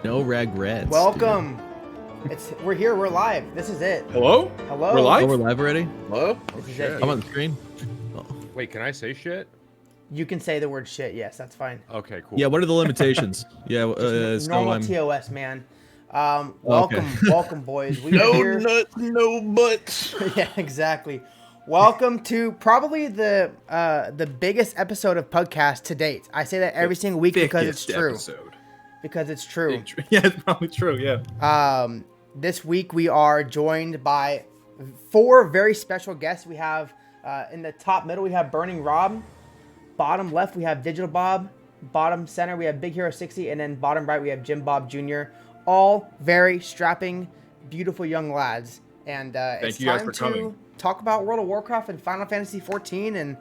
No regrets. Welcome. We're here. We're live. This is it. Hello? Hello. We're live? Oh, we're live already? Hello? This is shit. it. I'm on the screen. Oh. Wait, can I say shit? You can say the word shit. Yes, that's fine. Okay, cool. Yeah, what are the limitations? Yeah, Normal TOS, man. Welcome, boys. We are here. Nuts, no butts. Yeah, exactly. Welcome to probably the biggest episode of PUGCast to date. I say that every single week because it's true. Because it's true. Yeah, it's probably true, yeah. This week we are joined by 4 very special guests. We have in the top middle we have Burningrob. Bottom left we have DigitalBob. Bottom center we have BigHeroSixy, and then bottom right we have JimBob Jr. All very strapping, beautiful young lads. And it's you guys time for to coming. talk about World of Warcraft and Final Fantasy 14 and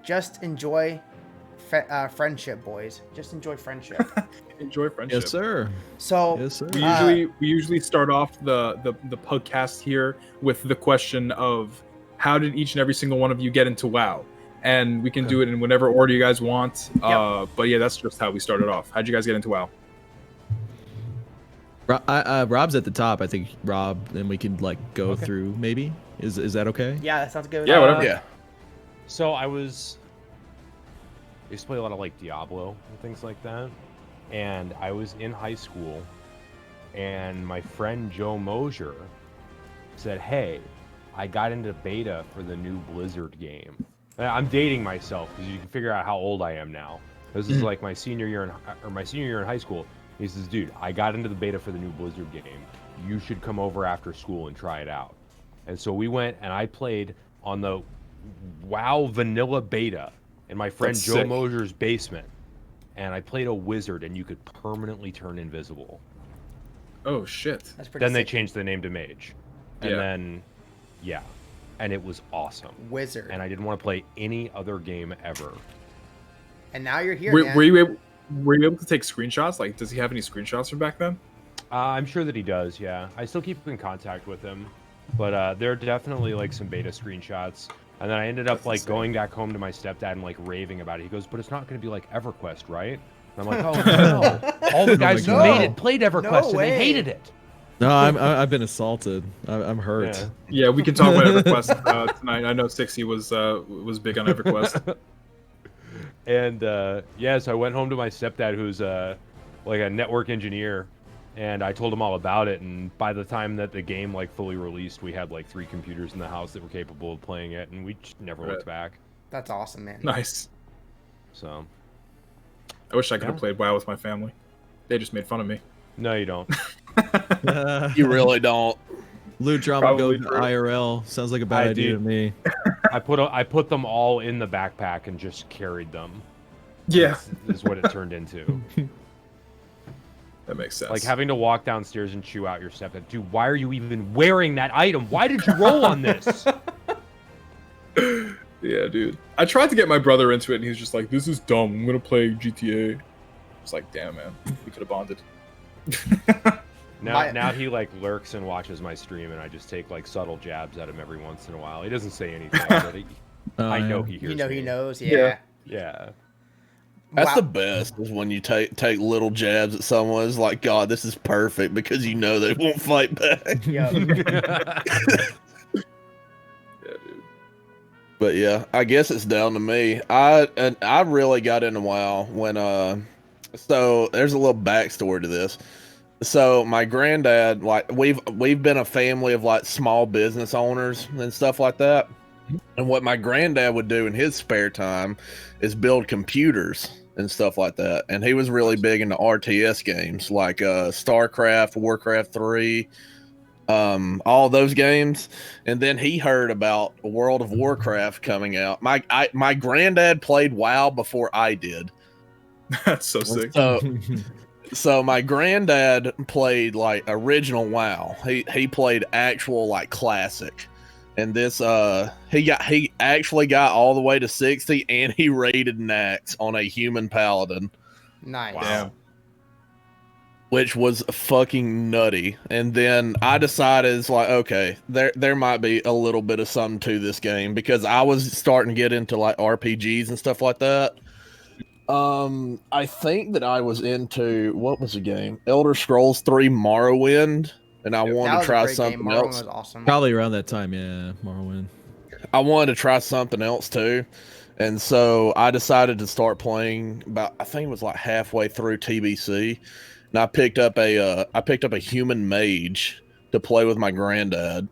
just enjoy friendship, boys. Just enjoy friendship. Enjoy friendship. Yes, sir. So Yes, sir. We usually start off the podcast here with the question of how did each and every single one of you get into WoW? And we can do it in whatever order you guys want. Yep. But yeah, that's just how we started off. How'd you guys get into WoW? Rob's at the top. I think Rob, then we can go through maybe. Is that okay? yeah, that sounds good. Yeah, whatever. Yeah. So I used to play a lot of Diablo and things like that. And I was in high school, and my friend Joe Mosier said, "Hey, I got into beta for the new Blizzard game." And I'm dating myself because you can figure out how old I am now. This is like my senior year in high school. He says, "Dude, I got into the beta for the new Blizzard game. You should come over after school and try it out." And so we went, and I played on the WoW vanilla beta in my friend That's Joe sick. Mosier's basement. And I played a wizard, and you could permanently turn invisible. Oh, shit. That's pretty Then they sick. changed the name to mage. And then, yeah. And it was awesome. Wizard. And I didn't want to play any other game ever. And now you're here, Were, man. were you able to take screenshots? Does he have any screenshots from back then? I'm sure that he does, yeah. I still keep in contact with him. But there are definitely some beta screenshots. And then I ended up going back home to my stepdad and raving about it. He goes, "But it's not going to be like EverQuest, right?" And I'm like, "Oh no! All the guys who no. made it played EverQuest No and way. they hated it." No, I've been assalted. I'm hurt. Yeah. Yeah, we can talk about EverQuest tonight. I know Sixy was big on EverQuest. And so I went home to my stepdad, who's a network engineer, and I told him all about it. And by the time that the game fully released, we had 3 computers in the house that were capable of playing it, and we just never looked back. That's awesome, man. Nice. So I wish I could have played WoW with my family. They just made fun of me. no, you don't. You really don't. Loot drama Probably goes true. IRL. Sounds like a bad idea to me. I put them all in the backpack and just carried them. Yeah, Is what it turned into. that makes sense. Having to walk downstairs and chew out your stepdad. Dude, why are you even wearing that item? Why did you roll on this? Yeah, dude. I tried to get my brother into it, and he was just like, "This is dumb. I'm gonna play GTA." It's like, damn, man, we could have bonded. Now he lurks and watches my stream, and I just take subtle jabs at him every once in a while. He doesn't say anything, but I know he hears. He me. knows. Yeah. Yeah. That's Wow. the best is when you take little jabs at someone. It's like, God, this is perfect because you know they won't fight back. Yeah. Yeah, dude. But yeah, I guess it's down to me. I really got into WoW when so there's a little backstory to this. So my granddad, we've been a family of small business owners and stuff like that. And what my granddad would do in his spare time is build computers and stuff like that. And he was really big into RTS games like StarCraft, Warcraft 3, all those games. And then he heard about World of Warcraft coming out. My granddad played WoW before I did. That's so sick. So my granddad played original WoW. He played actual classic. And this he actually got all the way to 60 and he raided Nax on a human paladin. Nice. Damn. Which was fucking nutty. And then I decided it's okay, there might be a little bit of something to this game because I was starting to get into RPGs and stuff like that. I think that I was into what was the game? Elder Scrolls 3 Morrowind, and I wanted to try something Morrowind else. was awesome. Probably around that time, yeah, Morrowind. I wanted to try something else too, and so I decided to start playing. I think it was like halfway through TBC, and I picked up a human mage to play with my granddad.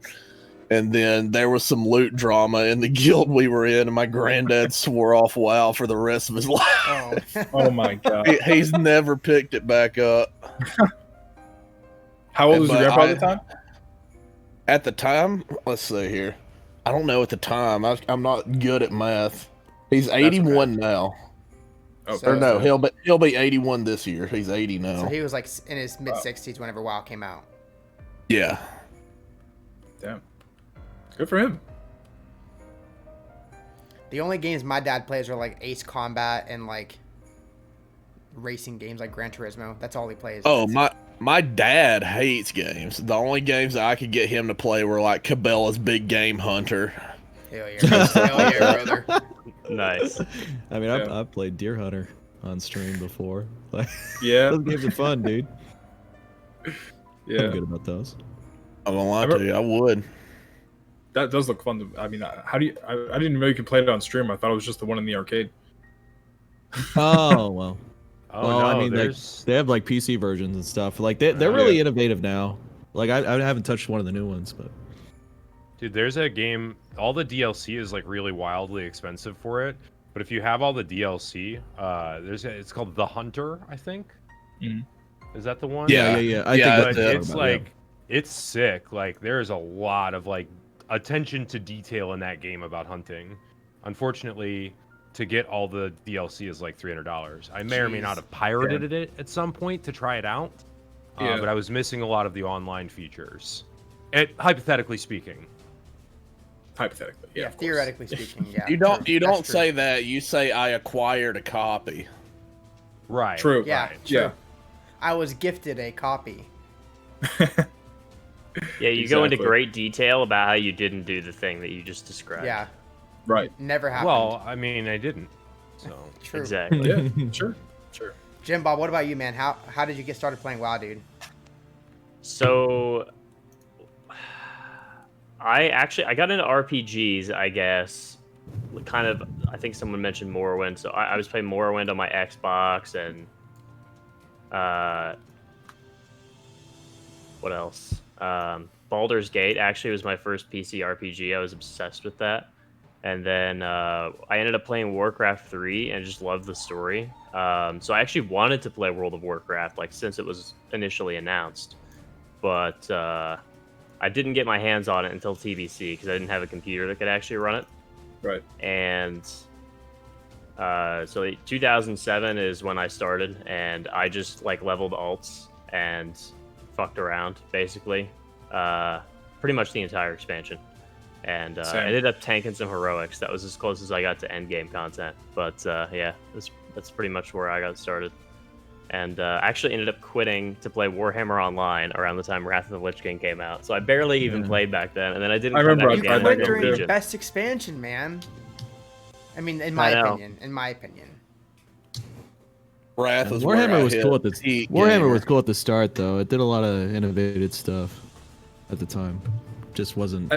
And then there was some loot drama in the guild we were in, and my granddad swore off WoW for the rest of his life. Oh, Oh my god. He's never picked it back up. How old was your But grandpa at the time? At the time, let's see here. I don't know at the time. I'm not good at math. He's 81 now. Oh, So- Or no, he'll be 81 this year. He's 80 now. so he was like in his mid 60s whenever WoW came out. Yeah. Damn. Good for him. The only games my dad plays are like Ace Combat and like racing games like Gran Turismo. That's all he plays. Oh, my dad hates games. The only games that I could get him to play were like Cabela's Big Game Hunter. Hell yeah, hell yeah, brother. Nice. I mean, Yeah. I've played Deer Hunter on stream before. Like, Yeah. those games are fun, dude. Yeah. I'm good about those. I'm gonna lie to you, I would. That does look fun. I mean, how do you? I didn't even know you could play it on stream. I thought it was just the one in the arcade. Oh well. Oh Well, no, I mean, there's they have like PC versions and stuff. Like they're Oh, really yeah. innovative now. Like I haven't touched one of the new ones, but dude, there's a game. All the DLC is like really wildly expensive for it. But if you have all the DLC, it's called The Hunter, I think. Mhm. Is that the one? yeah. I Yeah, think But that's it. it's like it's sick. Like there's a lot of like attention to detail in that game about hunting. Unfortunately, to get all the DLC is like $300. I may or may Jeez. not have pirated it at some point to try it out, Yeah. but I was missing a lot of the online features. Hypothetically speaking. Hypothetically, yeah. Yeah, of course. theoretically speaking, yeah. You don't true. don't That's true. say that. You say I acquired a copy. Right. True. Yeah, Right. true. Yeah. I was gifted a copy. Yeah, you go into Exactly. great detail about how you didn't do the thing that you just described. Yeah, Right. never happened. Well, I mean, I didn't. So true. Exactly. Yeah. Sure. Sure. JimBob, what about you, man? How did you get started playing WoW, dude? So I got into RPGs, I guess. Kind of, I think someone mentioned Morrowind. So I was playing Morrowind on my Xbox, and what else? Baldur's Gate actually was my first PC RPG. I was obsessed with that. And then I ended up playing Warcraft 3 and just loved the story. So I actually wanted to play World of Warcraft, like since it was initially announced. But I didn't get my hands on it until TBC because I didn't have a computer that could actually run it. Right. And so 2007 is when I started, and I just like leveled alts and fucked around basically, pretty much the entire expansion. And I Same. ended up tanking some heroics. That was as close as I got to end game content. But yeah, that's pretty much where I got started. And actually ended up quitting to play Warhammer Online around the time Wrath of the Lich King came out. So I barely even played back then, and then I didn't. I come remember back I again tried when that I Quit game did during the Legion. best expansion, man. I mean, in my I know. opinion. In my opinion. Wrath is where I Warhammer was hit cool at the peak Warhammer gamer. was cool at the start though. It did a lot of innovative stuff at the time. Just wasn't.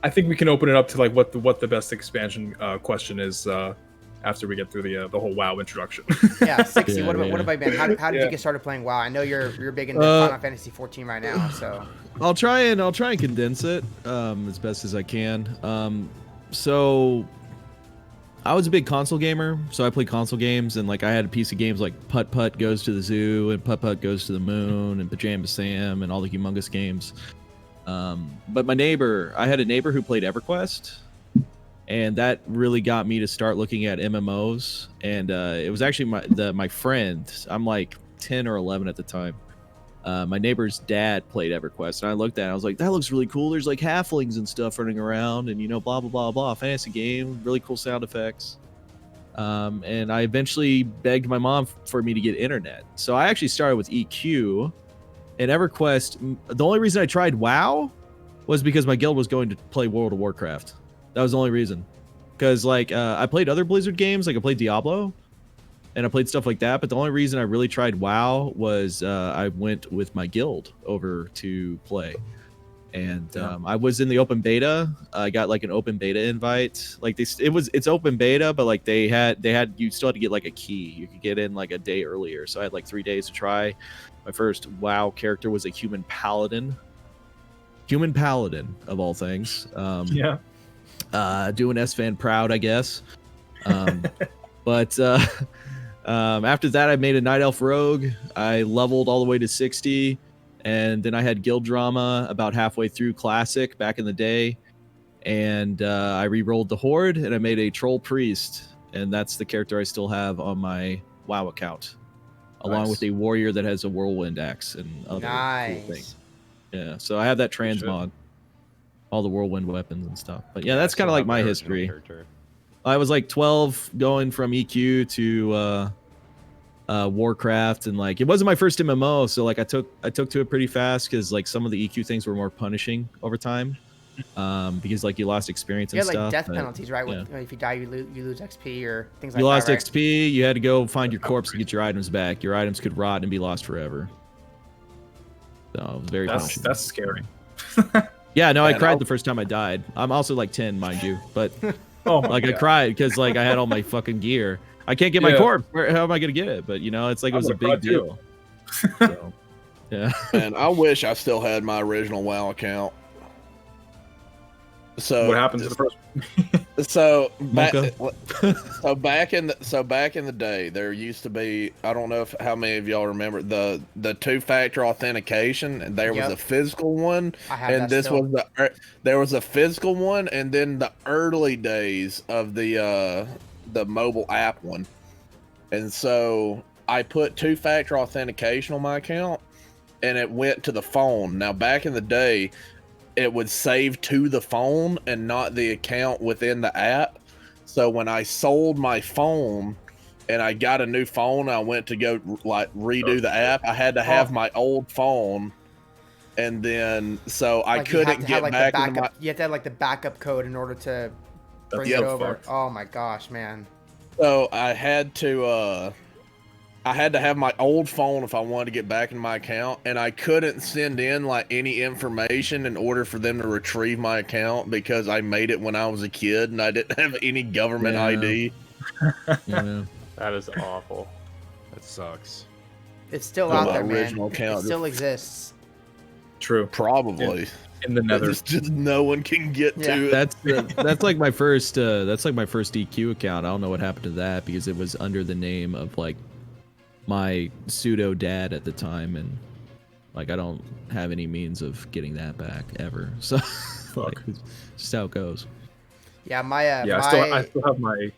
I think we can open it up to like what the best expansion question is after we get through the whole WoW introduction. Yeah, 60. Yeah, what about yeah. what about you, man? How did Yeah. you get started playing WoW? I know you're big into Uh, Final Fantasy 14 right now, so I'll try and condense it as best as I can. So I was a big console gamer, so I played console games, and like I had a piece of games like Putt Putt Goes to the Zoo and Putt Putt Goes to the Moon and Pajama Sam and all the humongous games. But I had a neighbor who played EverQuest, and that really got me to start looking at MMOs. And it was actually my friend. I'm like 10 or 11 at the time. My neighbor's dad played EverQuest, and I looked at it, I was like, that looks really cool. There's like halflings and stuff running around, and blah blah blah blah. Fantasy game, really cool sound effects. And I eventually begged my mom for me to get internet. So I actually started with EQ. And EverQuest, the only reason I tried WoW was because my guild was going to play World of Warcraft. That was the only reason. Because like I played other Blizzard games, like I played Diablo, and I played stuff like that. But the only reason I really tried WoW was I went with my guild over to play, and I was in the open beta. I got like an open beta invite. Like it's open beta, but like they had you still had to get like a key. You could get in like a day earlier, so I had like 3 days to try. My first WoW character was a human paladin. Human paladin of all things. Doing SFan proud, I guess. But after that, I made a night elf rogue. I leveled all the way to 60, and then I had guild drama about halfway through classic back in the day, and I re-rolled the horde, and I made a troll priest, and that's the character I still have on my WoW account, along with a warrior that has a whirlwind axe and other cool things. Yeah, so I have that transmog, all the whirlwind weapons and stuff. But yeah, that's kind of like my history. I was like 12 going from EQ to Warcraft, and like it wasn't my first MMO, so like I took to it pretty fast because like some of the EQ things were more punishing over time, because like you lost experience and stuff. You had like death penalties, right? If you die, you lose XP or things like that. You lost XP. You had to go find your corpse to get your items back. Your items could rot and be lost forever. So it was very punishing. That's scary. Yeah, no, I cried the first time I died. I'm also like 10, mind you, but I cried because like I had all my fucking gear. I can't get my corpse. How am I gonna get it? But you know, it's like it was a big deal. So, yeah. And I wish I still had my original WoW account. So what happened to the first one? So back in the day, there used to be, I don't know how many of y'all remember the 2-factor authentication, and there was a physical one, and there was a physical one, and then the early days of the mobile app one, and so I put 2-factor authentication on my account, and it went to the phone. Now back in the day, it would save to the phone and not the account within the app. So when I sold my phone and I got a new phone, I went to go like redo the app. I had to have my old phone, and then so I couldn't get back into my. You have to have like the backup code in order to bring it over. Oh my gosh, man! So I had to have my old phone if I wanted to get back in my account, and I couldn't send in like any information in order for them to retrieve my account because I made it when I was a kid and I didn't have any government ID. Yeah. That is awful. That sucks. It's still out there, man. Account it still exists. True. Probably. In the nether. Just no one can get to it. That's like my first EQ account. I don't know what happened to that because it was under the name of like my pseudo dad at the time, and like I don't have any means of getting that back ever. So like, it's just how it goes. Yeah, I still have my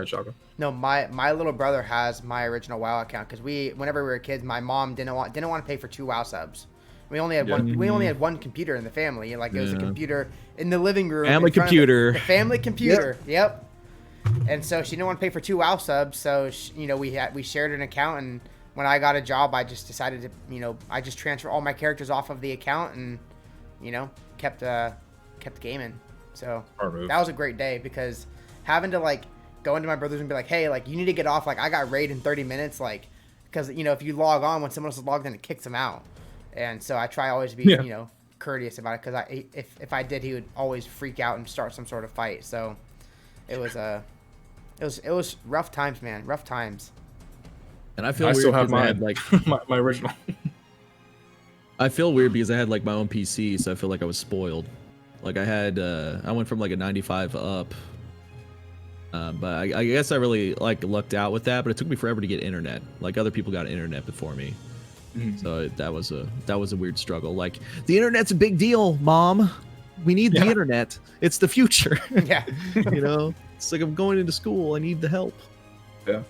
shotgun. No, my little brother has my original WoW account because whenever we were kids, my mom didn't want to pay for 2 WoW subs. We only had one. We only had one computer in the family. Like it was a computer in the living room. Family computer. The family computer. Yep. And so she didn't want to pay for 2 WoW subs, so we shared an account. And when I got a job, I just decided to I just transferred all my characters off of the account and kept gaming. So that was a great day because having to like go into my brother's and be like, hey, like you need to get off. Like I got raid in 30 minutes, like because if you log on when someone else is logged in, it kicks them out. And so I try always to be courteous about it because if I did, he would always freak out and start some sort of fight. So it was rough times, man. Rough times. And I feel weird still have I had like my original. I feel weird because I had like my own PC, so I feel like I was spoiled. Like I went from like a 95 up. But I guess I really like lucked out with that, but it took me forever to get internet. Like other people got internet before me. So that was a weird struggle. Like the internet's a big deal, Mom. We need the internet. It's the future. Yeah. It's like I'm going into school. I need the help. Yeah.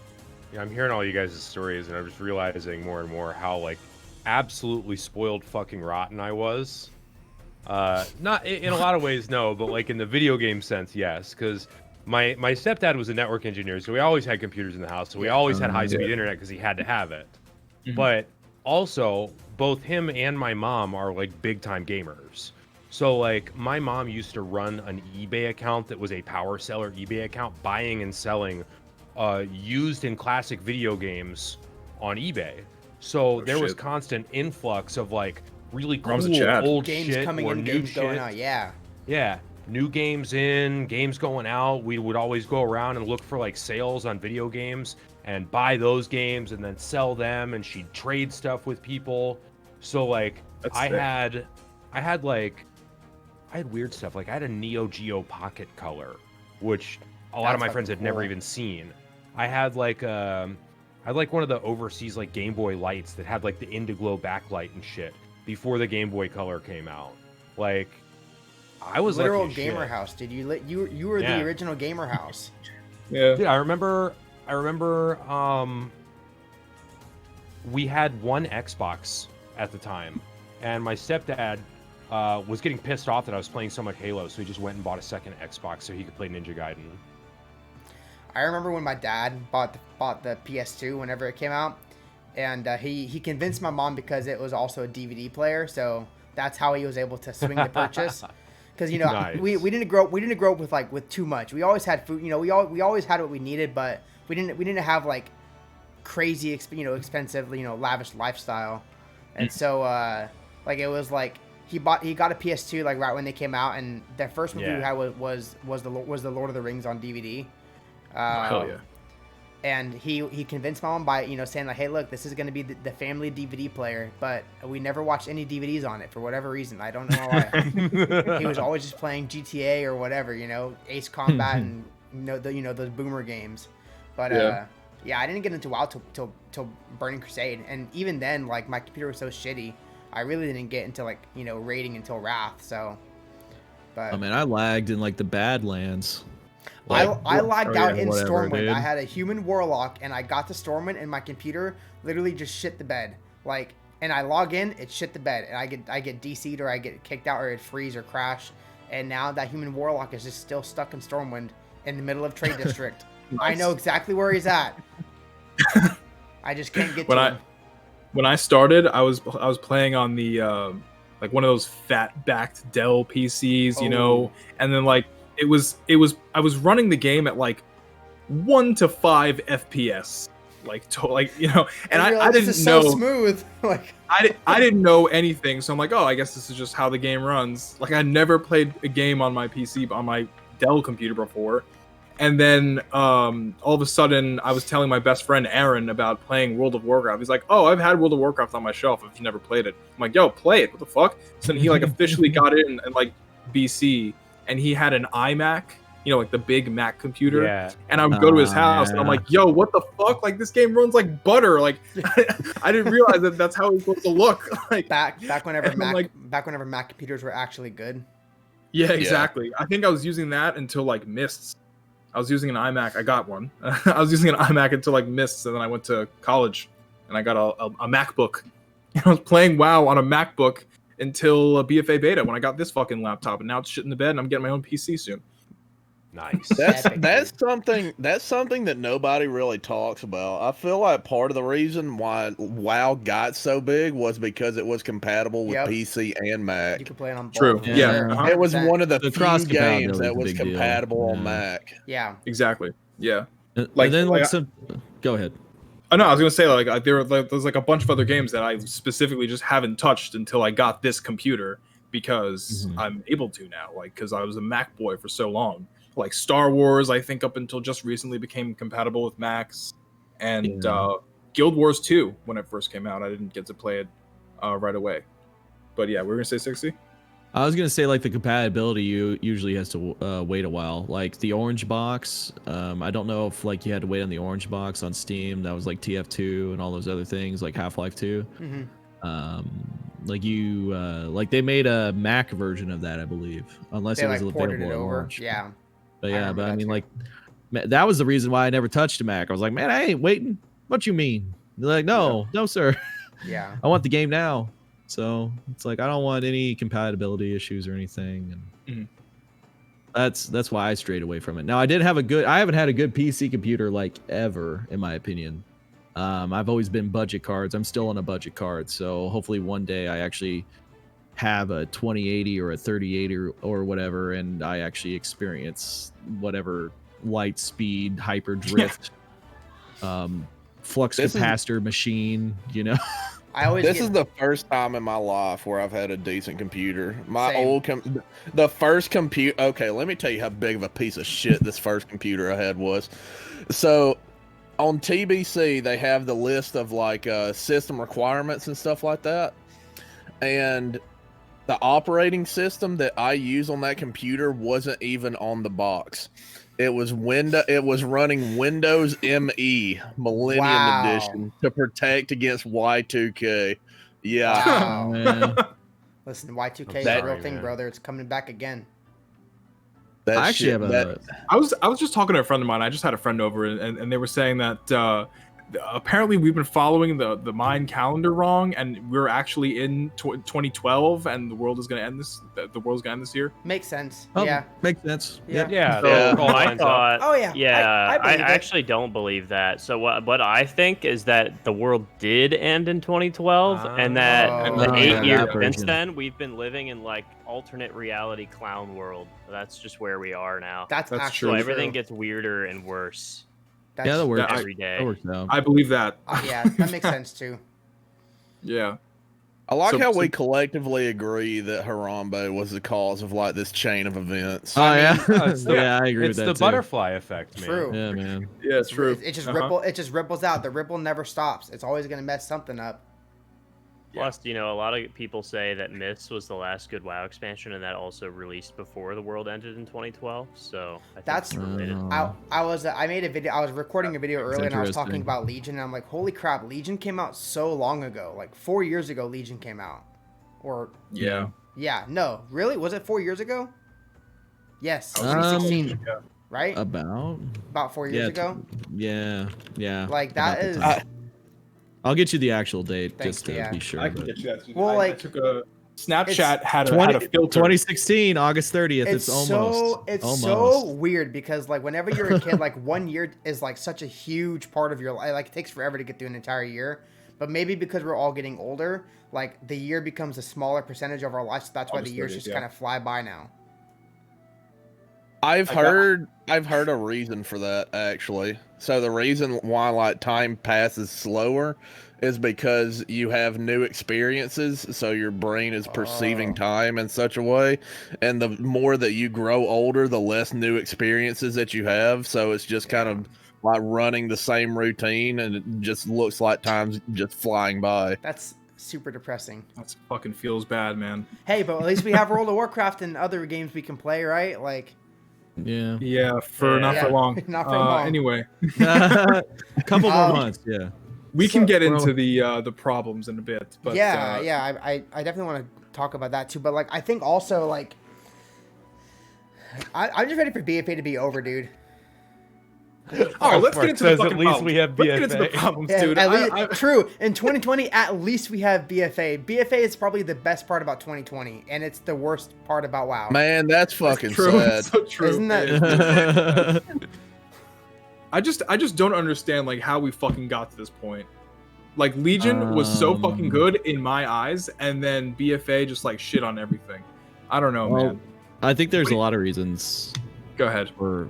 Yeah, I'm hearing all you guys' stories, and I'm just realizing more and more how like absolutely spoiled fucking rotten I was. Not in a lot of ways, no, but like in the video game sense, yes, because my stepdad was a network engineer, so we always had computers in the house, so we always had high-speed internet because he had to have it. But also, both him and my mom are like big-time gamers. So like my mom used to run an eBay account that was a power seller eBay account, buying and selling used in classic video games on eBay. So there was shit. constant influx of like really cool Mom's a Chad. old Games shit coming or in, new games shit. going out. Yeah. Yeah, new games in, games going out. We would always go around and look for like sales on video games and buy those games and then sell them. And she'd trade stuff with people. So like That's I sick. had weird stuff. Like I had a Neo Geo Pocket Color, which a lot of That's my friends fucking had never cool. even seen. I had like one of the overseas like Game Boy lights that had like the Indiglo backlight and shit before the Game Boy Color came out. Like I was Literal lucky as gamer shit. house, dude. You were Yeah. the original gamer house. Yeah. Dude, I remember we had one Xbox at the time, and my stepdad was getting pissed off that I was playing so much Halo, so he just went and bought a second Xbox so he could play Ninja Gaiden. I remember when my dad bought the PS2 whenever it came out, and he convinced my mom because it was also a DVD player, so that's how he was able to swing the purchase. Because Nice. we didn't grow up with too much. We always had food. We always had what we needed, but we didn't have like crazy expensive lavish lifestyle. And so like it was like he got a PS2 like right when they came out, and the first movie we had was the Lord of the Rings on DVD. Hell yeah. And he convinced my mom by saying like, hey, look, this is going to be the family DVD player, but we never watched any DVDs on it for whatever reason. I don't know why. He was always just playing GTA or whatever, Ace Combat and those boomer games. But yeah, I didn't get into WoW till Burning Crusade, and even then, like my computer was so shitty, I really didn't get into like raiding until Wrath. So, but I mean, I lagged in like the Badlands. I lagged out in whatever, Stormwind. dude. I had a human warlock, and I got to Stormwind, and my computer literally just shit the bed. Like, and I log in, it shit the bed, and I get DC'd or I get kicked out or it freeze or crash. And now that human warlock is just still stuck in Stormwind in the middle of Trade District. I Nice. know exactly where he's at. I just can't get When to I him. when I started, I was playing on the like one of those fat backed Dell PCs, Oh. and then like I was running the game at like 1 to 5 FPS, and I realized didn't this is know so smooth. Like, I didn't know anything, so I'm like, oh, I guess this is just how the game runs. Like I never played a game on my PC on my Dell computer before. And then all of a sudden, I was telling my best friend Aaron about playing World of Warcraft. He's like, "Oh, I've had World of Warcraft on my shelf. If you never played it," I'm like, "Yo, play it. What the fuck?" So then he like officially got it in like BC, and he had an iMac, like the big Mac computer. Yeah. And I would go to his house, and I'm yeah. like, "Yo, what the fuck? Like this game runs like butter. Like I didn't realize that that's how it's supposed to look." Like back whenever And I'm Mac Mac computers were actually good. yeah, exactly. I think I was using that until like Mists. I was using an iMac. I got one. I was using an iMac until like Mists, and then I went to college, and I got a MacBook. And I was playing WoW on a MacBook until a BFA beta when I got this fucking laptop, and now it's shit in the bed, and I'm getting my own PC soon. Nice. That's something that nobody really talks about. I feel like part of the reason why WoW got so big was because it was compatible with Yep. PC and Mac. You could play it on both. True. for Yeah. sure. Uh-huh. It was 100%. one of the The few cross-compatibility games is that a was big deal. compatible on Yeah. Mac. Yeah. Exactly. Yeah. And Like- then like I- some. Go ahead. Oh no, I was gonna say there's like a bunch of other games that I specifically just haven't touched until I got this computer because Mhm. I'm able to now. Like because I was a Mac boy for so long. Like Star Wars, I think up until just recently became compatible with Macs, and Yeah. Guild Wars 2 when it first came out. I didn't get to play it right away. But yeah, we were gonna say 60. I was gonna say like the compatibility usually has to wait a while. Like the orange box, I don't know if like you had to wait on the orange box on Steam. That was like TF2 and all those other things like Half-Life 2. Mm-hmm. Like they made a Mac version of that, I believe, unless They it was like ported available it at over. launch. Yeah. But I yeah, remember but I that mean too. like that was the reason why I never touched a Mac. I was like, man, I ain't waiting. What you mean? They're like, no, sir. Yeah. I want the game now. So it's like I don't want any compatibility issues or anything, and that's why I strayed away from it. Now I haven't had a good PC computer like ever, in my opinion. I've always been budget cards. I'm still on a budget card, so hopefully one day I actually have a 2080 or a 3080 or whatever, and I actually experience whatever light speed hyper drift flux capacitor machine, you know. I always This is the first time in my life where I've had a decent computer. My Same. the first computer. Okay, let me tell you how big of a piece of shit this first computer I had was. So, on TBC, they have the list of like system requirements and stuff like that, and the operating system that I use on that computer wasn't even on the box. It was running Windows ME Millennium Wow. Edition to protect against Y2K. Yeah. Wow. Man. Listen, Y2K is That- a real thing, man. brother. It's coming back again. That I actually shit, have that- a. I was just talking to a friend of mine. I just had a friend over, and they were saying that apparently we've been following the Mayan calendar wrong, and we're actually in 2012, and the world is going to end this. The world's going to end this year. Makes sense. Oh, Yeah. makes sense. Yeah. Yeah, So it all my lines up. thought, Oh, yeah. I I believe it. actually don't believe that. So what I think is that the world did end in 2012, and that Oh. the Oh, 8 yeah, years that since version. then we've been living in like alternate reality clown world. That's just where we are now. That's That's actually So true. everything gets weirder and worse That's, Yeah, that works. every day. That works out. I believe that. Yeah, that makes sense too. Yeah. I like So- how we so- collectively agree that Harambe was the cause of like this chain of events. Oh yeah, it's the- yeah, I agree It's with the that too. butterfly effect, man. True. Yeah, man. Yeah, it's true. It just Uh-huh. It just ripples out. The ripple never stops. It's always gonna mess something up. Plus, a lot of people say that Myths was the last good WoW expansion, and that also released before the world ended in 2012. So I think That's- it's related. I made a video. I was recording a video earlier, and I was talking interesting. about Legion. And I'm like, holy crap, Legion came out so long ago. Like 4 years ago, Legion came out. Or Yeah. yeah, no, really, was it 4 years ago? Yes, Um, 2016, Yeah. right? About About 4 years ago. Yeah, yeah. Like that about is. the time. I'll get you the actual date Thanks, just to yeah. be sure. I can but- get you that. Well, I like, took a Snapchat had a 20 filter. 2016, August 30th. It's almost. It's so almost. weird because like whenever you're a kid, like 1 year is like such a huge part of your life. Like it takes forever to get through an entire year. But maybe because we're all getting older, like the year becomes a smaller percentage of our life. So that's why the Almost years 30, just yeah. kind of fly by now. I've heard a reason for that actually. So the reason why like time passes slower is because you have new experiences, so your brain is perceiving time in such a way, and the more that you grow older, the less new experiences that you have, so it's just kind of like running the same routine, and it just looks like time's just flying by. That's super depressing. That fucking feels bad, man. Hey, but at least we have World of Warcraft and other games we can play, right? Like, Yeah. Yeah, not Yeah. for long. Not for long. Anyway, A couple more Um, months. Yeah. we can get Well- into the problems in a bit. But I definitely want to talk about that too. But like, I think also like, I'm just ready for BFA to be over, dude. All right, let's Mark get into says the at fucking least problems. we have Let's get into the BFA. problems, Yeah, dude. at least, true. In 2020, at least we have BFA. BFA is probably the best part about 2020, and it's the worst part about WoW. Man, that's fucking true. sad. It's so true. Isn't that- It is. I just don't understand like how we fucking got to this point. Like Legion was so fucking good in my eyes, and then BFA just like shit on everything. I don't know, Well, man. I think there's a lot of reasons Go ahead. for.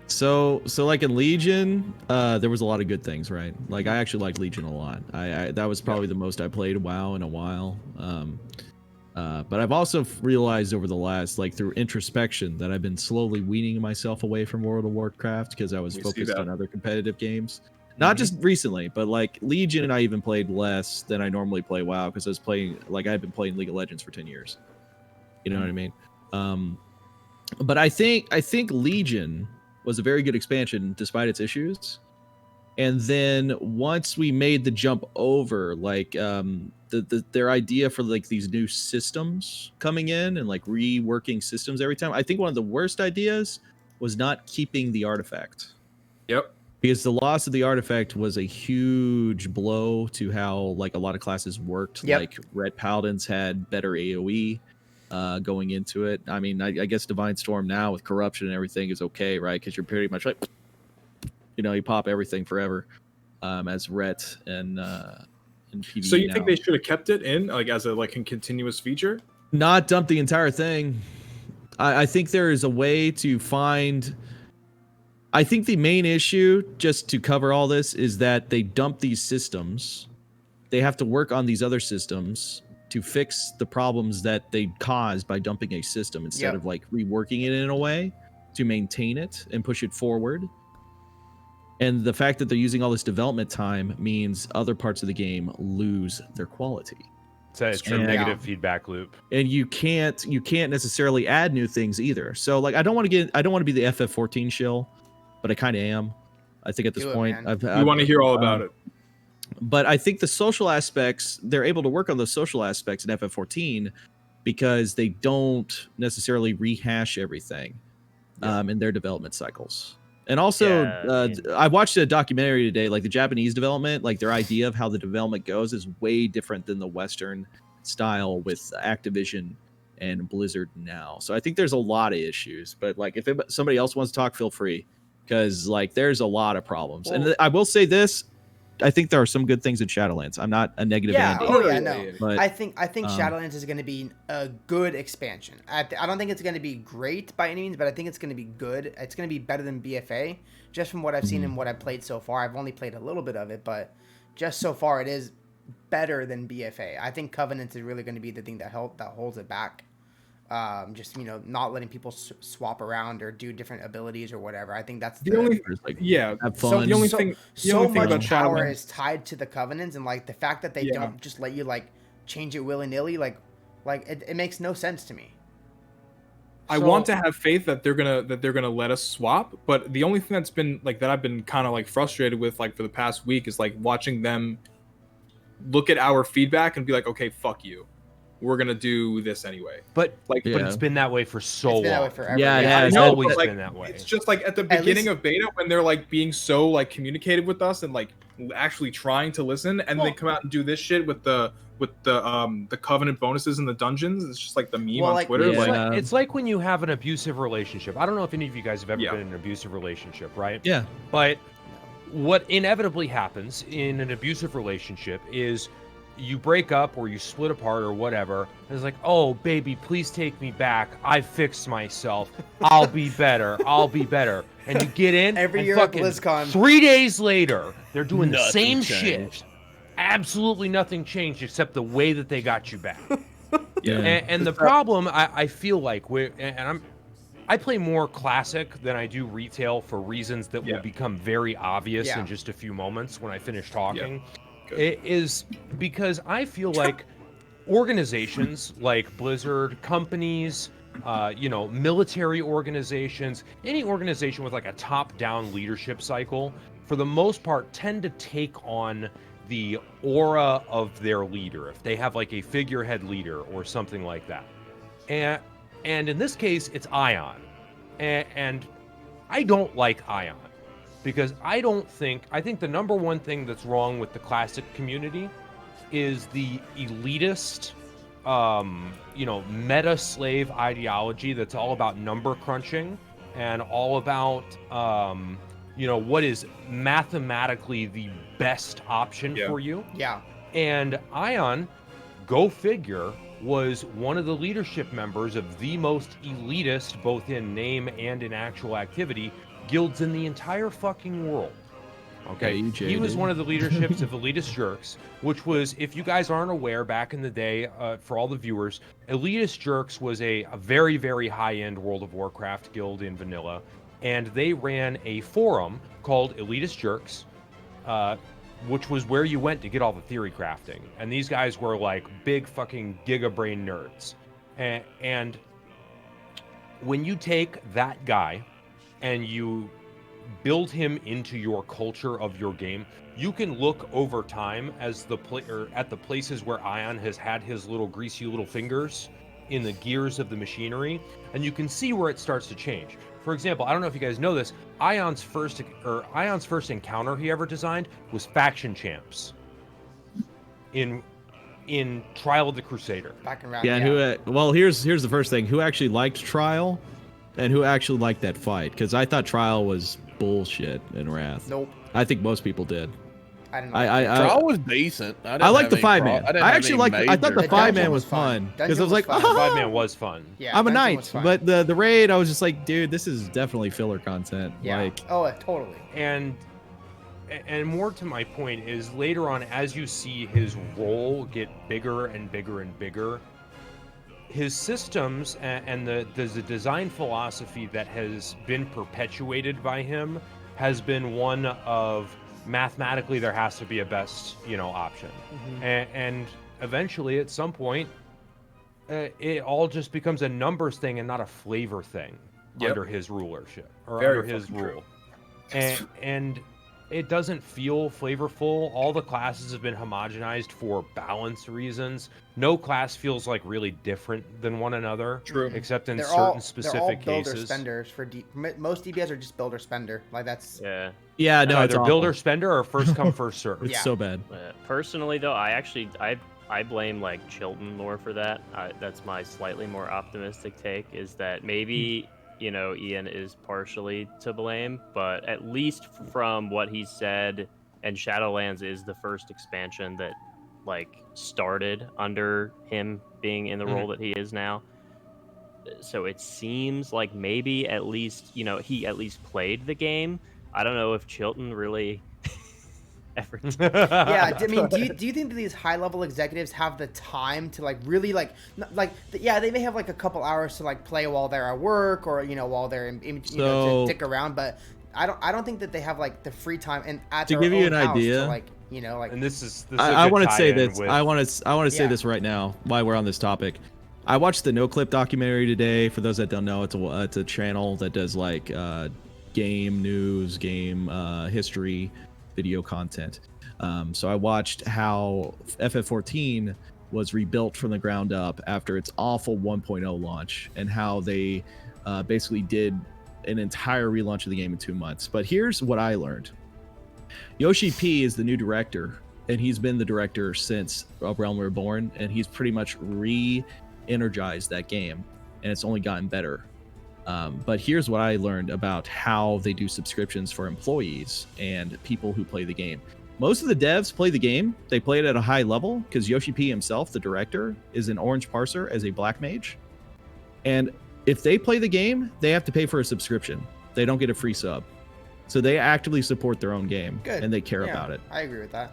So like in Legion, there was a lot of good things, right? Like I actually like Legion a lot. I that was probably the most I played WoW in a while. But I've also realized over the last, like through introspection, that I've been slowly weaning myself away from World of Warcraft because I was We see focused that. on other competitive games. Not just recently, but like Legion, I even played less than I normally play WoW because I was playing, like I had been playing League of Legends for 10 years. You know what I mean? But I think Legion was a very good expansion despite its issues. And then once we made the jump over, like their idea for like these new systems coming in and like reworking systems every time, I think one of the worst ideas was not keeping the artifact. Yep. Because the loss of the artifact was a huge blow to how like a lot of classes worked. Yep. Like Red Paladins had better AoE going into it. I mean, I guess Divine Storm now with corruption and everything is okay, right? Because you're pretty much like, you pop everything forever as Ret and PvE. So you now. think they should have kept it in like as a like a continuous feature? Not dump the entire thing. I think there is a way to find I think the main issue, just to cover all this, is that they dump these systems. They have to work on these other systems to fix the problems that they caused by dumping a system instead of like reworking it in a way to maintain it and push it forward. And the fact that they're using all this development time means other parts of the game lose their quality. It's a negative feedback loop. And you can't necessarily add new things either. So like I don't want to be the FF14 shill, but I kind of am. I think at this point we want to hear all about it. But I think the social aspects, they're able to work on those social aspects in FF14 because they don't necessarily rehash everything in their development cycles. And also, I watched a documentary today, like the Japanese development, like their idea of how the development goes is way different than the Western style with Activision and Blizzard now. So I think there's a lot of issues. But like, if somebody else wants to talk, feel free, because like there's a lot of problems. Well, and I will say this. I think there are some good things in Shadowlands. I'm not a negative Andy. No. But, I think Shadowlands is going to be a good expansion. I don't think it's going to be great by any means, but I think it's going to be good. It's going to be better than BFA, just from what I've seen and what I've played so far. I've only played a little bit of it, but just so far it is better than BFA. I think Covenant is really going to be the thing that holds it back. Just not letting people swap around or do different abilities or whatever. I think that's the only have fun. The only thing much power is tied to the Covenants, and like the fact that they don't just let you like change it willy nilly, like it makes no sense to me. I want to have faith that they're gonna let us swap, but the only thing that's been like that I've been kind of like frustrated with like for the past week is like watching them look at our feedback and be like, okay, fuck you. We're gonna do this anyway. But it's been that way for so long. That way forever. Yeah, it's always been that way. It's just like at the beginning of beta when they're like being so like communicative with us and like actually trying to listen, and they come out and do this shit with the Covenant bonuses in the dungeons. It's just like the meme on Twitter. It's like when you have an abusive relationship. I don't know if any of you guys have ever been in an abusive relationship, right? Yeah. But what inevitably happens in an abusive relationship is you break up or you split apart or whatever. And it's like, oh, baby, please take me back. I fixed myself. I'll be better. I'll be better. And you get in. Every and year at BlizzCon. 3 days later, they're doing the same shit. Absolutely nothing changed except the way that they got you back. And the problem, I feel like, I play more classic than I do retail for reasons that will become very obvious in just a few moments when I finish talking. It is because I feel like organizations like Blizzard, companies, military organizations, any organization with like a top-down leadership cycle, for the most part, tend to take on the aura of their leader. If they have like a figurehead leader or something like that, and in this case, it's Ion, and I don't like Ion. Because I think the number one thing that's wrong with the classic community is the elitist, meta slave ideology that's all about number crunching and all about, what is mathematically the best option for you. Yeah. And Ion, go figure, was one of the leadership members of the most elitist, both in name and in actual activity, guilds in the entire fucking world. Okay, he was one of the leaderships of Elitist Jerks, which was, if you guys aren't aware, back in the day, for all the viewers, Elitist Jerks was a very, very high-end World of Warcraft guild in vanilla, and they ran a forum called Elitist Jerks, which was where you went to get all the theory crafting. And these guys were like big fucking gigabrain nerds. And when you take that guy and you build him into your culture of your game, you can look over time as at the places where Ion has had his little greasy little fingers in the gears of the machinery, and you can see where it starts to change. For example, I don't know if you guys know this, Ion's first encounter he ever designed was faction champs in Trial of the Crusader. Back in Wrath, here's the first thing. Who actually liked Trial? And who actually liked that fight? Because I thought Trial was bullshit in Wrath. Nope. I think most people did. I don't know. Draw was decent. I like the 5-man. I actually like. I thought the The 5-man dungeon was was fun fun. because I was Dungeon like, was fun. 5-man was fun. Yeah, I'm a dungeon was knight, fun. but the raid, I was just like, dude, this is definitely filler content. Yeah. Like, Totally. And more to my point is later on, as you see his role get bigger and bigger and bigger, his systems and the design philosophy that has been perpetuated by him has been one of mathematically there has to be a best option, and eventually at some point it all just becomes a numbers thing and not a flavor thing under his rulership or Very under his fucking rule. And it doesn't feel flavorful. All the classes have been homogenized for balance reasons. No class feels like really different than one another. True. Except in They're certain all specific builder cases. spenders for most DBS are just builder spender. Like that's Yeah. yeah, no, it's either awful. builder spender or first come first serve. It's Yeah. so bad. Personally, though, I blame like Chilton more for that. That's my slightly more optimistic take. Is that maybe Ian is partially to blame, but at least from what he said, and Shadowlands is the first expansion that like started under him being in the role that he is now. So it seems like maybe at least he at least played the game. I don't know if Chilton really ever did. yeah. I mean, do you think that these high level executives have the time to like really they may have like a couple hours to like play while they're at work or while they're to stick around, but I don't think that they have like the free time and at To their give you own an house idea, to, like and this is I want to say this. this. I want to say Yeah. this right now while we're on this topic. I watched the No Clip documentary today. For those that don't know, it's a channel that does like game news, game history, video content. So I watched how FF14 was rebuilt from the ground up after its awful 1.0 launch, and how they basically did an entire relaunch of the game in 2 months. But here's what I learned. Yoshi P is the new director, and he's been the director since Realm Reborn, and he's pretty much re-energized that game, and it's only gotten better. But here's what I learned about how they do subscriptions for employees and people who play the game. Most of the devs play the game. They play it at a high level because Yoshi P himself, the director, is an orange parser as a black mage. And if they play the game, they have to pay for a subscription. They don't get a free sub. So they actively support their own game. Good. And they care Yeah, about it. I agree with that.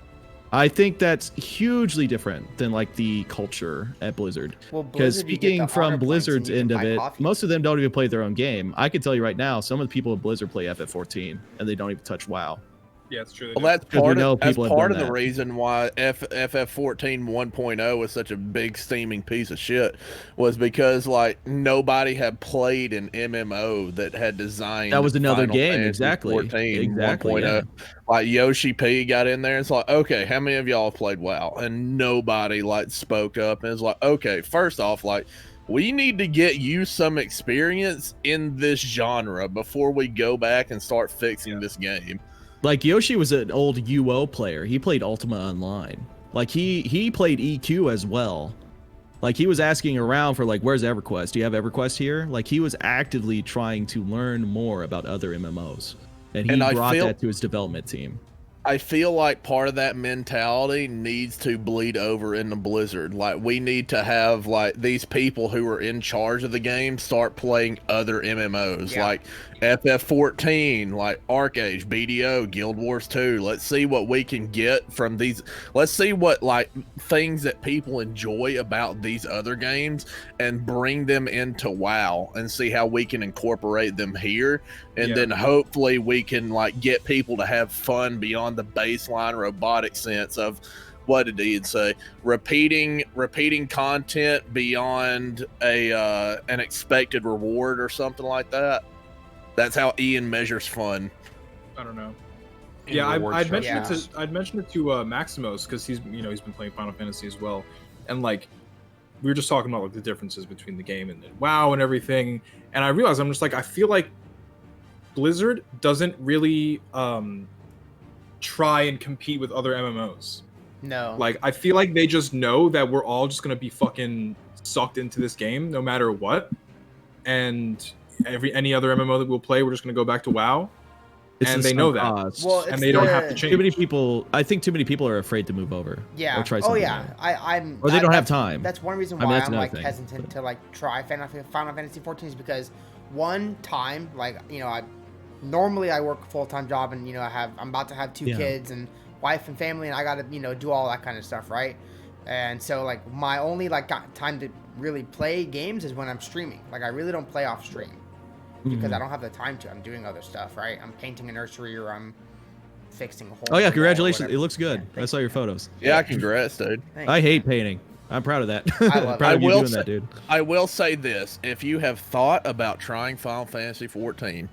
I think that's hugely different than like the culture at Blizzard. Well, Because Blizzard, you get speaking the from honor points and Blizzard's you can end of buy it, coffee. most of them don't even play their own game. I can tell you right now, some of the people at Blizzard play FF14 and they don't even touch WoW. Yeah, it's true. Well, that's Because we part know of, that's people have part done of the that. reason why FF14 1.0 was such a big steaming piece of shit, was because like nobody had played an MMO that had designed. That was another Final game, Fantasy exactly. 14 Exactly, 1.0. yeah. Like Yoshi P got in there. It's like, okay, how many of y'all have played WoW? And nobody like spoke up and it's like, okay, first off, like, we need to get you some experience in this genre before we go back and start fixing this game. Like Yoshi was an old UO player. He played Ultima Online. Like he played EQ as well. Like he was asking around for like, where's EverQuest? Do you have EverQuest here? Like he was actively trying to learn more about other MMOs. And he brought that to his development team. I feel like part of that mentality needs to bleed over into Blizzard. Like we need to have like these people who are in charge of the game start playing other MMOs, like FF14, like ArcAge, BDO, Guild Wars 2. Let's see what we can get from these. Let's see what like things that people enjoy about these other games and bring them into WoW and see how we can incorporate them here. And then hopefully we can like get people to have fun beyond the baseline robotic sense of, what did he say? Repeating content beyond an expected reward or something like that. That's how Ian measures fun. I don't know. In Yeah, reward I'd mentioned structures. I'd mentioned it to Maximus because he's he's been playing Final Fantasy as well, and like we were just talking about like the differences between the game and WoW and everything, and I realized I'm just like I feel like Blizzard doesn't really try and compete with other MMOs. No. Like I feel like they just know that we're all just gonna be fucking sucked into this game no matter what, and any other MMO that we'll play, we're just gonna go back to WoW. It's and the they know sunk that, cost. Well, and it's they don't have to the- change. Too many people. I think too many people are afraid to move over. Yeah. Or try Oh something yeah. new. I'm. Or they don't have that's- time. That's one reason I mean, why that's I'm another like thing, hesitant but- to like try Final Fantasy 14 is because one time, like normally I work a full-time job and I'm about to have two Yeah. kids and wife and family and I gotta do all that kind of stuff, right? And so like my only got time to really play games is when I'm streaming. Like I really don't play off stream because I don't have the time to. I'm doing other stuff, right? I'm painting a nursery or I'm fixing a hole. Oh in yeah, the wall or congratulations! whatever. It looks good. Yeah, I thanks, saw your man. photos. Yeah, congrats, dude. Thanks, I hate man. painting. I'm proud of that. I love it. Proud of you will doing say, that, dude. I will say this: if you have thought about trying Final Fantasy 14,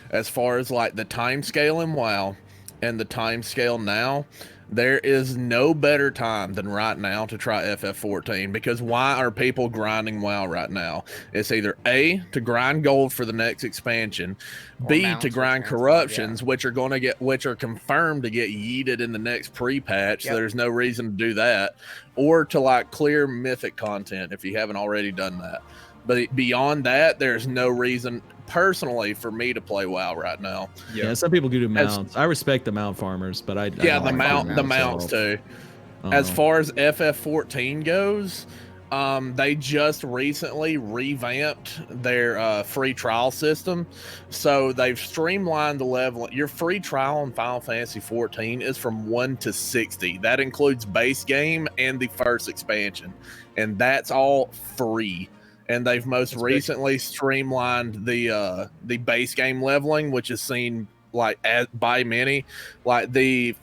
as far as like the time scale in WoW and the time scale now, there is no better time than right now to try FF14. Because why are people grinding WoW right now? It's either A, to grind gold for the next expansion, Or B, mounts to or grind transmog, corruptions, which are confirmed to get yeeted in the next pre-patch. Yep. So there's no reason to do that, or to like clear mythic content if you haven't already done that. But beyond that, there's no reason personally for me to play WoW right now. Yeah, some people do mounts. I respect the mount farmers, but I Yeah, don't the like doing mounts so. too. I don't As know. far as FF14 goes, they just recently revamped their free trial system. So they've streamlined the level. Your free trial in Final Fantasy 14 is from 1 to 60. That includes base game and the first expansion. And that's all free. And they've most recently streamlined the base game leveling, which is seen by many, like the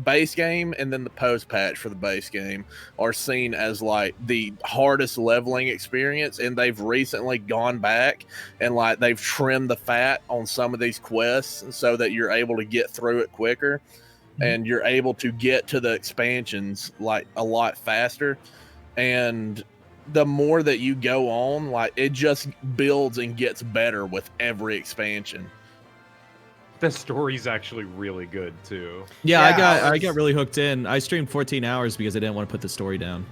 base game and then the post patch for the base game are seen as like the hardest leveling experience. And they've recently gone back and like they've trimmed the fat on some of these quests so that you're able to get through it quicker and you're able to get to the expansions like a lot faster. And the more that you go on, like it just builds and gets better with every expansion. The story's actually really good too. Yeah, Yeah, I got really hooked in. I streamed 14 hours because I didn't want to put the story down.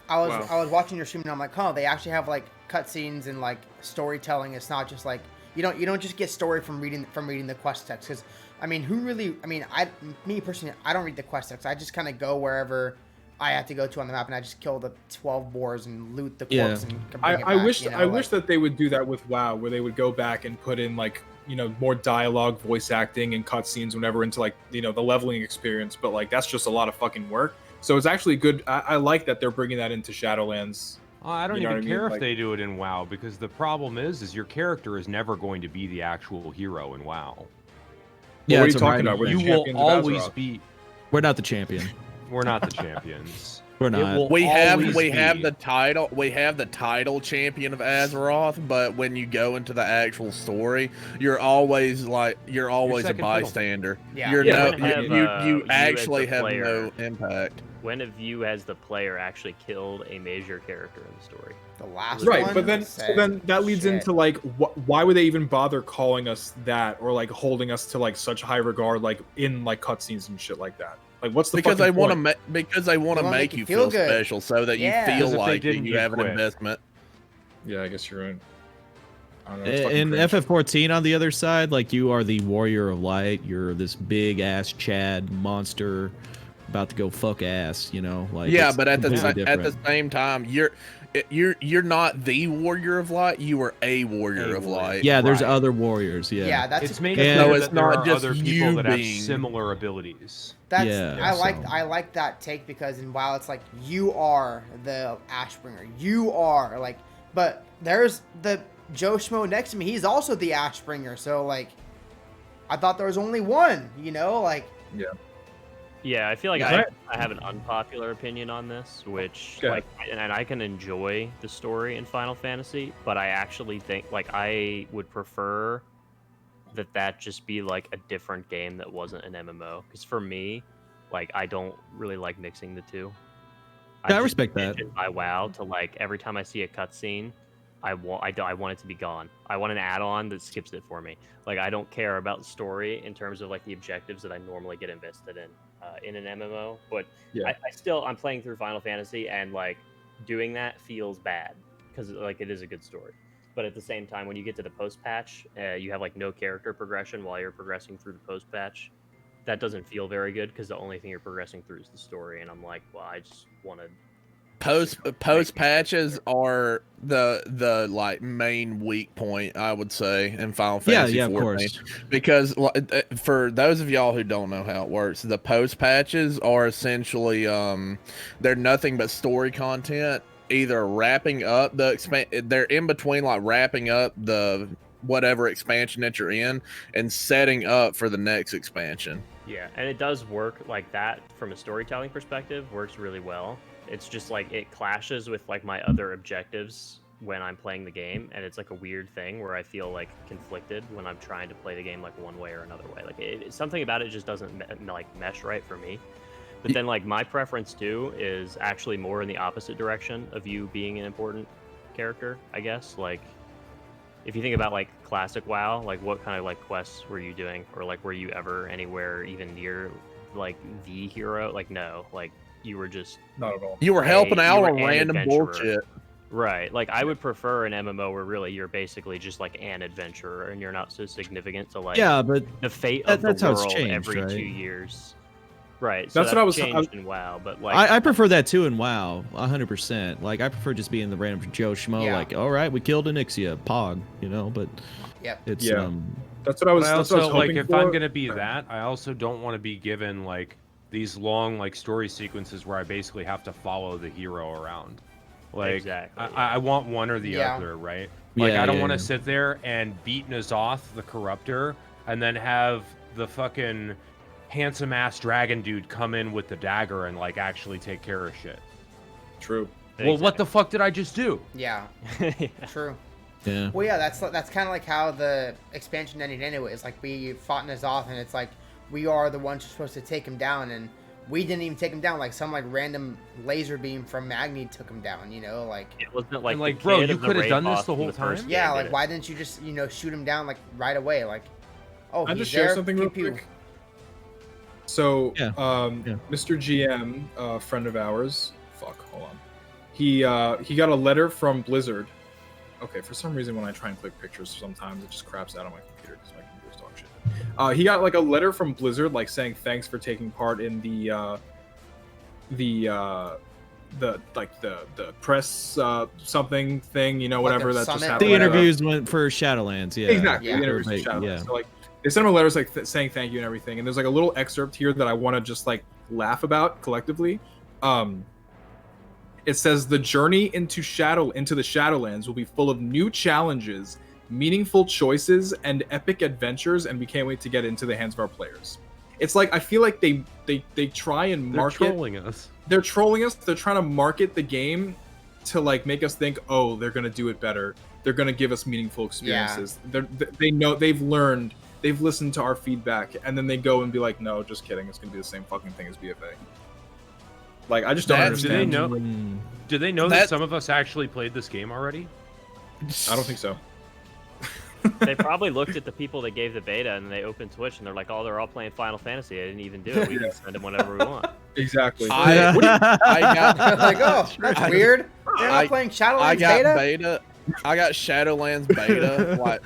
I was watching your stream and I'm like, oh, they actually have like cutscenes and like storytelling. It's not just like you don't just get story from reading the quest text. Because I mean, me personally, I don't read the quest text. I just kind of go wherever I have to go to on the map, and I just kill the 12 boars and loot the corpse and bring it back. I wish that they would do that with WoW, where they would go back and put in like more dialogue, voice acting, and cutscenes whenever into like the leveling experience. But like that's just a lot of fucking work. So it's actually good. I like that they're bringing that into Shadowlands. I don't You know even what I care mean? if Like- they do it in WoW, because the problem is your character is never going to be the actual hero in WoW. Yeah, what are it's you a talking writing about? We're thing. You will champions of always Azeroth. be. We're not the champion. We're not the champions. We're It not. will We have always the be. title. We have the title champion of Azeroth, but when you go into the actual story, you're always a second fiddle. bystander. Yeah. You're Yeah, no, when have, you you as actually the have player- no impact. When have you, as the player, actually killed a major character in the story? The last Right, one. but then that leads Shit. into like why would they even bother calling us that, or like holding us to like such high regard, like in like cutscenes and shit like that? Like what's the Because they want to they want to make you feel good. special, so that Yeah. you feel Because if they like didn't, you you'd have an quit. investment. Yeah, I guess you're right. I don't know, it's fucking In cringe. FF14, on the other side, like you are the warrior of light. You're this big ass Chad monster about to go fuck ass. Like Yeah, it's but at the completely different. same time, you're not the warrior of light. You are a warrior of light. Yeah, there's Right. other warriors. Yeah. Yeah, that's It's making And- clear No, it's that there not are just other people you that have being- similar abilities. That's Yeah, I like that take, because in WoW it's like you are the Ashbringer. You are like, but there's the Joe Schmo next to me. He's also the Ashbringer. So like, I thought there was only one. Like. Yeah, I feel like Yeah. I have an unpopular opinion on this, which Go ahead. and I can enjoy the story in Final Fantasy, but I actually think like I would prefer that just be like a different game that wasn't an MMO. Because for me, like I don't really like mixing the two. I just respect that. conditioned by WoW to like every time I see a cutscene, I want it to be gone. I want an add-on that skips it for me. Like I don't care about story in terms of like the objectives that I normally get invested in an MMO. But Yeah. I'm playing through Final Fantasy, and like doing that feels bad because like it is a good story. but at the same time, when you get to the post patch, you have like no character progression while you're progressing through the post patch. That doesn't feel very good because the only thing you're progressing through is the story, and I'm like, well, I just want to. Post patches are the like main weak point, I would say, in Final Fantasy yeah, of 14. course. Because for those of y'all who don't know how it works, the post patches are essentially they're nothing but story content, either wrapping up they're in between like wrapping up the whatever expansion that you're in and setting up for the next expansion. Yeah, and it does work like that from a storytelling perspective. Works really well. It's just like it clashes with like my other objectives when I'm playing the game, and it's like a weird thing where I feel like conflicted when I'm trying to play the game like one way or another way. Like something about it just doesn't like mesh right for me. But then like my preference too is actually more in the opposite direction of you being an important character, I guess. Like if you think about like classic WoW, like what kind of like quests were you doing, or like were you ever anywhere even near like the hero? Like no, like you were just Not at all. You were helping out were on an random adventurer. bullshit. Right. Like I would prefer an MMO where really you're basically just like an adventurer and you're not so significant to like Yeah, but the fate that- of that's the how it's world changed, every right? 2 years. Right. So That's what I was- changed in WoW, but like I prefer that too in WoW, 100%. Like I prefer just being the random Joe Schmo. Yeah. Like, all right, we killed Onyxia, Pog, you know. But Yep. it's Yeah. That's what I was. But I That's what I was also like hoping if for. I'm gonna be that, I also don't want to be given like these long like story sequences where I basically have to follow the hero around. Like Exactly, I want one or the Yeah. other, right? Like Yeah, I don't yeah, want to yeah. sit there and beat Nazoth the Corruptor and then have the fucking handsome ass dragon dude come in with the dagger and like actually take care of shit. True. Well, what the fuck did I just do? Yeah. Yeah. True. yeah. Well, yeah, that's kind of like how the expansion ended anyway. It's like we fought Nazoth, and it's like we are the ones who's supposed to take him down, and we didn't even take him down. Like some like random laser beam from Magni took him down. You know, like It wasn't like And, the like, bro, kid you of the coulda raid done this boss the from whole first time? yeah, game like did it. why didn't you just shoot him down like right away? Like oh, I'll he's just share there. something pew, real pew. quick. So, Yeah. Yeah. Mr. GM, a friend of ours. Fuck, hold on. He got a letter from Blizzard. Okay, for some reason when I try and click pictures, sometimes it just craps out on my computer because my computer's talk shit. He got like a letter from Blizzard, like saying thanks for taking part in the press something thing, you know, Like whatever a that just summit or happened. The whatever. interviews went for Shadowlands, yeah. Exactly, Yeah. the interviews with Right, Shadowlands. yeah. So like they sent him a letter like saying thank you and everything, and there's like a little excerpt here that I want to just like laugh about collectively. It says the journey into the Shadowlands will be full of new challenges, meaningful choices, and epic adventures, and we can't wait to get into the hands of our players. It's like I feel like they try and They're market. trolling us. They're trolling us. They're trying to market the game to like make us think, oh, they're gonna do it better. They're gonna give us meaningful experiences. They know they've learned. They've listened to our feedback, and then they go and be like, no, just kidding. It's gonna be the same fucking thing as BFA. Like I just don't That's- Do they understand. know? Mm, Do they know That- that some of us actually played this game already? I don't think so. They probably looked at the people that gave the beta and they opened Twitch and they're like, oh, they're all playing Final Fantasy. I didn't even do it. We can send them whenever we want. Exactly. I got like oh, that's weird. They're not I- playing Shadowlands I got beta. beta. I got Shadowlands beta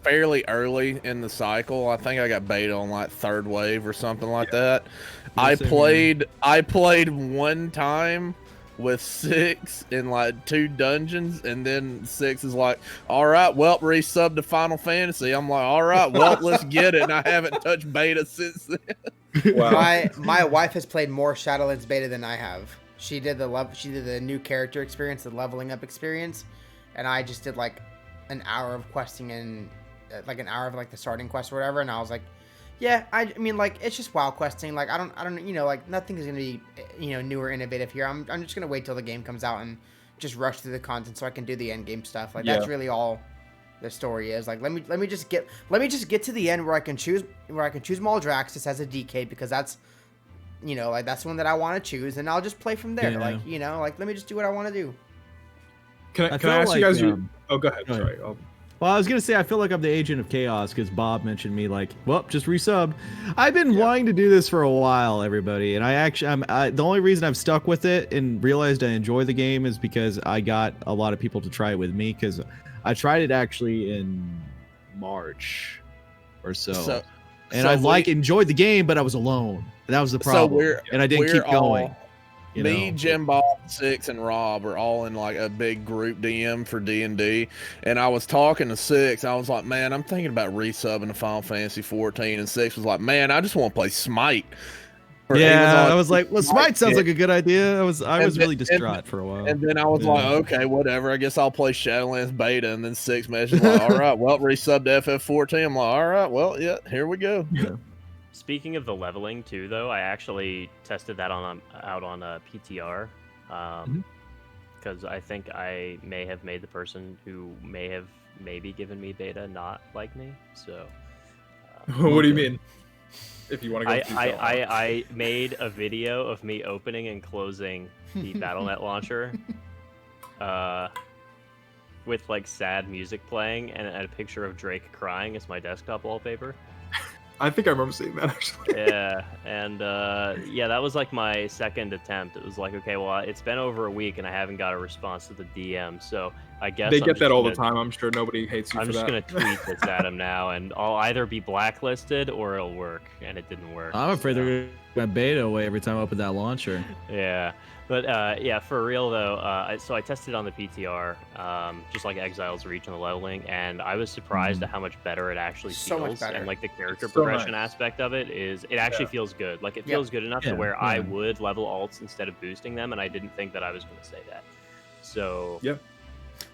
fairly early in the cycle. I think I got beta on like third wave or something like that. I same here. played one time with 6 in like 2 dungeons, and then 6 is like, all right, well, resub to Final Fantasy. I'm like, all right, well, let's get it. And I haven't touched beta since then. Wow. My wife has played more Shadowlands beta than I have. She did the new character experience, the leveling up experience, and I just did like an hour of questing and like an hour of like the starting quest or whatever, and I was like, yeah, I mean like it's just WoW questing. Like I don't you know, like nothing's gonna be new or innovative here. I'm just gonna wait till the game comes out and just rush through the content so I can do the end game stuff. Like that's Yeah. really all the story is. Like let me just get to the end where I can choose Maldraxxus as a DK because that's like that's one that I want to choose, and I'll just play from there. Yeah. Like let me just do what I want to do. Can I feel ask you like, guys? Oh, go ahead. go ahead. Sorry. Well, I was gonna say I feel like I'm the agent of chaos because Bob mentioned me like, well, just resubbed. I've been wanting to do this for a while, everybody, and the only reason I've stuck with it and realized I enjoy the game is because I got a lot of people to try it with me because I tried it actually in March or so, and I enjoyed the game, but I was alone. That was the problem, and I didn't keep going. Me, JimBob, Six, and Rob are all in like a big group DM for D&D, and I was talking to Six. I was like, "Man, I'm thinking about resubbing to Final Fantasy 14," and Six was like, "Man, I just want to play Smite." I was like, "Well, Smite sounds like a good idea." I was really distraught for a while, and then I was like, "Okay, whatever. I guess I'll play Shadowlands beta." And then Six messaged like, "All right, well, resub to FF14." I'm like, "All right, well, yeah, here we go." Yeah. Speaking of the leveling too, though, I actually tested that out on a PTR, because I think I may have made the person who maybe given me beta not like me. So, what do you mean? If you want to go, I made a video of me opening and closing the BattleNet launcher, with like sad music playing and a picture of Drake crying as my desktop wallpaper. I think I remember seeing that actually. Yeah, and that was like my second attempt. It was like, okay, well, it's been over a week and I haven't got a response to the DM, so I guess they get that all the time. I'm sure nobody hates you for that. I'm just gonna tweet this at him now, and I'll either be blacklisted or it'll work, and it didn't work. I'm afraid they're gonna get beta away every time I open that launcher. Yeah. But yeah, for real though, so I tested on the PTR, just like Exile's Reach and the leveling, and I was surprised at how much better it actually feels. Much better. And like the character progression aspect of it actually feels good. Like it feels good enough to where I would level alts instead of boosting them, and I didn't think that I was going to say that. So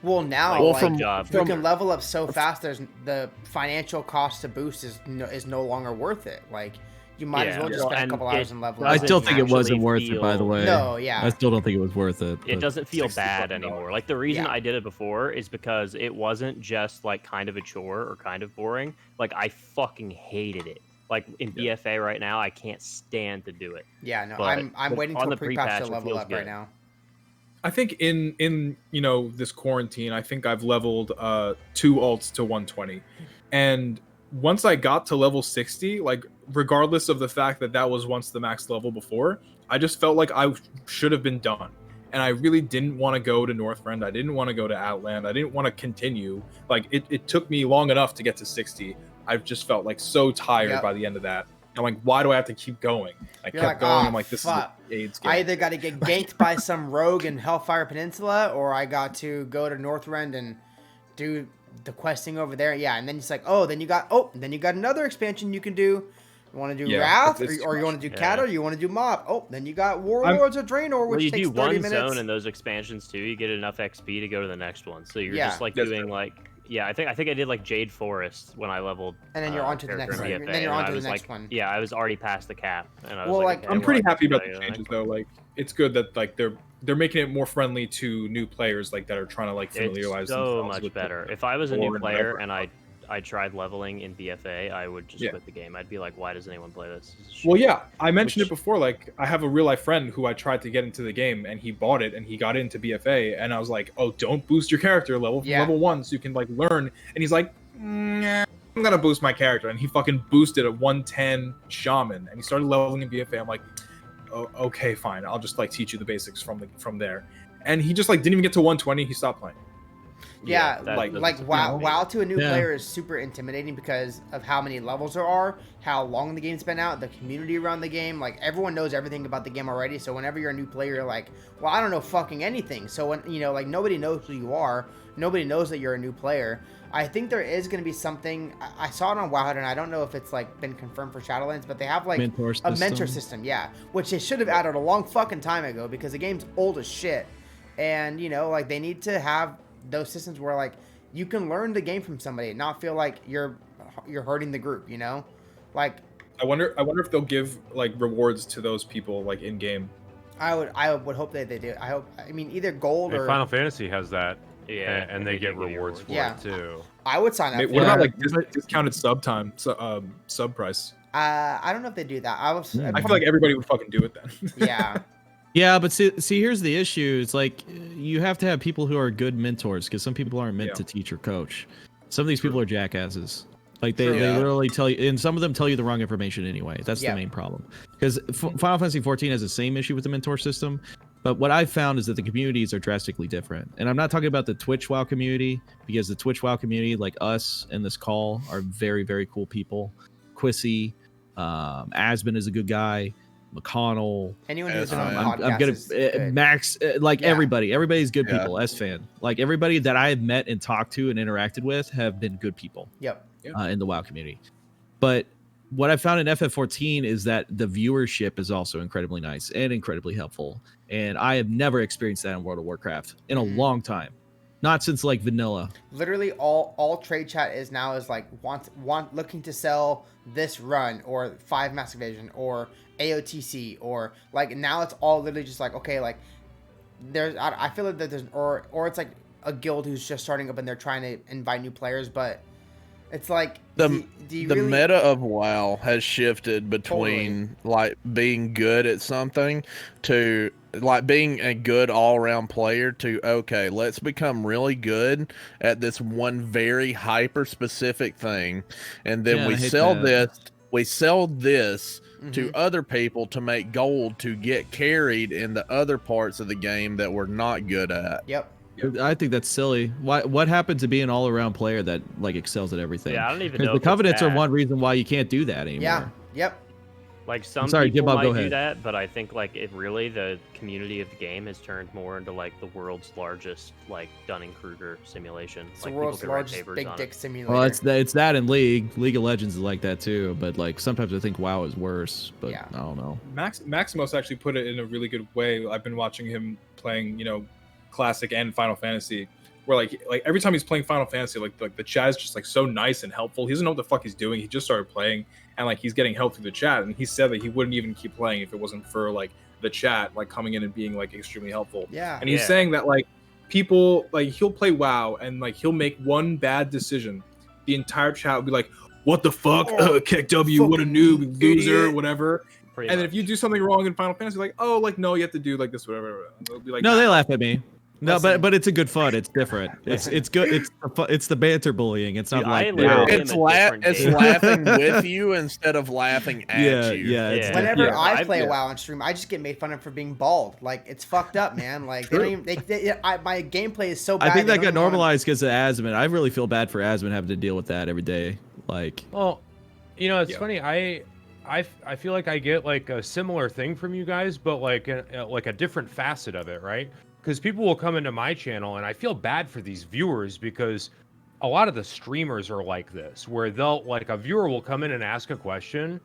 Well, now you can level up so fast. There's the financial cost to boost is no longer worth it. Like. You might as well just spend a couple hours and level. I still think it wasn't worth it, by the way. No, yeah. I still don't think it was worth it. It doesn't feel bad anymore. Like the reason I did it before is because it wasn't just like kind of a chore or kind of boring. Like I fucking hated it. Like in BFA right now, I can't stand to do it. Yeah, no, I'm waiting till pre-patch to level up right now. I think in this quarantine, I think I've leveled 2 alts to 120, and once I got to level 60, like regardless of the fact that was once the max level before, I just felt like I should have been done. And I really didn't want to go to Northrend. I didn't want to go to Outland. I didn't want to continue. Like it took me long enough to get to 60. I just felt like so tired by the end of that. I'm like, why do I have to keep going? I kept going. I'm like, this is an AIDS game. I either got to get ganked by some rogue in Hellfire Peninsula, or I got to go to Northrend and do the questing over there. Yeah, and then it's like, then you got another expansion you can do. You want to do Wrath, or you want to do Cat, or you want to do Mob. Then you got Warlords of Draenor, which takes 30 minutes. You do one zone in those expansions too. You get enough XP to go to the next one. So you're just like doing like. Yeah, I think I did like Jade Forest when I leveled. And then you're on to the next one. Then you're on to the next one. Yeah, I was already past the cap. And I was I'm pretty happy about the changes though. Like, it's good that like they're making it more friendly to new players like that are trying to like familiarize themselves. So much better. If I was a new player and I tried leveling in BFA, I would just quit the game. I'd be like, why does anyone play this? Well, yeah, I mentioned it before. Like, I have a real life friend who I tried to get into the game, and he bought it, and he got into BFA, and I was like, oh, don't boost your character level from level 1 so you can like learn. And he's like, I'm gonna boost my character, and he fucking boosted a 110 shaman, and he started leveling in BFA. I'm like, oh, okay, fine, I'll just like teach you the basics from there. And he just like didn't even get to 120. He stopped playing. Yeah, WoW to a new player is super intimidating because of how many levels there are, how long the game's been out, the community around the game. Like, everyone knows everything about the game already, so whenever you're a new player, you're like, well, I don't know fucking anything. So when like nobody knows who you are, nobody knows that you're a new player. I think there is going to be something. I saw it on WoW, and I don't know if it's like been confirmed for Shadowlands, but they have like a mentor system, which they should have added a long fucking time ago because the game's old as shit, and like they need to have those systems where like you can learn the game from somebody and not feel like you're hurting the group, like I wonder if they'll give like rewards to those people like in game. I would hope that they do. I mean either gold or Final Fantasy has that, and they get rewards for it too. I would sign up. What about like discounted sub price? I don't know if they do that. I feel like everybody would fucking do it then. Yeah. Yeah, but see, here's the issue. It's like you have to have people who are good mentors because some people aren't meant to teach or coach. Some of these people are jackasses. Like they True. literally tell you, and some of them tell you the wrong information anyway. That's the main problem. Because Final Fantasy 14 has the same issue with the mentor system, but what I've found is that the communities are drastically different. And I'm not talking about the Twitch WoW community, because the Twitch WoW community, like us in this call, are very, very cool people. Quissy, Asbin is a good guy. McConnell. Anyone who's been on the podcast I'm gonna is good. Max, everybody's good people. S fan, like everybody that I have met and talked to and interacted with have been good people. Yep. In the WoW community. But what I found in FF14 is that the viewership is also incredibly nice and incredibly helpful. And I have never experienced that in World of Warcraft in a long time. Not since like vanilla. Literally all trade chat is now is like want looking to sell this run or 5 Massive Vision or AOTC or like now it's all literally just like, okay, like there's I feel like that there's or it's like a guild who's just starting up and they're trying to invite new players, but it's like the really... meta of WoW has shifted between like being good at something to like being a good all-around player to, okay, let's become really good at this one very hyper specific thing, and then we sell this to other people to make gold to get carried in the other parts of the game that we're not good at. Yep. I think that's silly. What happened to be an all-around player that like excels at everything? Yeah, I don't even know. The covenants are one reason why you can't do that anymore. Yeah. Yep. Like some Sorry, people JimBob, might go do ahead. that, but I think like it really the community of the game has turned more into like the world's largest like Dunning-Kruger simulation. It's like the world's people could write largest papers big on dick it. simulator. Well, it's that in League of Legends is like that too, but like sometimes I think WoW is worse, but I don't know. Maximus actually put it in a really good way. I've been watching him playing, Classic and Final Fantasy, where like every time he's playing Final Fantasy, like the chat is just like so nice and helpful. He doesn't know what the fuck he's doing. He just started playing, and like he's getting help through the chat. And he said that he wouldn't even keep playing if it wasn't for like the chat like coming in and being like extremely helpful. Yeah. And he's saying that like people like he'll play WoW and like he'll make one bad decision, the entire chat will be like, "What the fuck? Kick W, what a noob, loser, whatever." Pretty And then much. if you do something wrong in Final Fantasy, like, "Oh, like no, you have to do like this, whatever." They'll be like, No, "Nah." they laugh at me. No, Listen. but it's a good fun. It's different. It's good. It's the banter bullying. It's not Dude, like I literally am It's a different it's game. laughing with you instead of laughing at you. It's Whenever different. I play a WoW on stream, I just get made fun of for being bald. Like it's fucked up, man. Like they don't even, my gameplay is so bad. I think they that don't got even wanna- normalized because of Asmon. I really feel bad for Asmon having to deal with that every day. Like, Well, it's funny. I feel like I get like a similar thing from you guys, but like a different facet of it, right? Because people will come into my channel, and I feel bad for these viewers because a lot of the streamers are like this, where they'll like a viewer will come in and ask a question,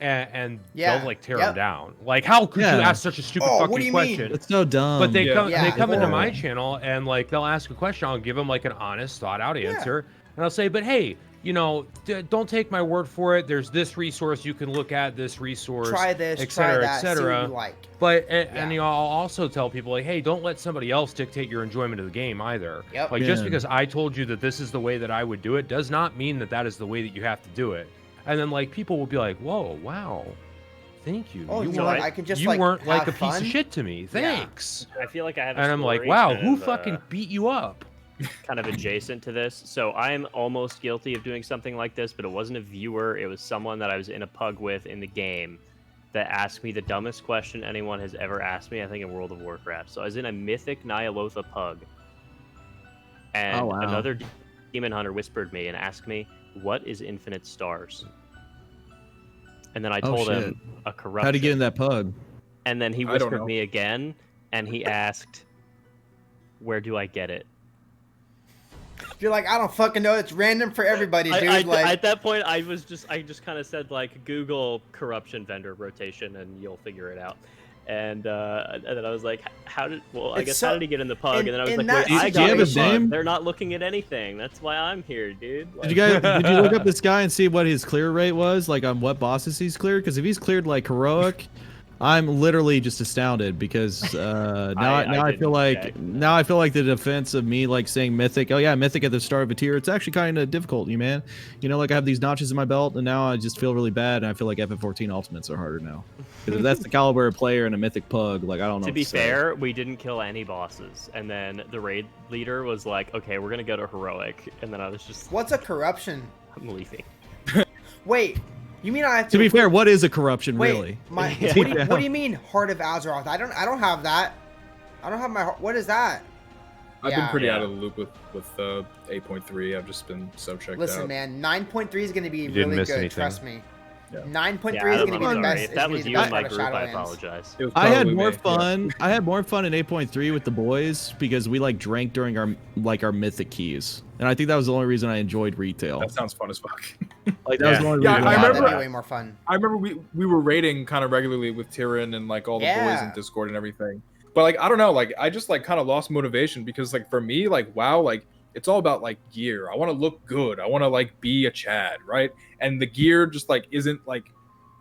and they'll like tear them down. Like, how could you ask such a stupid what do fucking you question? mean? it's so dumb. But they Yeah, come into my horrible. channel and like they'll ask a question. I'll give them like an honest, thought out answer, and I'll say, "But hey, don't take my word for it. There's this resource you can look at. This resource, Try this, et try cetera, that, et see what cetera." you like. But and I'll also tell people like, "Hey, don't let somebody else dictate your enjoyment of the game either. Yep. Like just Yeah. because I told you that this is the way that I would do it does not mean that that is the way that you have to do it." And then like people will be like, "Whoa, wow, thank you. Oh, you you weren't, know, I can just you like weren't like a have piece fun? of shit to me. Thanks." I feel like I have a And I'm like, story "Wow, kind who of, fucking beat you up?" kind of adjacent to this. So I'm almost guilty of doing something like this, but it wasn't a viewer. It was someone that I was in a pug with in the game that asked me the dumbest question anyone has ever asked me, I think in World of Warcraft. So I was in a Mythic Nyalotha pug. And Oh, wow. another demon hunter whispered me and asked me, "What is infinite stars?" And then I Oh, told shit. him a corruption. How'd he get in that pug? And then he I don't whispered know. me again, and he asked, "Where do I get it?" You're like, I don't fucking know. It's random for everybody, dude. At that point, I just kind of said like Google corruption vendor rotation, and you'll figure it out. And then I was like, how did It's he get in the pug? in- And then I was in like, that wait, I Do you got have in his the pug. name? They're not looking at anything. That's why I'm here, dude. Did you look up this guy and see what his clear rate was? Like on what bosses he's cleared? Because if he's cleared like heroic, I'm literally just astounded because now I feel like the defense of me like saying mythic. Oh yeah, mythic at the start of a tier. It's actually kind of difficult, man. You know, like I have these notches in my belt, and now I just feel really bad, and I feel like FF14 ultimates are harder now. Because if that's the caliber of player and a mythic pug, like I don't know. To be fair, we didn't kill any bosses, and then the raid leader was like, "Okay, we're gonna go to heroic," and then I was just, What's a corruption? "I'm leaving." Wait, you mean I have to? To be fair, what is a corruption Wait, really? what Yeah. do you mean Heart of Azeroth? I don't have that. I don't have my. What is that? I've been pretty Yeah. out of the loop with 8.3. I've just been so checked Listen, out. man, 9.3 is going to be didn't really miss good. anything. Trust me. Yeah. 9.3 Yeah, is I'm going to be the sorry. best. If that was you in my group, I apologize. It was I had probably more me, yeah. fun. I had more fun in 8.3 with the boys because we like drank during our mythic keys, and I think that was the only reason I enjoyed retail. That sounds fun as fuck. Like that was the only Yeah, reason. I Yeah, remember- that'd be way more fun. I remember we were raiding kind of regularly with Tyrion and like all the boys Yeah. in Discord and everything. But like I don't know, like I just like kind of lost motivation because like for me, like WoW, like it's all about like gear. I want to look good. I want to like be a Chad, right? And the gear just like isn't like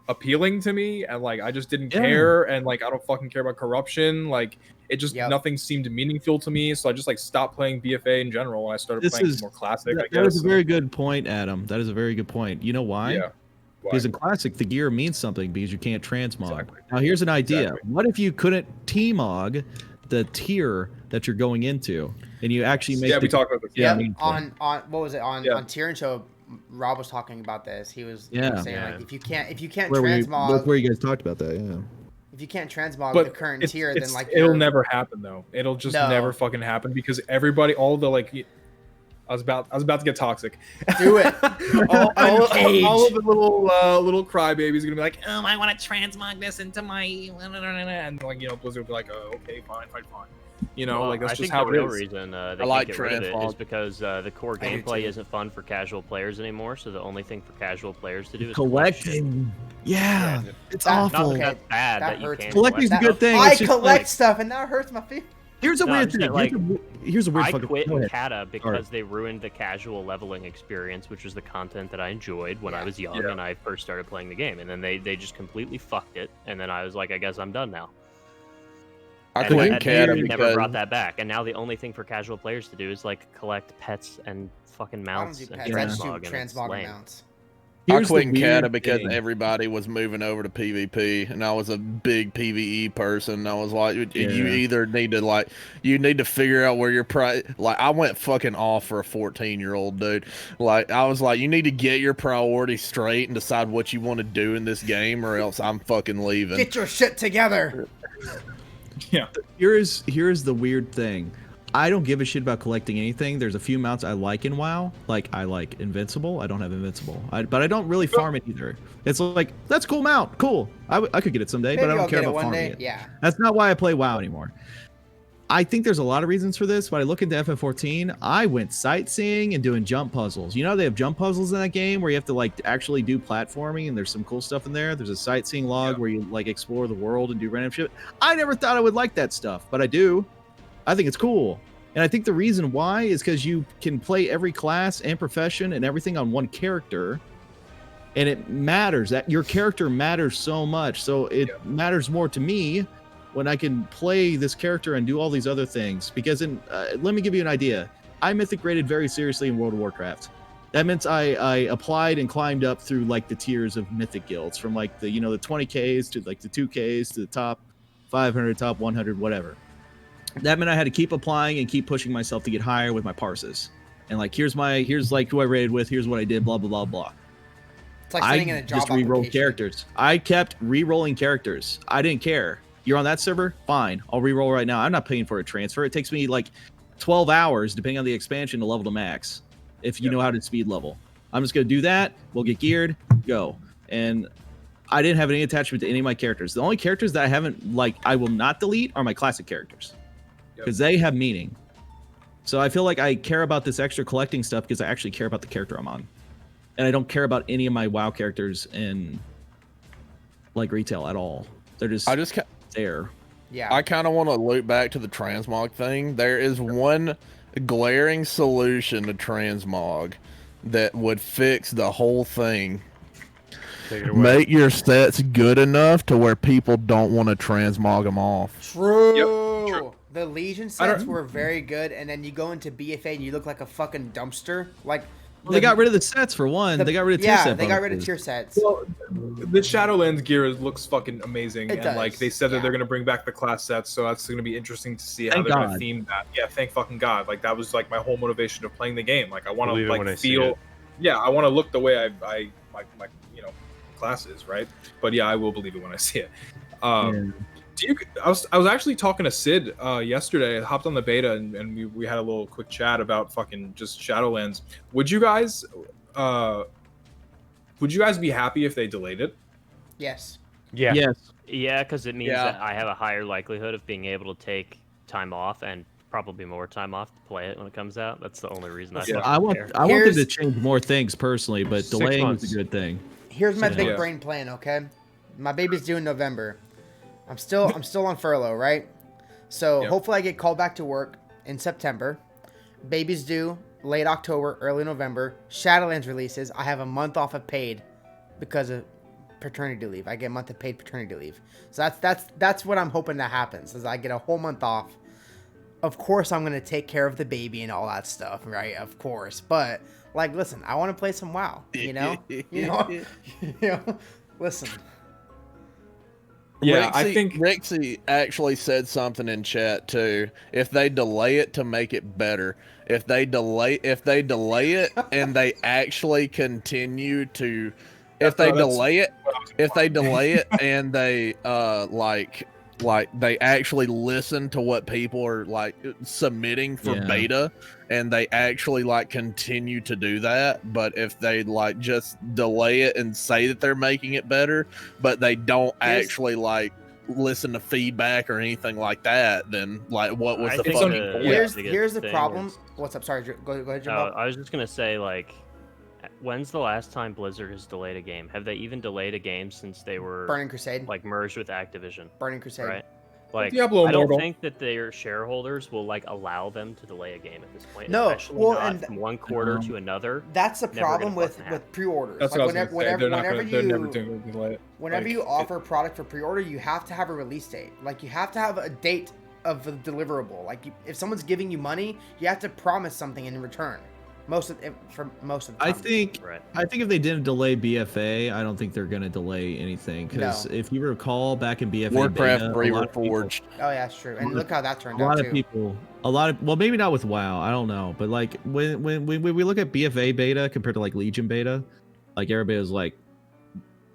appealing to me, and like I just didn't Yeah. care, and like I don't fucking care about corruption. Like it just Yep. nothing seemed meaningful to me, so I just like stopped playing BFA in general, and I started This playing is- more classic. I That guess. is a very good point, Adam. That is a very good point. You know why? Yeah. Why? Because in classic, the gear means something because you can't transmog. Exactly. Now, here's an idea. Exactly. What if you couldn't T-mog the tier that you're going into, and you actually make Yeah, the we talked about this. Yeah, Yep. meaningful. On what was it on Yeah. on Tyrion show? Rob was talking about this. He was Yeah. saying Yeah. like if you can't where transmog, that's where you guys talked about that. Yeah. if you can't transmog But the current it's, tier, it's- then like it'll you're- never happen though. It'll just No. never fucking happen because everybody, all the like, I was about to get toxic. do it. all Age. of the little crybabies are gonna be like, I want to transmog this into my, and like Blizzard will be like, oh, okay, fine. You know, Well, like that's I just think how the it real is. reason they I can't like get rid of it transmog. is because the core I do gameplay too. isn't fun for casual players anymore. So the only thing for casual players to do is collect shit. Collecting. Yeah, it's That- awful. Not Okay, that that's bad that that, you hurts. can't Collecting's a collect good stuff. thing. I It's just collect like- stuff, and that hurts my feelings. Here's a No, weird I'm thing. saying, like, Here's a weird I fucking. quit Go ahead. Kata because they ruined the casual leveling experience, which was the content that I enjoyed when I was young Yeah. and I first started playing the game. And then they just completely fucked it. And then I was like, I guess I'm done now. I And quit they Kata never because brought that back. And now the only thing for casual players to do is like collect pets and fucking I don't mounts do and pets. I just do transmog, and it's transmog lame. amounts. I Here's the quit Kata weird because thing. everybody was moving over to PvP, and I was a big PvE person. I was like, you Yeah. either need to figure out where your like I went fucking off for a 14-year-old dude. Like I was like, you need to get your priorities straight and decide what you want to do in this game, or else I'm fucking leaving. Get your shit together. Yeah. Here's the weird thing. I don't give a shit about collecting anything. There's a few mounts I like in WoW. Like I like Invincible. I don't have Invincible, but I don't really farm it either. It's like that's a cool mount. Cool. I could get it someday, Maybe but I I'll don't care get it about one farming day. it. Yeah. That's not why I play WoW anymore. I think there's a lot of reasons for this, but I look into FF14. I went sightseeing and doing jump puzzles. You know they have jump puzzles in that game where you have to like actually do platforming, and there's some cool stuff in there. There's a sightseeing log where you like explore the world and do random shit. I never thought I would like that stuff, but I do. I think it's cool. And I think the reason why is because you can play every class and profession and everything on one character. And it matters that your character matters so much. So it matters more to me when I can play this character and do all these other things. Because let me give you an idea. I mythic graded very seriously in World of Warcraft. That meant I applied and climbed up through like the tiers of mythic guilds, from like the the 20Ks to like the 2Ks to the top 500, top 100, whatever. That meant I had to keep applying and keep pushing myself to get higher with my parses. And like here's like who I rated with, here's what I did, blah blah blah blah. It's like sending in a job just re-rolled application. characters. I kept re-rolling characters. I didn't care. You're on that server? Fine. I'll re-roll right now. I'm not paying for a transfer. It takes me like 12 hours, depending on the expansion, to level to max. If you know how to speed level. I'm just going to do that. We'll get geared. Go. And I didn't have any attachment to any of my characters. The only characters that I will not delete are my classic characters. Because they have meaning. So I feel like I care about this extra collecting stuff because I actually care about the character I'm on. And I don't care about any of my WoW characters in like retail at all. They're just there. Yeah. I kind of want to loop back to the transmog thing. There is one glaring solution to transmog that would fix the whole thing. Take it away. Make your sets good enough to where people don't want to transmog them off. True. True. The Legion sets were very good, and then you go into BFA and you look like a fucking dumpster. Like Well, they got rid of the sets for one. They got rid of tier yeah, set they got rid of bonuses. tier sets. Well, the Shadowlands gear looks fucking amazing, It and does, like they said that yeah. they're gonna bring back the class sets, so that's gonna be interesting to see how Thank they're gonna God. theme that. Yeah, thank fucking God. Like that was like my whole motivation of playing the game. Like I want Believe to it when I like see feel, it. yeah, I want to look the way I my class is, right? But yeah, I will believe it when I see it. I was actually talking to Sid yesterday. I hopped on the beta and we had a little quick chat about fucking just Shadowlands. Would you guys be happy if they delayed it? Yes. Yeah. Yes. Yeah, because it means Yeah. that I have a higher likelihood of being able to take time off and probably more time off to play it when it comes out. That's the only reason I Yeah. fucking I want care. them Here's- to change more things personally, but 6 delaying months. is a good thing. Here's my big Yeah. brain plan, okay? My baby's due in November. I'm still on furlough, right? So Yep. hopefully I get called back to work in September. Baby's due late October, early November. Shadowlands releases. I have a month off of paid because of paternity leave. I get a month of paid paternity leave. So that's what I'm hoping that happens. Is I get a whole month off. Of course I'm gonna take care of the baby and all that stuff, right? Of course. But like, listen, I want to play some WoW. You know, listen. Yeah, Rexy, I think Rexy actually said something in chat too. If they delay it to make it better, if they delay it and they actually continue to, if they delay it and they like they actually listen to what people are like submitting for Yeah. beta, and they actually like continue to do that. But if they like just delay it and say that they're making it better, but they don't Here's- actually like listen to feedback or anything like that, then like what was I the think fucking the- point? Here's the thing problem. is- What's up? Sorry, go ahead, Oh, JimBob. I was just gonna say, like, when's the last time Blizzard has delayed a game? Have they even delayed a game since they were Burning Crusade. like merged with Activision? Burning Crusade. Right. Like, Diablo I don't Immortal. think that their shareholders will like allow them to delay a game at this point. No, Especially well, not and- from one quarter to another. That's the Never problem gonna with fucking happen. pre-orders. that's Like what I was gonna say. They're not whenever gonna. They're never you doing to delay it. whenever Like, you offer a product for pre-order, you have to have a release date. Like you have to have a date of the deliverable. Like if someone's giving you money, you have to promise something in return. For most of the time. Right. I think if they didn't delay BFA, I don't think they're gonna delay anything. Because No. if you recall back in BFA, Warcraft beta, 3 a lot of people- Reforged. Oh yeah, that's true. And look how that turned a out lot too. of people, well, maybe not with WoW, I don't know, but like when we look at BFA beta compared to like Legion beta, like everybody was like,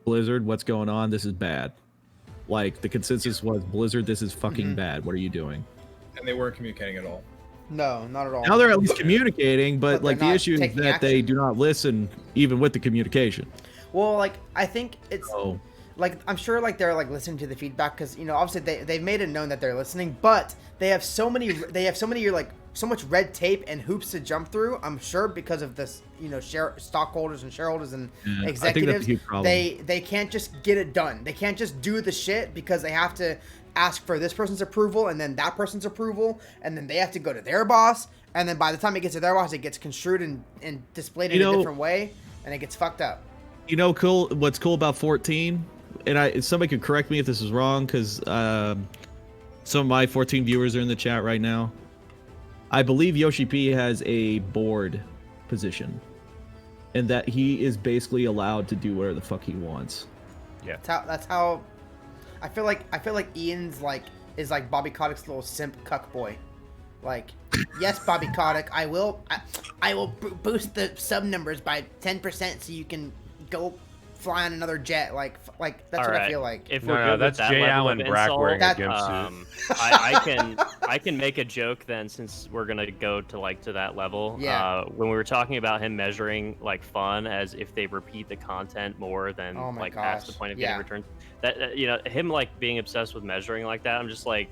Blizzard, what's going on? This is bad. Like the consensus was Blizzard, this is fucking Mhm. bad. What are you doing? and they weren't communicating at all. No, not at all. Now they're at least communicating, But but like they're the not issue is taking that they action. do not listen even with the communication. Well, like I think it's So like I'm sure like they're like listening to the feedback because obviously they've made it known that they're listening, but they have so much red tape and hoops to jump through. I'm sure because of this stockholders and shareholders and Yeah, I think that's a executives, huge problem. they can't just get it done. They can't just do the shit because they have to ask for this person's approval and then that person's approval and then they have to go to their boss and then by the time it gets to their boss it gets construed and displayed in a different way and it gets fucked up. cool. What's cool about 14, and somebody could correct me if this is wrong, because some of my 14 viewers are in the chat right now. I believe Yoshi P has a board position, and that he is basically allowed to do whatever the fuck he wants. That's how I feel like Ian's is like Bobby Kotick's little simp cuck boy. Like, yes, Bobby Kotick, I will boost the sub numbers by 10% so you can go fly on another jet. Like that's All what I right. feel like. If No, we're no, good that's with that Jay level Allen of Brack insult, wearing a That- gimp suit. I can make a joke then, since we're gonna go to that level. Yeah. When we were talking about him measuring like fun as if they repeat the content more than Oh my like past the gosh, point of yeah. getting returns. That him like being obsessed with measuring like that. I'm just like,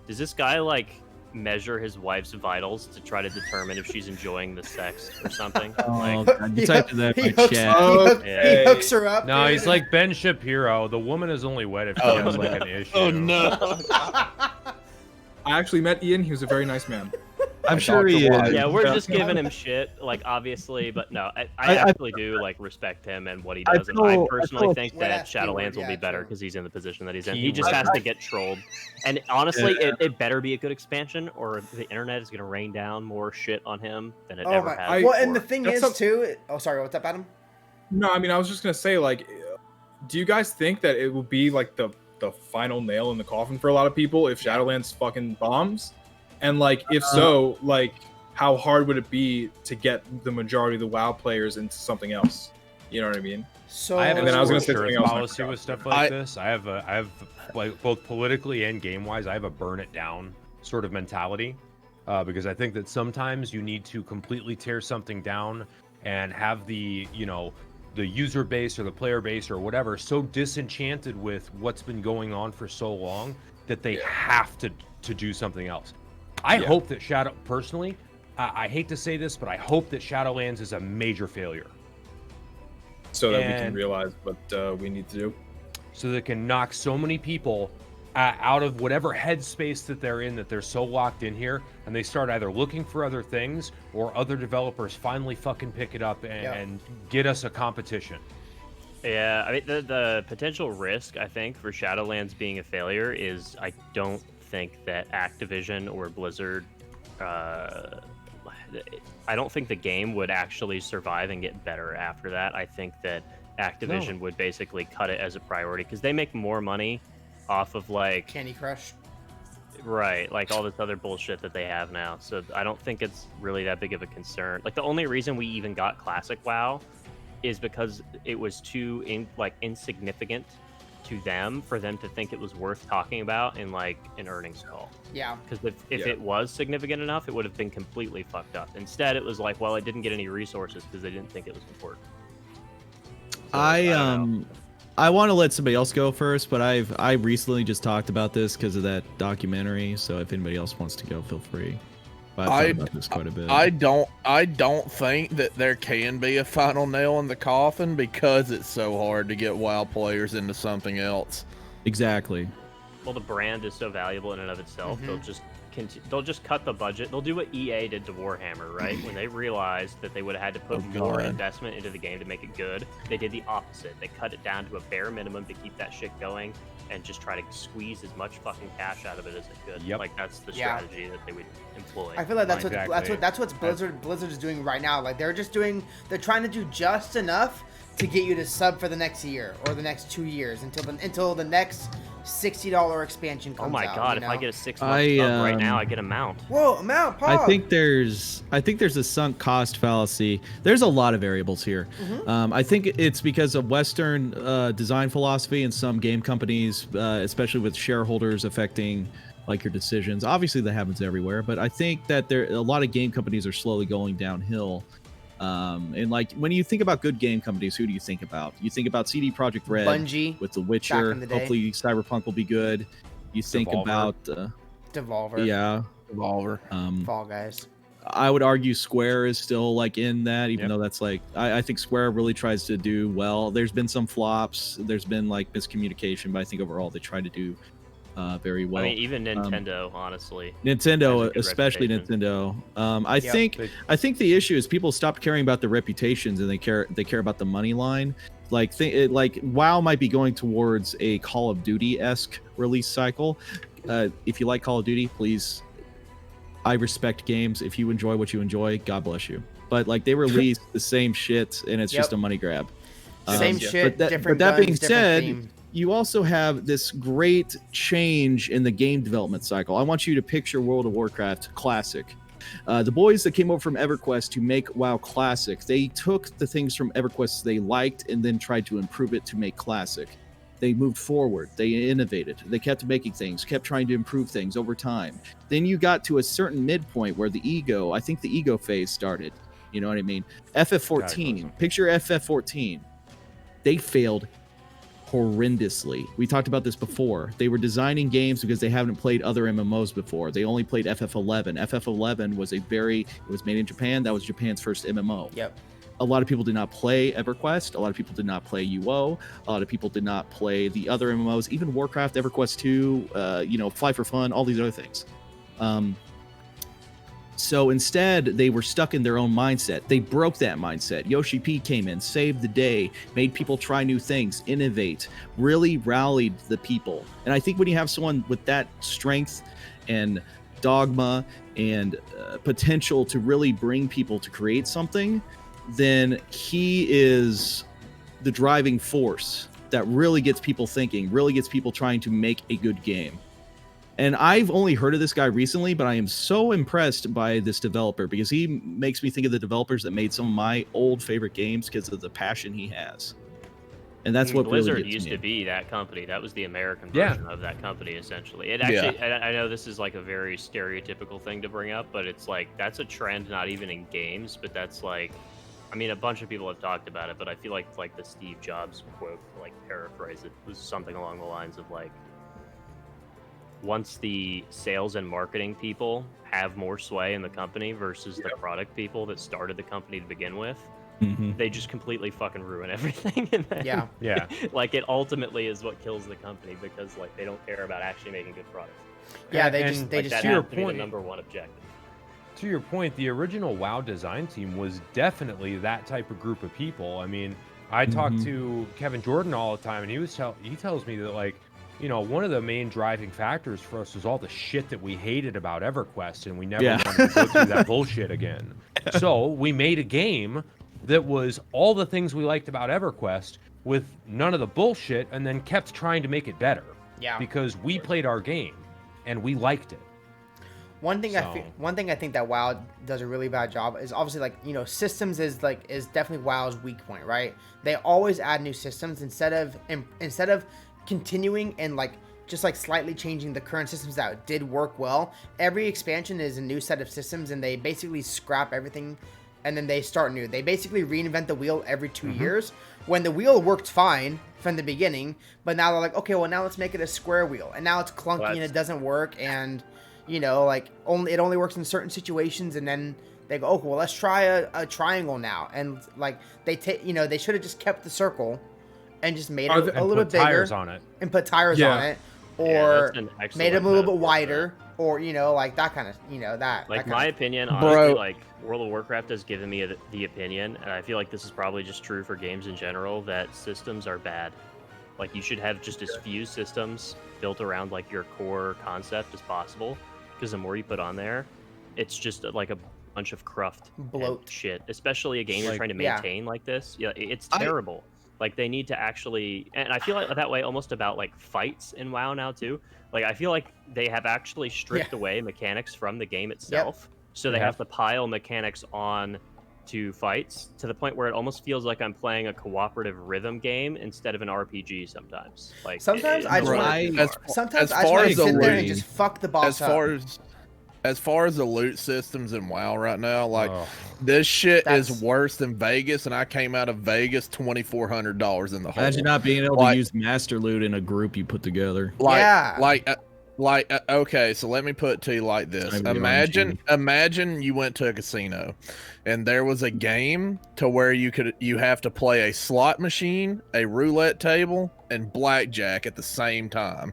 does this guy like measure his wife's vitals to try to determine if she's enjoying the sex or something? Oh, Like, God, you typed in that he in hooks, chat. Okay. he hooks her up. No, dude. he's like Ben Shapiro. The woman is only wet if she Oh, has like no. an issue. Oh no! I actually met Ian. He was a very nice man. I'm sure he Dr. is. Yeah, we're Yeah. just giving him shit, like obviously, but no, I actually do like respect him and what he does, and I personally think Well, that that's Shadowlands will keyword, be yeah, better true. because he's in the position that he's in. He Keyword. just has to get trolled, and honestly, Yeah. it better be a good expansion, or the internet is gonna rain down more shit on him than it Oh ever my. has. Well, and the before. thing That's is too. Oh, sorry. What's up, Adam? No, I mean, I was just gonna say, like, do you guys think that it will be like the final nail in the coffin for a lot of people if Shadowlands fucking bombs? And like, if so, like, how hard would it be to get the majority of the WoW players into something else? You know what I mean? So I have And then I was a gonna say insurance something else, I policy forgot. with stuff like this. I have like both politically and game wise, I have a burn it down sort of mentality, because I think that sometimes you need to completely tear something down and have the the user base or the player base or whatever so disenchanted with what's been going on for so long that they have to do something else. I hope that personally, I hate to say this, but I hope that Shadowlands is a major failure. So that we can And- realize what we need to do. So they can knock so many people out of whatever headspace that they're in, that they're so locked in here, and they start either looking for other things or other developers finally fucking pick it up and get us a competition. Yeah, I mean the potential risk I think for Shadowlands being a failure is I don't think that Activision or Blizzard, I don't think the game would actually survive and get better after that. I think that Activision would basically cut it as a priority because they make more money off of like Candy Crush. right, like all this other bullshit that they have now. So I don't think it's really that big of a concern. Like the only reason we even got Classic WoW is because it was too insignificant to them for them to think it was worth talking about in like an earnings call. Yeah. Because if it was significant enough, it would have been completely fucked up. Instead, it was like, well, it didn't get any resources because they didn't think it was important. So, I want to let somebody else go first, but I recently just talked about this because of that documentary. So if anybody else wants to go, feel free. But I've thought about this quite a bit. I don't think that there can be a final nail in the coffin because it's so hard to get WoW players into something else. Exactly. Well, the brand is so valuable in and of itself. They'll just cut the budget. They'll do what EA did to Warhammer, right? When they realized that they would have had to put more investment into the game to make it good, they did the opposite. They cut it down to a bare minimum to keep that shit going and just try to squeeze as much fucking cash out of it as they could. Yep. Like that's the strategy that they would employ. I feel like that's Exactly. that's what Blizzard is doing right now. Like they're trying to do just enough to get you to sub for the next year or the next 2 years until the next $60 expansion comes out. Oh my god! you know? If I get a 6 month sub right now, I get a mount. Whoa, amount, pause. I think there's a sunk cost fallacy. There's a lot of variables here. I think it's because of Western design philosophy and some game companies, especially with shareholders affecting like your decisions. Obviously, that happens everywhere, but I think that a lot of game companies are slowly going downhill. And like when you think about good game companies, who do you think about? You think about CD Projekt Red, Bungie, with The back Witcher. in the day. Hopefully, Cyberpunk will be good. You think Devolver. about Devolver. yeah. Devolver. Fall Guys. I would argue Square is still like in that, even Yep. though that's like I think Square really tries to do well. There's been some flops, there's been like miscommunication, but I think overall they try to do very well. I mean, even Nintendo, honestly. Nintendo, has a good especially reputation. Nintendo. I think the issue is people stopped caring about the reputations and they care about the money line. Like WoW might be going towards a Call of Duty-esque release cycle. If you like Call of Duty, please. I respect games. If you enjoy what you enjoy, God bless you. But like they release the same shit and it's just a money grab. Same shit, different But that guns, being different said, theme. you also have this great change in the game development cycle. I want you to picture World of Warcraft Classic. The boys that came over from EverQuest to make WoW Classic, they took the things from EverQuest they liked and then tried to improve it to make Classic. They moved forward. They innovated. They kept making things, kept trying to improve things over time. Then you got to a certain midpoint where the ego phase started. You know what I mean? FF14. Picture FF14. They failed horrendously. We talked about this before. They were designing games because they haven't played other MMOs before. They only played FF11. FF11 was it was made in Japan. That was Japan's first MMO. Yep. A lot of people did not play EverQuest. A lot of people did not play UO. A lot of people did not play the other MMOs, even Warcraft, EverQuest 2, Fly for Fun, all these other things. So instead, they were stuck in their own mindset. They broke that mindset. Yoshi P came in, saved the day, made people try new things, innovate, really rallied the people. And I think when you have someone with that strength and dogma and potential to really bring people to create something, then he is the driving force that really gets people thinking, really gets people trying to make a good game. And I've only heard of this guy recently, but I am so impressed by this developer because he makes me think of the developers that made some of my old favorite games because of the passion he has. And that's what Blizzard really gets used me. to be that company. That was the American version of that company, essentially. It actually, I know this is like a very stereotypical thing to bring up, but it's like that's a trend not even in games, but that's like, I mean, a bunch of people have talked about it, but I feel like the Steve Jobs quote, like paraphrase it, was something along the lines of like, once the sales and marketing people have more sway in the company versus the product people that started the company to begin with, they just completely fucking ruin everything. And then, Yeah. like it ultimately is what kills the company because like they don't care about actually making good products. Yeah, they And just That to your has to be the point- number one objective. To your point, the original WoW design team was definitely that type of group of people. I mean, I talk to Kevin Jordan all the time, and he tells me that, like, you know, one of the main driving factors for us was all the shit that we hated about EverQuest, and we never wanted to go through that bullshit again. So we made a game that was all the things we liked about EverQuest with none of the bullshit, and then kept trying to make it better. Yeah. Because we played our game, and we liked it. One thing I think that WoW does a really bad job is obviously, like, you know, systems is definitely WoW's weak point, right? They always add new systems instead of continuing and like just like slightly changing the current systems that did work well. Every expansion is a new set of systems, and they basically scrap everything and then they start new. They basically reinvent the wheel every 2 years, when the wheel worked fine from the beginning, but now they're like, okay, well, now let's make it a square wheel, and now it's clunky and it doesn't work, and you know, like it only works in certain situations, and then they go, oh, well, let's try a triangle now, and like they should have just kept the circle and just made it a little bigger tires on it. and put tires on it, or that's an excellent made it a little bit metaphor for wider, or you know, like that kind of, you know, that Like that my kind opinion, Bro. honestly, like World of Warcraft has given me the opinion, and I feel like this is probably just true for games in general, that systems are bad. Like you should have just as few systems built around like your core concept as possible, because the more you put on there, it's just like a bunch of cruft Bloat. and shit. Especially a game you're trying to maintain like this. Yeah, it's terrible. Like they need to actually, and I feel like that way almost about like fights in WoW now too. Like I feel like they have actually stripped away mechanics from the game itself, so they have to pile mechanics on to fights to the point where it almost feels like I'm playing a cooperative rhythm game instead of an RPG sometimes. Like Sometimes I just want to. Sometimes I just far want to as the sit there and loot- just fuck the boss up. As far as the loot systems in WoW right now, like this shit is worse than Vegas, and I came out of Vegas $2,400 in the hole. Imagine not being able to use master loot in a group you put together. Okay, so let me put it to you like this. Imagine you went to a casino and there was a game to where you have to play a slot machine, a roulette table, and blackjack at the same time.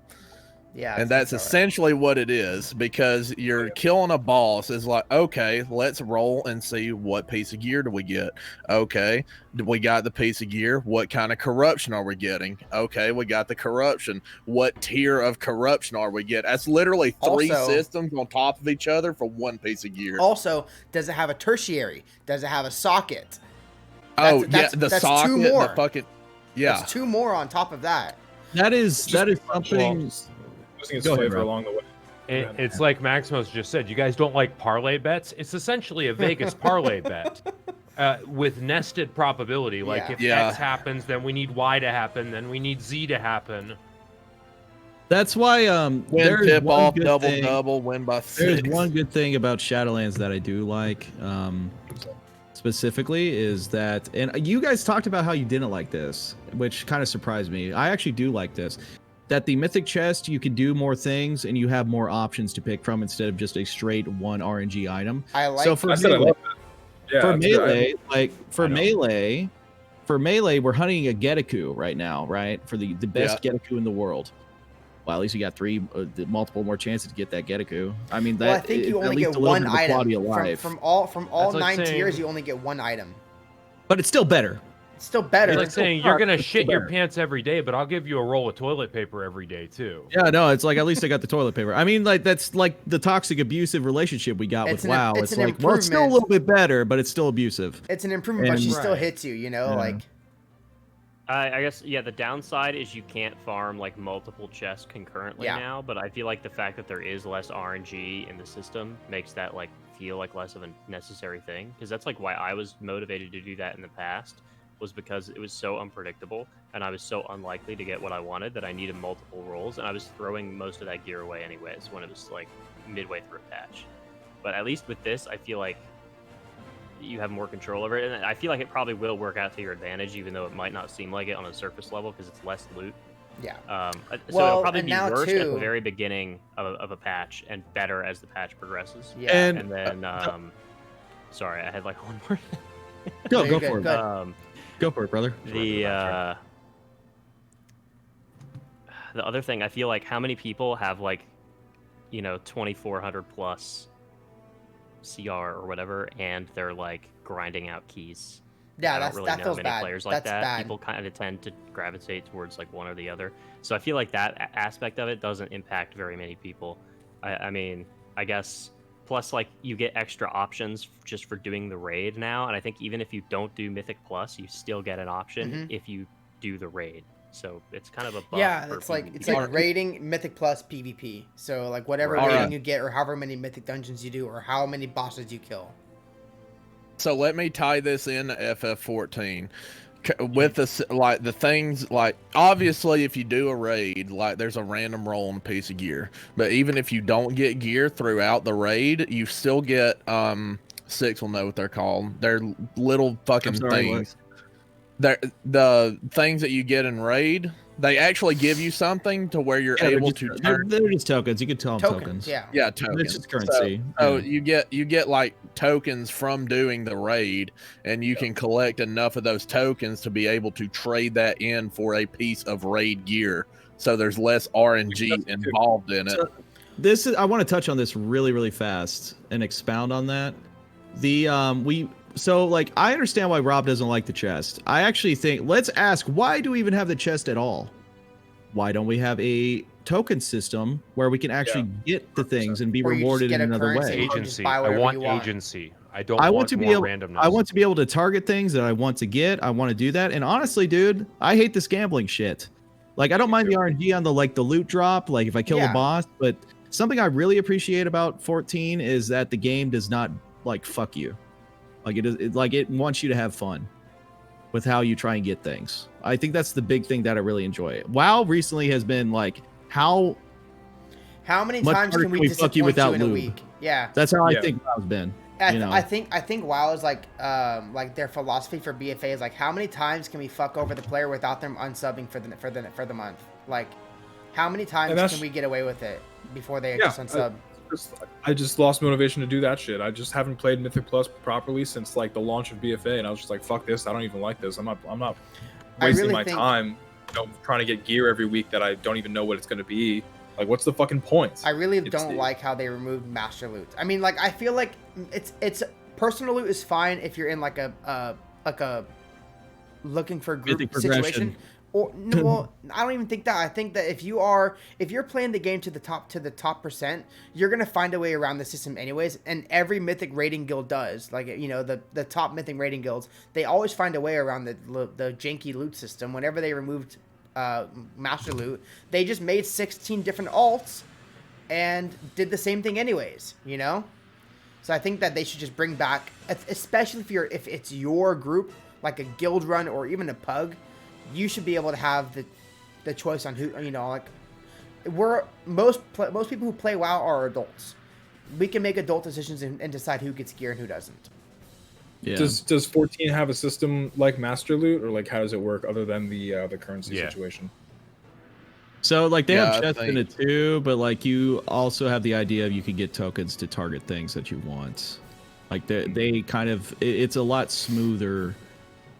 Yeah, and that's essentially what it is, because you're killing a boss. Is like, okay, let's roll and see what piece of gear do we get. Okay, we got the piece of gear. What kind of corruption are we getting? Okay, we got the corruption. What tier of corruption are we getting? That's literally three systems on top of each other for one piece of gear. Also, does it have a tertiary? Does it have a socket? That's socket, two more. the fucking That's two more on top of that. That is something. Losing its flavor along the way. It's like Maximus just said. You guys don't like parlay bets? It's essentially a Vegas parlay bet with nested probability. Like if X happens, then we need Y to happen, then we need Z to happen. That's why win tip off, double, win by 6. There's one good thing about Shadowlands that I do like, specifically, is that, and you guys talked about how you didn't like this, which kind of surprised me. I actually do like this. That the mythic chest, you can do more things and you have more options to pick from instead of just a straight one RNG item. I like. So for melee, we're hunting a Getaku right now, right? For the best Getaku in the world. well, at least you got multiple more chances to get that Gedeku. I mean, that Well, I think you at only least get a little one bit of the item quality of life. from all That's like 9 saying- tiers. You only get one item. But it's still better. It's still better. It's like saying you're gonna It's shit still your better. pants every day, but I'll give you a roll of toilet paper every day too. Yeah, no, it's like at least I got the toilet paper. I mean, like that's like the toxic abusive relationship we got It's with an- WoW. it's It's an like, well, it's still a improvement. little bit better, but it's still abusive. It's an improvement, but she And- still Right. hits you. You know, Yeah. like I guess yeah. The downside is you can't farm like multiple chests concurrently Yeah. now. But I feel like the fact that there is less RNG in the system makes that like feel like less of a necessary thing. Because that's like why I was motivated to do that in the past, was because it was so unpredictable and I was so unlikely to get what I wanted that I needed multiple rolls, and I was throwing most of that gear away anyways when it was like midway through a patch. But at least with this, I feel like you have more control over it, and I feel like it probably will work out to your advantage, even though it might not seem like it on a surface level because it's less loot. yeah. So Well, it'll probably and be now worse at too- the very beginning of a patch and better as the patch progresses. Yeah. And then, sorry, I had like one more. Go, No, go you're for it. good. Go for it, brother. The other thing, I feel like how many people have like, 2,400 plus CR or whatever, and they're like grinding out keys. Yeah, I don't that's, really that know feels many bad. players like That's that. bad. People kind of tend to gravitate towards like one or the other. So I feel like that aspect of it doesn't impact very many people. I mean, I guess plus like you get extra options just for doing the raid now, and I think even if you don't do Mythic Plus, you still get an option if you do the raid. So it's kind of a buff. Yeah, for it's like PvP. rating Mythic Plus PvP. So like whatever Right. rating you get, or however many Mythic dungeons you do, or how many bosses you kill. So let me tie this into FF14 with the things like, obviously if you do a raid, like there's a random roll on a piece of gear, but even if you don't get gear throughout the raid, you still get Six will know what they're called. They're little fucking things. The things that you get in raid, they actually give you something to where you're able to turn. They're just tokens. You could tell them tokens. Yeah. Yeah, tokens. It's just currency. So Yeah. you get like tokens from doing the raid, and you can collect enough of those tokens to be able to trade that in for a piece of raid gear. So there's less RNG involved in it. So I want to touch on this really, really fast and expound on that. So like I understand why Rob doesn't like the chest. I actually think, let's ask, why do we even have the chest at all? Why don't we have a token system where we can actually get the things and be Or you just rewarded get in a another currency. way? You can just Agency. buy I whatever want you want. agency. I don't I want want to be more able. randomness. I want to be able to target things that I want to get. I want to do that. And honestly, dude, I hate this gambling shit. Like I don't mind the RNG on the loot drop, like if I kill the boss, but something I really appreciate about 14 is that the game does not like fuck you. Like it wants you to have fun with how you try and get things. I think that's the big thing that I really enjoy. WoW recently has been like how many much times harder can we can we fuck disappoint you you without in a lube? week? Yeah. That's how I Yeah. think WoW's been. I think WoW is like their philosophy for BFA is like, how many times can we fuck over the player without them unsubbing for the month? Like, how many times can we get away with it before they just unsub? I just lost motivation to do that shit. I just haven't played Mythic Plus properly since like the launch of BFA, and I was just like, fuck this. I don't even like this. I'm not wasting really my think- time, trying to get gear every week that I don't even know what it's going to be. Like, what's the fucking point? I really don't like how they removed master loot. I mean, like, I feel like it's personal loot is fine if you're in like a looking for group Mythic situation. progression. Or no, well, I don't even think that. I think that if you're playing the game to the top percent, you're gonna find a way around the system anyways. And every mythic raiding guild does. Like, the top mythic raiding guilds, they always find a way around the janky loot system. Whenever they removed master loot, they just made 16 different alts and did the same thing anyways. So I think that they should just bring back, especially if it's your group, like a guild run or even a pug. You should be able to have the choice on who, like, most people who play WoW are adults. We can make adult decisions and decide who gets gear and who doesn't. Yeah. Does 14 have a system like Master Loot, or like how does it work other than the currency situation? So like they have I chests in it too, but like you also have the idea of you can get tokens to target things that you want. Like they kind of, it's a lot smoother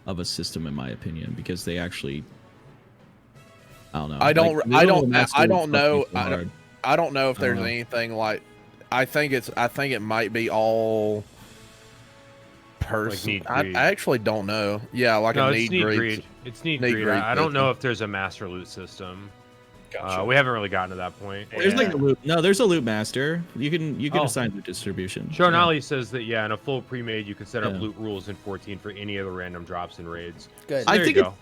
of a system in my opinion, because they actually I don't know. I don't. Like, I Middle don't. Master I would don't fuck me know. so hard. I don't know if I don't there's know. anything like. I think it might be all. need I greed. actually don't know. Yeah, like No, a it's need greed. greed. It's need need greed. greed I don't know system. if there's a master loot system. Gotcha. We haven't really gotten to that point. There's like Yeah. a loot. No, there's a loot master. You can Oh. assign loot distribution. Shonali says that in a full pre-made, you can set up Yeah. loot rules in 14 for any of the random drops and raids. Good. So I there think you go.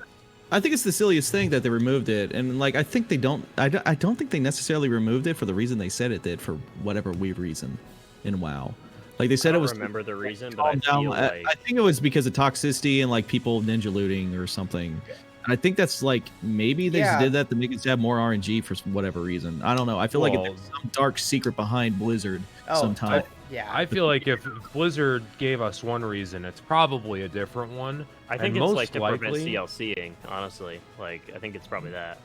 I think it's the silliest thing that they removed it, and like I think they don't. I don't think they necessarily removed it for the reason they said it did, for whatever weird reason, in WoW. Like they said I it don't was remember the reason, but I calm down. feel like I think it was because of toxicity and like people ninja looting or something. And I think that's like maybe they just Yeah. did that to make it have more RNG for whatever reason. I don't know. I feel like if Well- there's some dark secret behind Blizzard Oh, sometime. Yeah. I feel like if Blizzard gave us one reason, it's probably a different one. I think and it's most like to prevent likely- CLCing, honestly. Like, I think it's probably that.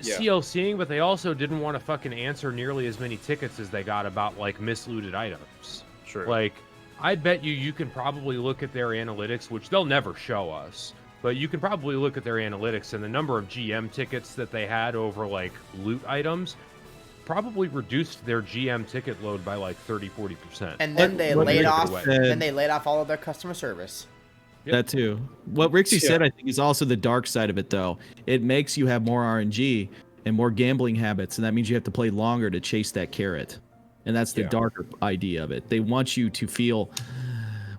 Yeah. CLCing, but they also didn't want to fucking answer nearly as many tickets as they got about like mislooted items. Sure. Like, I bet you can probably look at their analytics, which they'll never show us, but you can probably look at their analytics, and the number of GM tickets that they had over like loot items probably reduced their GM ticket load by like 30-40%. And then they what laid Rick off. said- Then they laid off all of their customer service. Yep. That too. What Rixie Yeah. said, I think, is also the dark side of it, though. It makes you have more RNG and more gambling habits, and that means you have to play longer to chase that carrot. And that's the Yeah. darker idea of it. They want you to feel.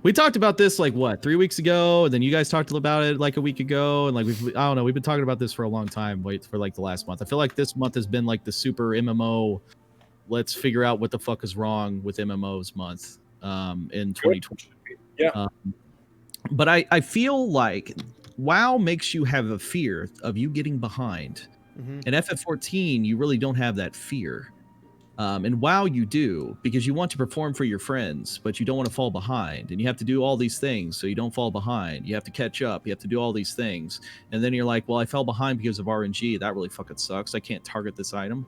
We talked about this like what 3 weeks ago, and then you guys talked about it like a week ago, and like I don't know, we've been talking about this for a long time. Wait for like the last month. I feel like this month has been like the super MMO. Let's figure out what the fuck is wrong with MMOs month in 2020. Yeah. But I feel like WoW makes you have a fear of you getting behind. Mhm. In FF14, you really don't have that fear. And WoW, you do, because you want to perform for your friends, but you don't want to fall behind. And you have to do all these things so you don't fall behind. You have to catch up. You have to do all these things. And then you're like, well, I fell behind because of RNG. That really fucking sucks. I can't target this item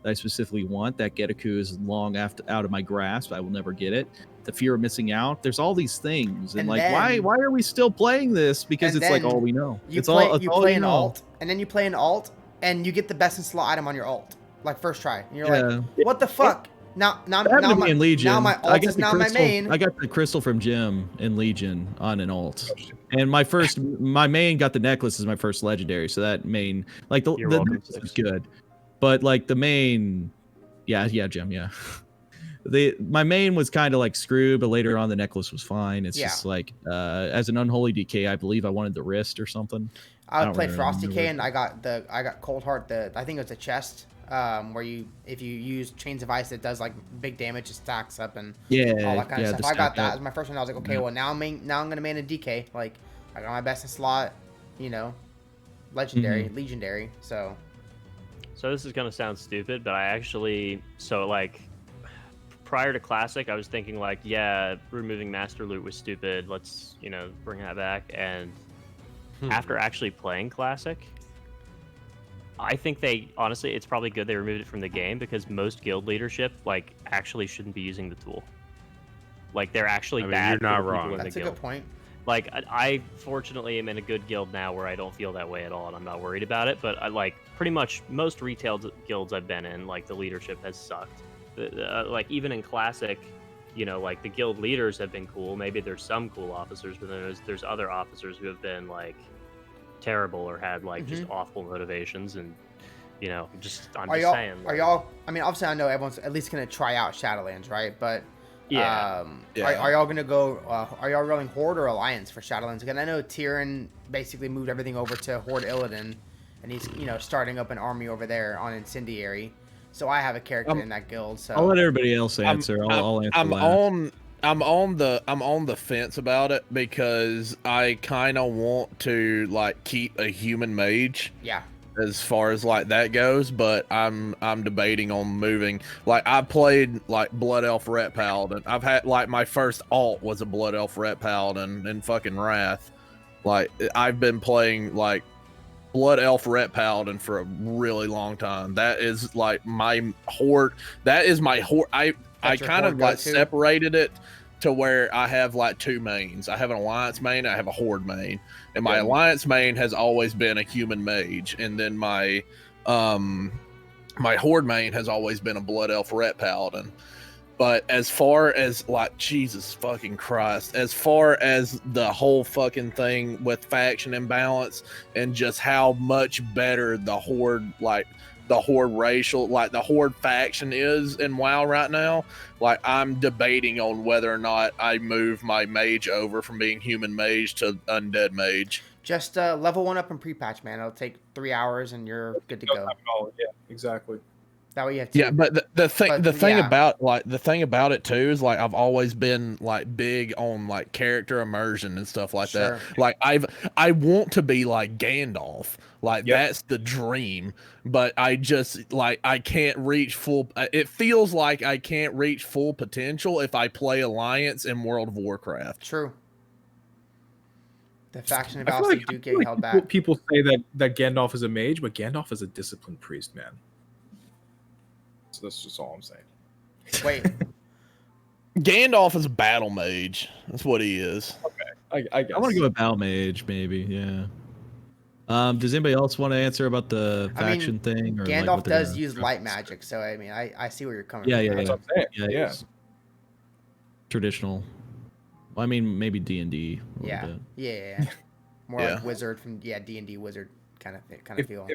that I specifically want. That Getaku is long out of my grasp. I will never get it. The fear of missing out. There's all these things. And, And like, then- why are we still playing this? Because and it's like then all we know. You It's play, all, it's you all play you an know. alt, and then you play an alt, and you get the best in slot item on your alt, like first try. And you're Yeah. like, what the fuck? Now That happened to my, me in Legion. now my I alt got is the now my crystal. main. I got the crystal from Jim in Legion on an alt, and my main got the necklace as my first legendary. So that main, like the You're welcome, necklace is Six. good, but like the main, yeah, Jim, yeah. My main was kind of like screwed, but later on the necklace was fine. It's Yeah. just like as an unholy DK, I believe I wanted the wrist or something. I don't played really Frosty remember. K, and I got Cold Heart. I think it was a chest, where if you use Chains of Ice, it does like big damage. It stacks up and Yeah, all that kind yeah, of the stuff. I got stack that up. as my first one. I was like, okay, Yeah. well now I'm gonna main a DK. Like I got my best in slot, legendary, Mm-hmm. legendary. So So this is gonna sound stupid, but I actually like prior to Classic, I was thinking like, yeah, removing Master Loot was stupid. Let's bring that back. And after actually playing Classic, I think honestly, it's probably good they removed it from the game because most guild leadership like actually shouldn't be using the tool. Like they're actually I mean, bad. you're not for the people wrong. in that's the a guild. good point. Like I fortunately am in a good guild now where I don't feel that way at all, and I'm not worried about it. But I like pretty much most retail guilds I've been in, like the leadership has sucked. Like even in Classic, like the guild leaders have been cool. Maybe there's some cool officers, but then there's other officers who have been like terrible or had like just awful motivations, and I'm just saying. Are y'all? I mean, obviously, I know everyone's at least gonna try out Shadowlands, right? But Yeah. Yeah. Are y'all gonna go? Are y'all rolling Horde or Alliance for Shadowlands? Again, I know Tyrion basically moved everything over to Horde Illidan, and he's starting up an army over there on Incendiary. So I have a character in that guild. So I'll let everybody else answer. I'll answer. I'm last. I'm on the fence about it because I kind of want to like keep a human mage yeah, as far as like that goes, but I'm debating on moving. Like I played like Blood Elf Ret Paladin. I've had like my first alt was a Blood Elf Ret Paladin in fucking Wrath. Like I've been playing like Blood Elf Ret Paladin for a really long time. That is like my horde. That is my horde. I your kind of horde like go-to? separated it to where I have like two mains. I have an alliance main, I have a horde main. And my alliance main has always been a human mage. And then my my horde main has always been a blood elf ret paladin. But as far as like Jesus fucking Christ, as far as the whole fucking thing with faction imbalance and just how much better the horde racial, like the horde faction is in WoW right now, like I'm debating on whether or not I move my mage over from being human mage to undead mage. Just level 1 up in pre-patch, man. It'll take 3 hours and you're good to go. Yeah, exactly. That way you have 2. Yeah, but the thing about it too is like I've always been like big on like character immersion and stuff like that. Like I want to be like Gandalf. Like that's the dream, but I just like I can't reach full. It feels like I can't reach full potential if I play Alliance in World of Warcraft. True. The faction imbalance do get held back. People say that Gandalf is a mage, but Gandalf is a disciplined priest, man. So that's just all I'm saying. Wait. Gandalf is a battle mage. That's what he is. Okay, I guess. I want to go with battle mage, maybe. Yeah. Does anybody else want to answer about the faction thing? Or Gandalf like does use light magic, so I mean, I see where you're coming from. That's what I'm saying. Yeah. Traditional. Well, I mean, maybe D&D. Yeah. More like wizard from D&D wizard kind of feel.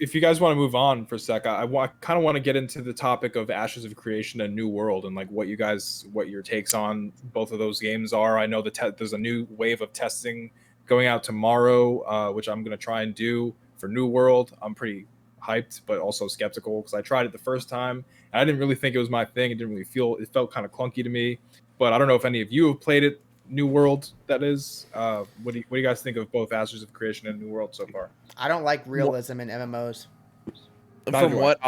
If you guys want to move on for a sec, I kind of want to get into the topic of Ashes of Creation and New World and like what your takes on both of those games are. I know there's a new wave of testing going out tomorrow, which I'm going to try and do for New World. I'm pretty hyped, but also skeptical because I tried it the first time. And I didn't really think it was my thing. It felt kind of clunky to me, but I don't know if any of you have played it. New World, that is. What do you guys think of both Ashes of Creation and New World so far? I don't like realism in MMOs. From what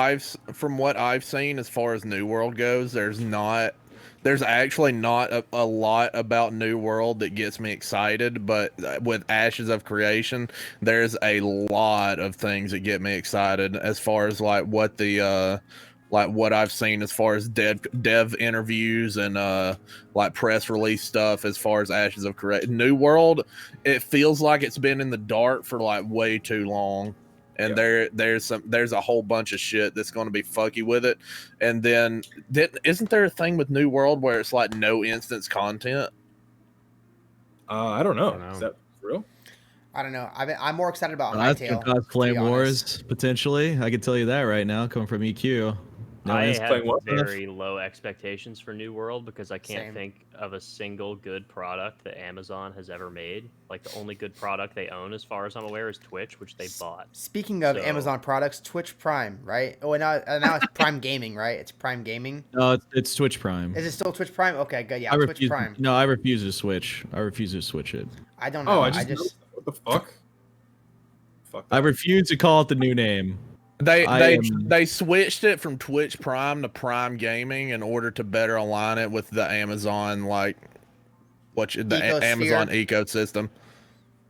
I've seen, as far as New World goes, there's actually not a lot about New World that gets me excited. But with Ashes of Creation, there's a lot of things that get me excited as far as like what the like what I've seen as far as dev interviews and like press release stuff as far as Ashes of Creation. New World, it feels like it's been in the dark for like way too long. And there's a whole bunch of shit that's going to be fucky with it. And then isn't there a thing with New World where it's like no instance content? I don't know. Is that real? I don't know. I'm more excited about That's Hytale. gonna cause Flame Wars potentially. I can tell you that right now, coming from EQ. I have very low expectations for New World because I can't think of a single good product that Amazon has ever made. Like the only good product they own, as far as I'm aware, is Twitch, which they bought. Speaking of Amazon products, Twitch Prime, right? Oh, and now it's Prime Gaming, right? It's Prime Gaming. No, it's Twitch Prime. Is it still Twitch Prime? Okay, good. Yeah, Twitch Prime. No, I refuse to switch. I refuse to switch it. I don't know. I just what the fuck? I refuse to call it the new name. They switched it from Twitch Prime to Prime Gaming in order to better align it with the Amazon Amazon ecosystem.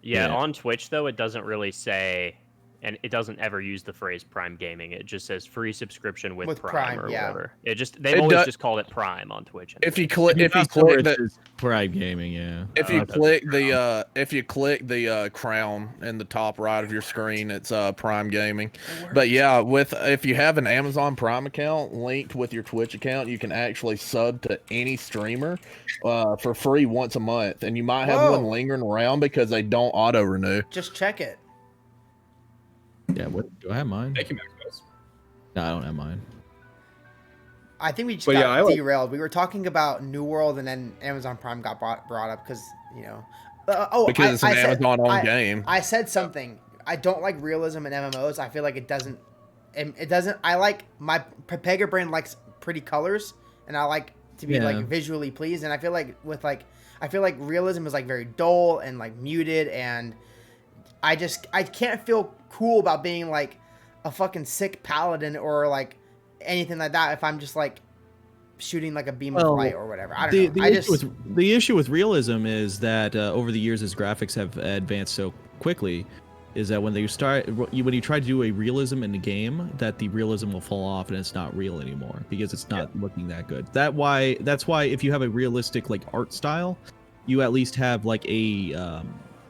Yeah, on Twitch though it doesn't really say, and it doesn't ever use the phrase Prime Gaming. It just says free subscription with Prime or whatever. They've always just called it Prime on Twitch. Anyway. If you click the Prime Gaming, yeah. If you click the crown in the top right of your screen, it's Prime Gaming. But yeah, if you have an Amazon Prime account linked with your Twitch account, you can actually sub to any streamer for free once a month, and you might have one lingering around because they don't auto renew. Just check it. Yeah, what do I have mine? Thank you, Maximus. No, I don't have mine. I think we just got derailed. We were talking about New World, and then Amazon Prime got brought up because because it's an Amazon-owned game. I said something. I don't like realism in MMOs. I feel like it doesn't. I like my Pega brain likes pretty colors, and I like to be like visually pleased. And I feel like realism is like very dull and like muted, and I can't feel cool about being like a fucking sick paladin or like anything like that if I'm just like shooting like a beam of light or whatever. I don't know. The issue with realism is that over the years, as graphics have advanced so quickly, is that when you try to do a realism in the game, that the realism will fall off and it's not real anymore because it's not looking that good. That's why if you have a realistic like art style, you at least have like a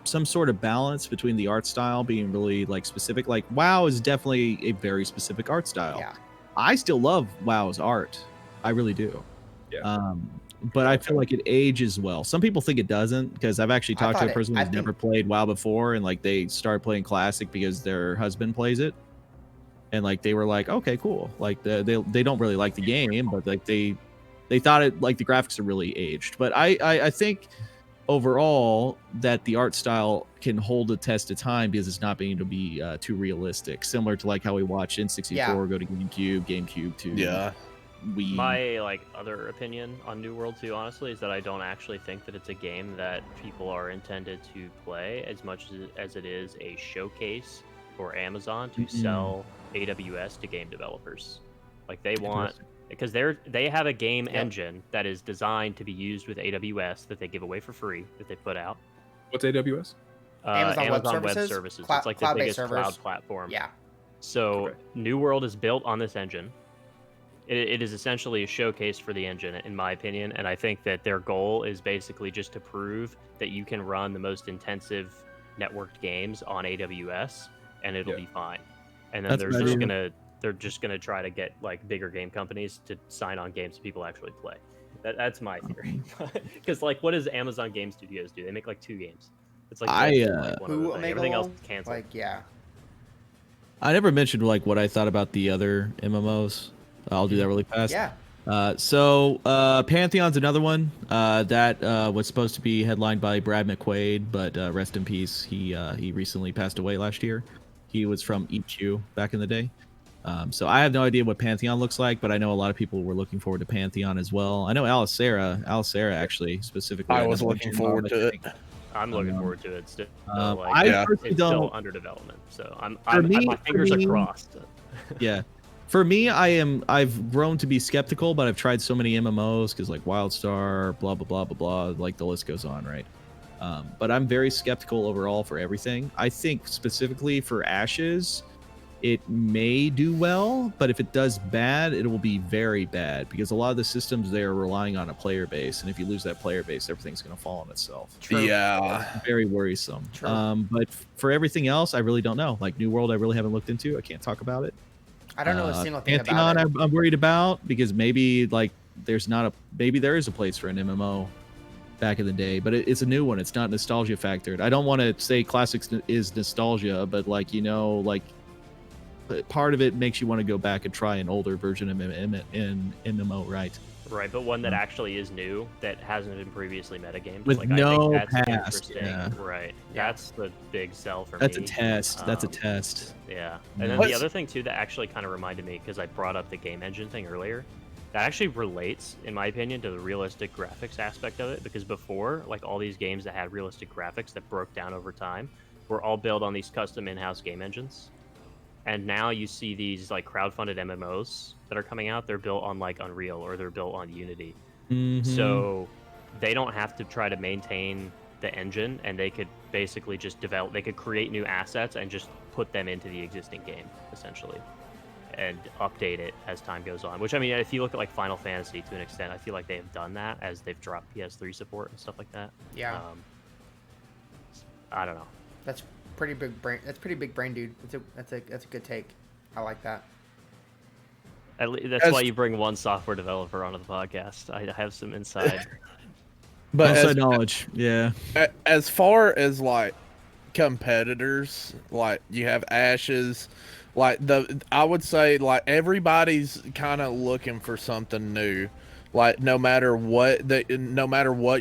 some sort of balance between the art style being really like specific. Like WoW is definitely a very specific art style. Yeah. I still love WoW's art. I really do. Yeah. But I feel like it ages well. Some people think it doesn't, because I've actually talked to a person who's never played WoW before, and like they started playing Classic because their husband plays it, and like they were like, okay, cool. Like they don't really like the game, but like they thought it, like the graphics are really aged. But I think overall that the art style can hold a test of time because it's not being to be too realistic, similar to like how we watch N64 go to GameCube to Wii. My like other opinion on New World 2, honestly, is that I don't actually think that it's a game that people are intended to play as much as it is a showcase for Amazon to sell AWS to game developers. Like they want, because they have a game engine that is designed to be used with AWS that they give away for free, that they put out. What's AWS? Amazon Web Services. It's like the biggest cloud platform. Yeah. So New World is built on this engine. It is essentially a showcase for the engine, in my opinion, and I think that their goal is basically just to prove that you can run the most intensive networked games on AWS, and it'll be fine. And then they're just gonna try to get like bigger game companies to sign on games people actually play. That's my theory. Because like, what does Amazon Game Studios do? They make like 2 games. It's like everything else is canceled. Like I never mentioned like what I thought about the other MMOs. I'll do that really fast. Yeah. So Pantheon's another one that was supposed to be headlined by Brad McQuaid, but rest in peace. He recently passed away last year. He was from EQ back in the day. So I have no idea what Pantheon looks like, but I know a lot of people were looking forward to Pantheon as well. I know Alicera actually specifically. I was looking forward to it. I'm looking forward to it still. It's still under development, so my fingers are crossed. Yeah. For me, I've grown to be skeptical, but I've tried so many MMOs because like WildStar, blah blah blah blah blah, like the list goes on, right? But I'm very skeptical overall for everything. I think specifically for Ashes, it may do well, but if it does bad, it will be very bad because a lot of the systems they are relying on a player base, and if you lose that player base, everything's going to fall on itself. True. Yeah, very worrisome. True. But for everything else, I really don't know. Like New World, I really haven't looked into. I can't talk about it. I don't know a single thing Pantheon, about it. I'm worried about because maybe like there is a place for an MMO back in the day, but it's a new one. It's not nostalgia factored. I don't want to say classics is nostalgia, but like like part of it makes you want to go back and try an older version of MMO, right? Right, but one that actually is new that hasn't been previously metagamed. With like, no I think that's past. interesting. Yeah. Right. That's the big sell for That's me. a test. That's a test. Yeah. And then the other thing too that actually kind of reminded me, because I brought up the game engine thing earlier, that actually relates, in my opinion, to the realistic graphics aspect of it, because before, like all these games that had realistic graphics that broke down over time were all built on these custom in-house game engines. And now you see these like crowdfunded MMOs that are coming out. They're built on like Unreal or they're built on Unity. So they don't have to try to maintain the engine, and they could basically just develop. They could create new assets and just put them into the existing game essentially, and update it as time goes on. Which I mean, if you look at like Final Fantasy to an extent, I feel like they have done that as they've dropped PS3 support and stuff like that. Yeah. I don't know. That's pretty big brain. That's pretty big brain, dude. That's a good take. I like that. That's why you bring one software developer onto the podcast. I have some inside. But Outside knowledge, yeah. As far as like competitors, like you have Ashes, like I would say like everybody's kind of looking for something new. Like no matter what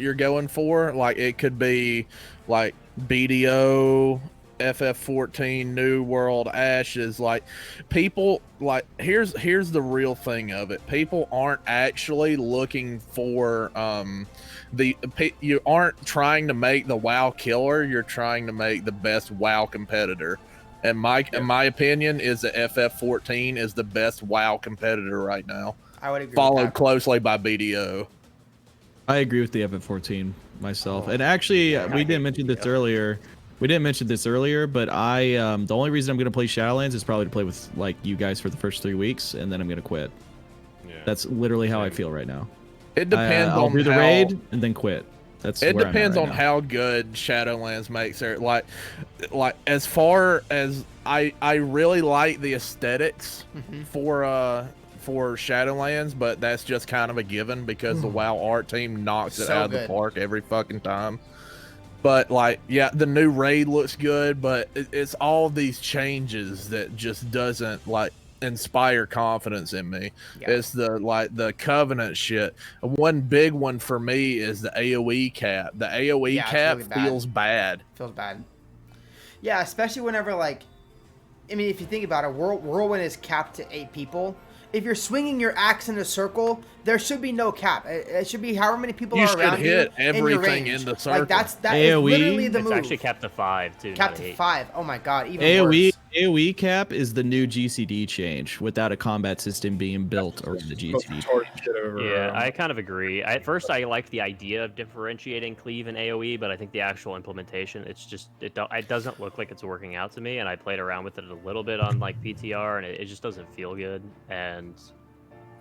you're going for, like it could be like BDO, FF14, New World, Ashes. Like people, like here's the real thing of it. People aren't actually looking for you aren't trying to make the WoW killer. You're trying to make the best WoW competitor. And in my opinion, is that FF14 is the best WoW competitor right now. I would agree. Followed closely by BDO. I agree with the FF14 myself. And actually, we didn't mention this earlier. We didn't mention this earlier, but the only reason I'm going to play Shadowlands is probably to play with like you guys for the first 3 weeks, and then I'm going to quit. Yeah. That's literally how I feel right now. It depends I'll on do the raid and then quit. That's It where I'm at depends right on now. how good Shadowlands makes it. Like as far as I really like the aesthetics for Shadowlands, but that's just kind of a given because the WoW art team knocks it So out of good. the park every fucking time. But like, yeah, the new raid looks good, but it's all these changes that just doesn't like inspire confidence in me. Yeah. It's the Covenant shit. One big one for me is the AoE cap. The AoE Yeah, it's cap really bad. feels bad. Feels bad. Yeah, especially whenever like, I mean, if you think about it, whirlwind is capped to 8 people. If you're swinging your axe in a circle, there should be no cap. It should be however many people You are should around hit you in your everything range. in the circle. Like that is AoE? literally the It's move. actually capped to 5 too. Capped not to 8. 5. Oh my god, even AoE worse. AoE cap is the new GCD change without a combat system being built around the Most GCD. retarded shit I've ever Yeah, heard. I kind of agree. At first, I liked the idea of differentiating cleave and AOE, but I think the actual implementation, it doesn't look like it's working out to me. And I played around with it a little bit on like PTR, and it just doesn't feel good. And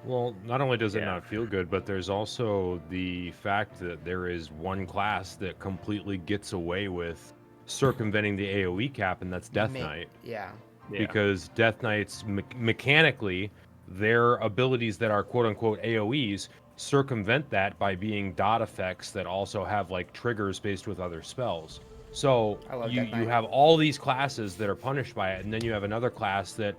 Well, not only does it Yeah. not feel good, but there's also the fact that there is one class that completely gets away with circumventing the AoE cap, and that's Death Knight. Yeah. yeah. Because Death Knights, mechanically, their abilities that are quote-unquote AoEs circumvent that by being dot effects that also have like triggers based with other spells. So I love you Death Knight. have all these classes that are punished by it, and then you have another class that,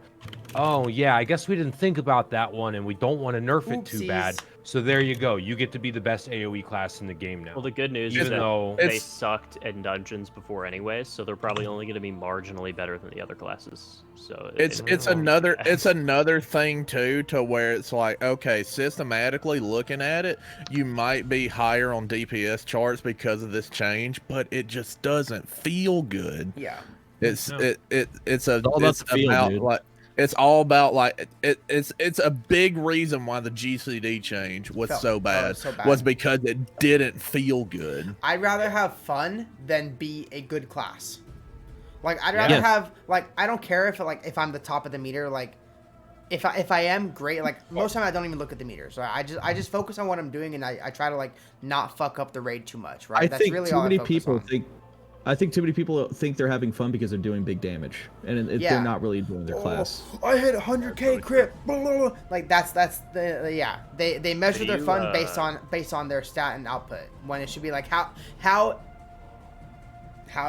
oh yeah, I guess we didn't think about that one, and we don't want to nerf it too bad. Oopsies. So there you go. You get to be the best AoE class in the game now. Well, the good news Even is that though they it's- sucked in dungeons before anyways, so they're probably only going to be marginally better than the other classes. So It's another thing too, to where it's like, okay, systematically looking at it, you might be higher on DPS charts because of this change, but it just doesn't feel good. Yeah. It's No. it's all about the feel, about dude. like it's all about like it's a big reason why the GCD change was Felt- so oh, bad, so bad. was because it didn't feel good. I'd rather have fun than be a good class. Like I'd rather Yeah. have like I don't care if I'm the top of the meter. Like if I am great, like most of the time I don't even look at the meter. So I just focus on what I'm doing, and I try to like not fuck up the raid too much. Right? I That's think really too all many I focus people on. think. I think too many people think they're having fun because they're doing big damage, and Yeah. they're not really enjoying their class. I hit 100k crit. Blah, blah, blah. Like that's the yeah. They measure Do their you, fun based on their stat and output. When it should be like how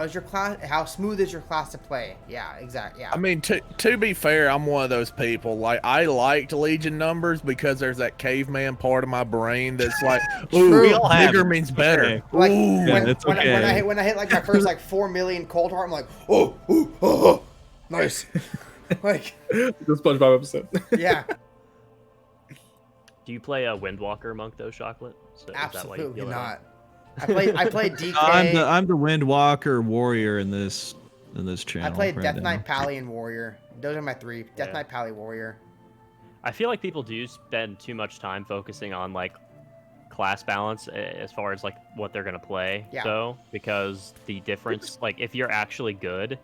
is your class? How smooth is your class to play? Yeah, exactly. Yeah. I mean, to be fair, I'm one of those people. Like, I liked Legion numbers because there's that caveman part of my brain that's like, ooh, True. We all have bigger it. means better. Okay. Like Ooh. Yeah, when, it's when, okay. when I hit like my first like 4 million cold heart, I'm like, oh, nice. Like, The SpongeBob episode. yeah, Do you play a Windwalker monk though, Chocolate? So is that why you absolutely feel it? not. I played DK. I'm the Windwalker warrior in this channel. I played right Death now. Knight, Pally, and Warrior. Those are my 3. Death Yeah. Knight, Pally, Warrior. I feel like people do spend too much time focusing on like class balance as far as like what they're gonna play. Yeah. So because the difference, like if you're actually good,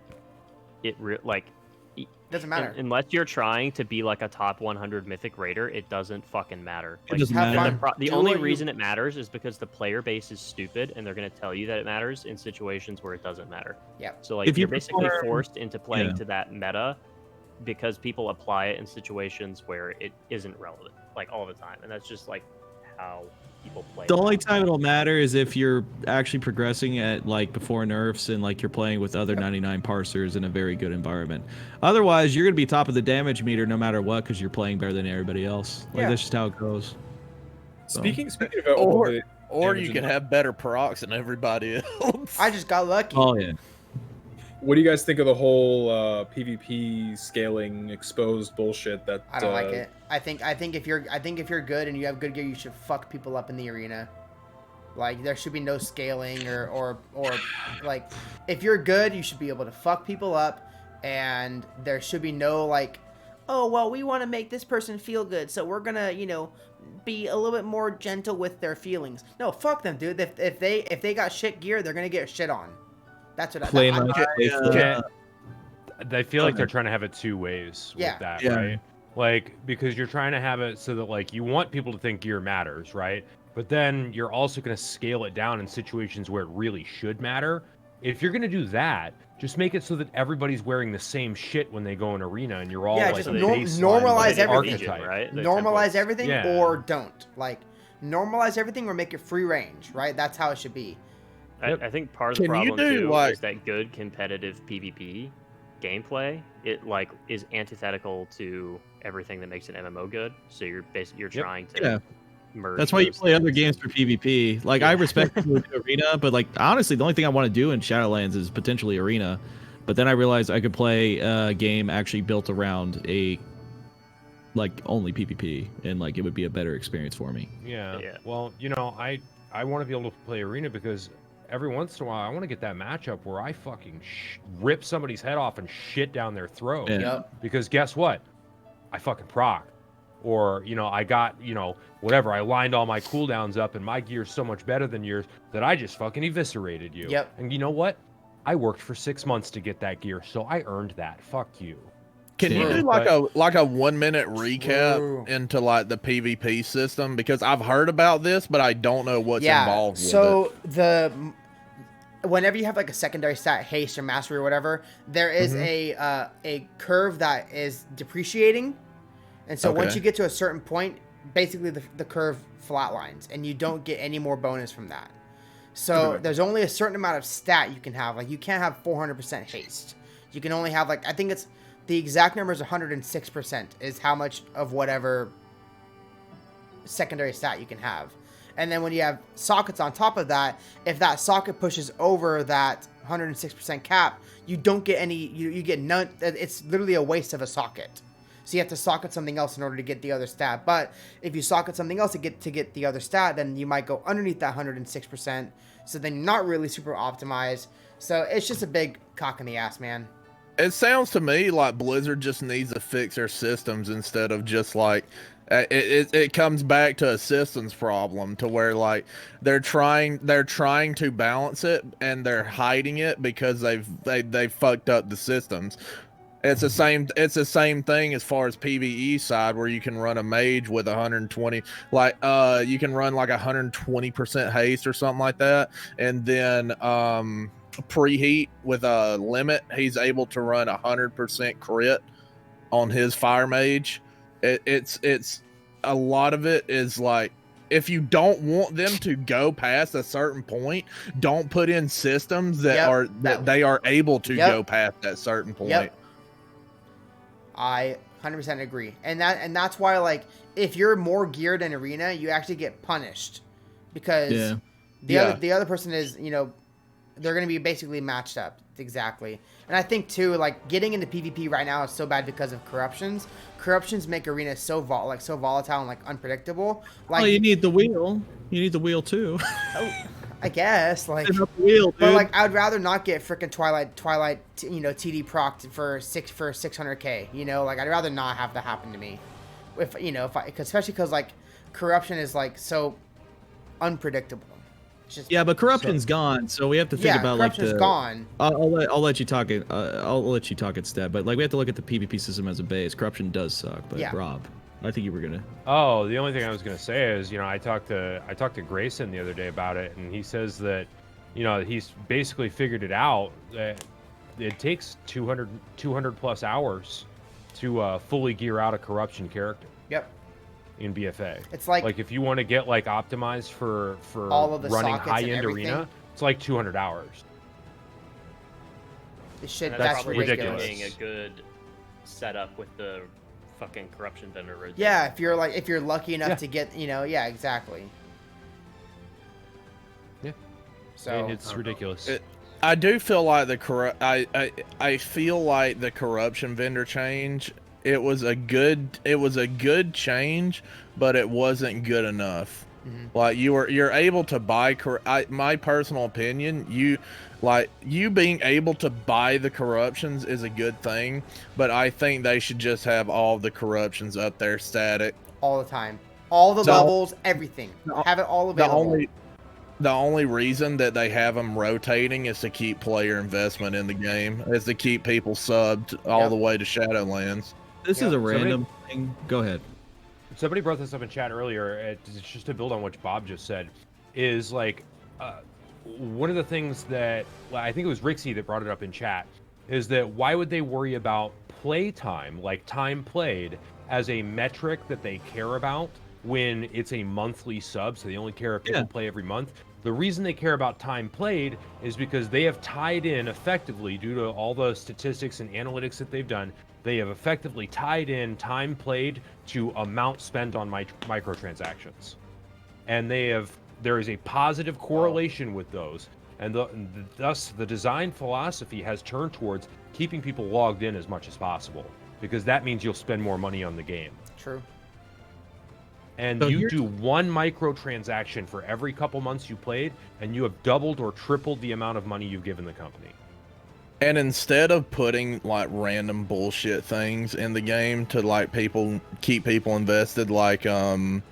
Doesn't matter. unless you're trying to be like a top 100 mythic raider, it doesn't fucking matter. It Like, doesn't have matter. fun. the Do only what you- reason it matters is because the player base is stupid and they're going to tell you that it matters in situations where it doesn't matter. Yeah. So like If you you're basically perform- forced into playing Yeah. to that meta because people apply it in situations where it isn't relevant like all the time, and that's just like how people play. The now. only time it'll matter is if you're actually progressing at like before nerfs and like you're playing with other 99 parsers in a very good environment. Otherwise, you're gonna be top of the damage meter no matter what because you're playing better than everybody else. Like Yeah. that's just how it goes. So. Speaking of all the Or damage you and could luck. have better procs than everybody else. I just got lucky. Oh yeah. What do you guys think of the whole PvP scaling exposed bullshit that I don't like it. I think if you're good and you have good gear, you should fuck people up in the arena. Like there should be no scaling or like if you're good, you should be able to fuck people up, and there should be no like, oh well, we want to make this person feel good, so we're gonna be a little bit more gentle with their feelings. No, fuck them, dude. If they got shit gear, they're gonna get shit on. That's what Plain I'm, like Yeah. I feel like they're trying to have it two ways Yeah. with that, Yeah. right? Like, because you're trying to have it so that, like, you want people to think gear matters, right? but then you're also going to scale it down in situations where it really should matter. If you're going to do that, just make it so that everybody's wearing the same shit when they go in arena, and you're all Yeah, like just a normalize baseline everything. archetype. Right? The Normalize templates. everything Yeah. or don't. Like, normalize everything or make it free range, right? That's how it should be. I think part of the Can you problem do, too like- is that good competitive PvP gameplay is antithetical to everything that makes an MMO good. So you're Yep. trying to Yeah. merge. That's why you those play other things. games for PvP. Like I respect people who do arena, but like honestly, the only thing I want to do in Shadowlands is potentially arena. But then I realized I could play a game actually built around a like only PvP, and like it would be a better experience for me. Yeah. Yeah. Well, I want to be able to play arena because every once in a while I want to get that matchup where I fucking rip somebody's head off and shit down their throat. Yeah. Yep. Because guess what? I fucking proc. Or, I got, whatever. I lined all my cooldowns up and my gear's so much better than yours that I just fucking eviscerated you. Yep. And you know what? I worked for 6 months to get that gear, so I earned that. Fuck you. Can you True. do like a 1 minute recap True. into like the PvP system? Because I've heard about this, but I don't know what's involved with it. So whenever you have like a secondary stat, haste or mastery or whatever, there is a curve that is depreciating, and so once Okay. you get to a certain point, basically the curve flatlines, and you don't get any more bonus from that. So Okay. there's only a certain amount of stat you can have. Like you can't have 400% haste. You can only have I think it's the exact number is 106% is how much of whatever secondary stat you can have. And then when you have sockets on top of that, if that socket pushes over that 106% cap, you don't get any, you get none. It's literally a waste of a socket. So you have to socket something else in order to get the other stat. But if you socket something else to get the other stat, then you might go underneath that 106%. So then you're not really super optimized. So it's just a big cock in the ass, man. It sounds to me like Blizzard just needs to fix their systems instead of just like it comes back to a systems problem to where like they're trying to balance it and they're hiding it because they've fucked up the systems. It's the same thing as far as PvE side where you can run a mage with 120 you can run like 120% haste or something like that, and then preheat with a limit he's able to run 100% crit on his fire mage. It's a lot of it is like, if you don't want them to go past a certain point, don't put in systems that they are able to go past that certain point. Yep. I 100% agree. And that's why, like, if you're more geared in arena, you actually get punished because the other person is, they're going to be basically matched up. Exactly. And I think too, like, getting into PvP right now is so bad because of corruptions. Corruptions make arena so volatile and like unpredictable. Like, Well, you need the wheel. You need the wheel too. I guess, like, Set up the wheel, but dude. like, I'd rather not get freaking Twilight, TD procced for 600k. Like, I'd rather not have that happen to me. Especially because like, corruption is like so unpredictable. It's just, Yeah, but corruption's gone, so we have to think about like corruption's the. gone. I'll let you talk it. I'll let you talk instead. But like, we have to look at the PvP system as a base. Corruption does suck, but Yeah. Rob, I think you were gonna. Oh, the only thing I was gonna say is, I talked to Grayson the other day about it, and he says that, he's basically figured it out that it takes 200 plus hours to fully gear out a corruption character Yep. in BFA. It's like if you want to get like optimized for all of the running sockets high and end everything. arena, it's like 200 hours. this shit. And That's probably ridiculous. being a good setup with the fucking corruption vendor right there. Yeah, if you're lucky enough Yeah. to get, exactly. Yeah. So It's ridiculous. I do feel like I feel like the corruption vendor change. It was a good change, but it wasn't good enough. Like you're able to buy. My personal opinion, you being able to buy the corruptions is a good thing, but I think they should just have all the corruptions up there static. all the time, all the So- levels, everything, have it all available. The only reason that they have them rotating is to keep player investment in the game, is to keep people subbed all Yep. the way to Shadowlands. This Yeah. is a random thing. Go ahead. somebody brought this up in chat earlier. It's just to build on what Bob just said, is like one of the things that I think it was Rixie that brought it up in chat is that why would they worry about play time, like time played, as a metric that they care about when it's a monthly sub, so they only care if people play every month. The reason they care about time played is because they have tied in effectively, due to all the statistics and analytics that they've done, they have effectively tied in time played to amount spent on microtransactions. And there is a positive correlation with those. And thus the design philosophy has turned towards keeping people logged in as much as possible, because that means you'll spend more money on the game. True. And so you do one microtransaction for every couple months you played, and you have doubled or tripled the amount of money you've given the company. And instead of putting like random bullshit things in the game to like keep people invested, like the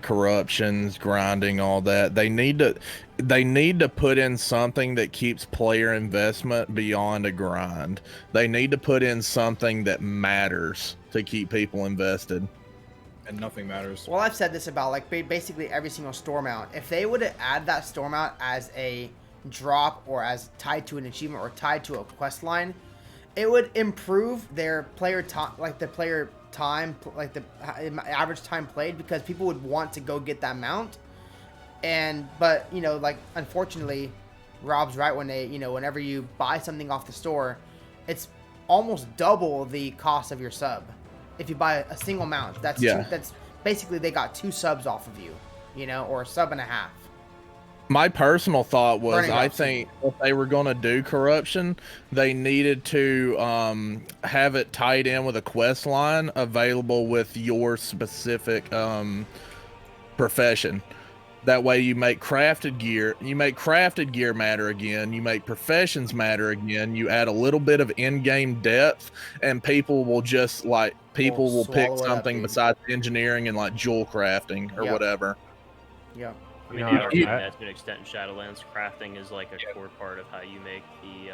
corruptions, grinding, all that, they need to put in something that keeps player investment beyond a grind. They need to put in something that matters to keep people invested. And nothing matters. Well, I've said this about like basically every single store mount. If they would add that store mount as a drop or as tied to an achievement or tied to a quest line, it would improve their player time, like the average time played, because people would want to go get that mount. But you know, like, unfortunately, Rob's right when whenever you buy something off the store, it's almost double the cost of your sub. If you buy a single mount, that's basically they got 2 subs off of you, or a sub and a half. My personal thought was, Burningrob, I think if they were going to do corruption, they needed to have it tied in with a quest line available with your specific profession. That way you make crafted gear matter again, you make professions matter again, you add a little bit of in-game depth, and people will just will pick something besides engineering and like jewel crafting or whatever. Yep. I mean, that's to an extent in Shadowlands. Crafting is like a core part of how you make the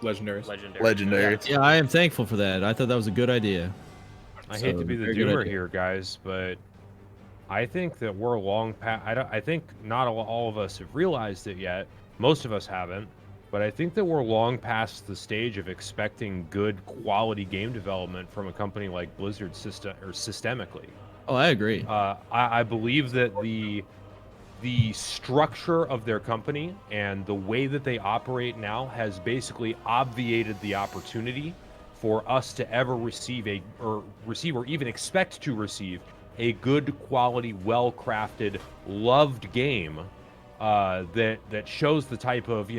legendaries. Yeah, I am thankful for that. I thought that was a good idea. I hate to be the doomer here, guys, but I think that we're long past. I think not all of us have realized it yet. Most of us haven't, but I think that we're long past the stage of expecting good quality game development from a company like Blizzard systemically. Oh, I agree. I believe that the structure of their company and the way that they operate now has basically obviated the opportunity for us to ever receive or even expect to receive a good quality, well-crafted, loved game that shows the type of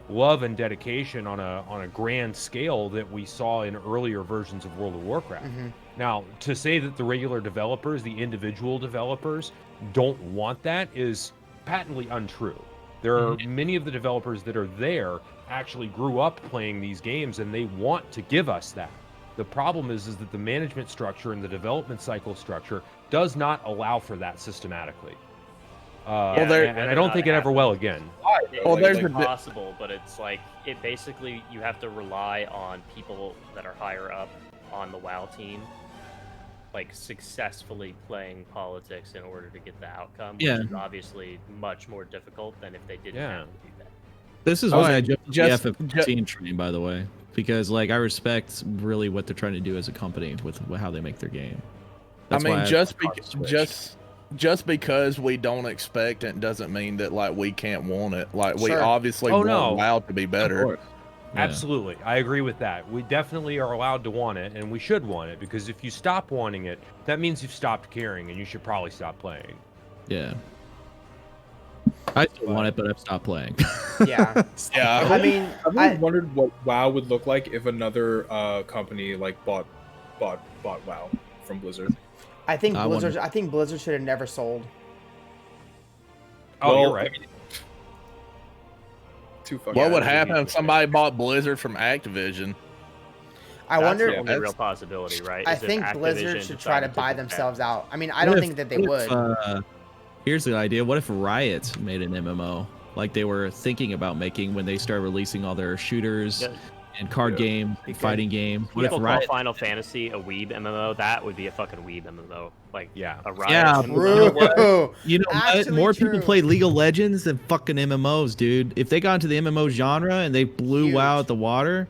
love and dedication on a grand scale that we saw in earlier versions of World of Warcraft. Mm-hmm. Now, to say that the regular developers, the individual developers, don't want that is patently untrue. There are many of the developers that are there actually grew up playing these games, and they want to give us that. The problem is that the management structure and the development cycle structure does not allow for that systematically. And I don't think it ever will again. It's possible, but it's like basically you have to rely on people that are higher up on the WoW team, like successfully playing politics in order to get the outcome, which is obviously much more difficult than if they didn't have to do that. This is why I jumped the FF14 train, by the way, because I respect really what they're trying to do as a company with how they make their game. That's just because we don't expect it doesn't mean that we can't want it. We obviously want WoW to be better. Yeah. Absolutely. I agree with that. We definitely are allowed to want it, and we should want it, because if you stop wanting it, that means you've stopped caring, and you should probably stop playing. Yeah. I still want it, but I've stopped playing. Yeah. Yeah. I mean, I've always wondered what WoW would look like if another company bought WoW from Blizzard. I think Blizzard should have never sold. Oh, you're right. What would happen if somebody bought Blizzard from Activision? That's the only real possibility, right? I think Blizzard should try to buy themselves out. I mean, I don't think that they would. Here's the idea. What if Riot made an MMO like they were thinking about making when they started releasing all their shooters and card game, fighting game. What if People call Riot? Final Fantasy a weeb MMO? That would be a fucking weeb MMO. Like, Yeah. a Riot Yeah, MMO. True. You know what? Actually More true. people play League of Legends than fucking MMOs, dude. If they got into the MMO genre and they blew Huge. WoW at the water,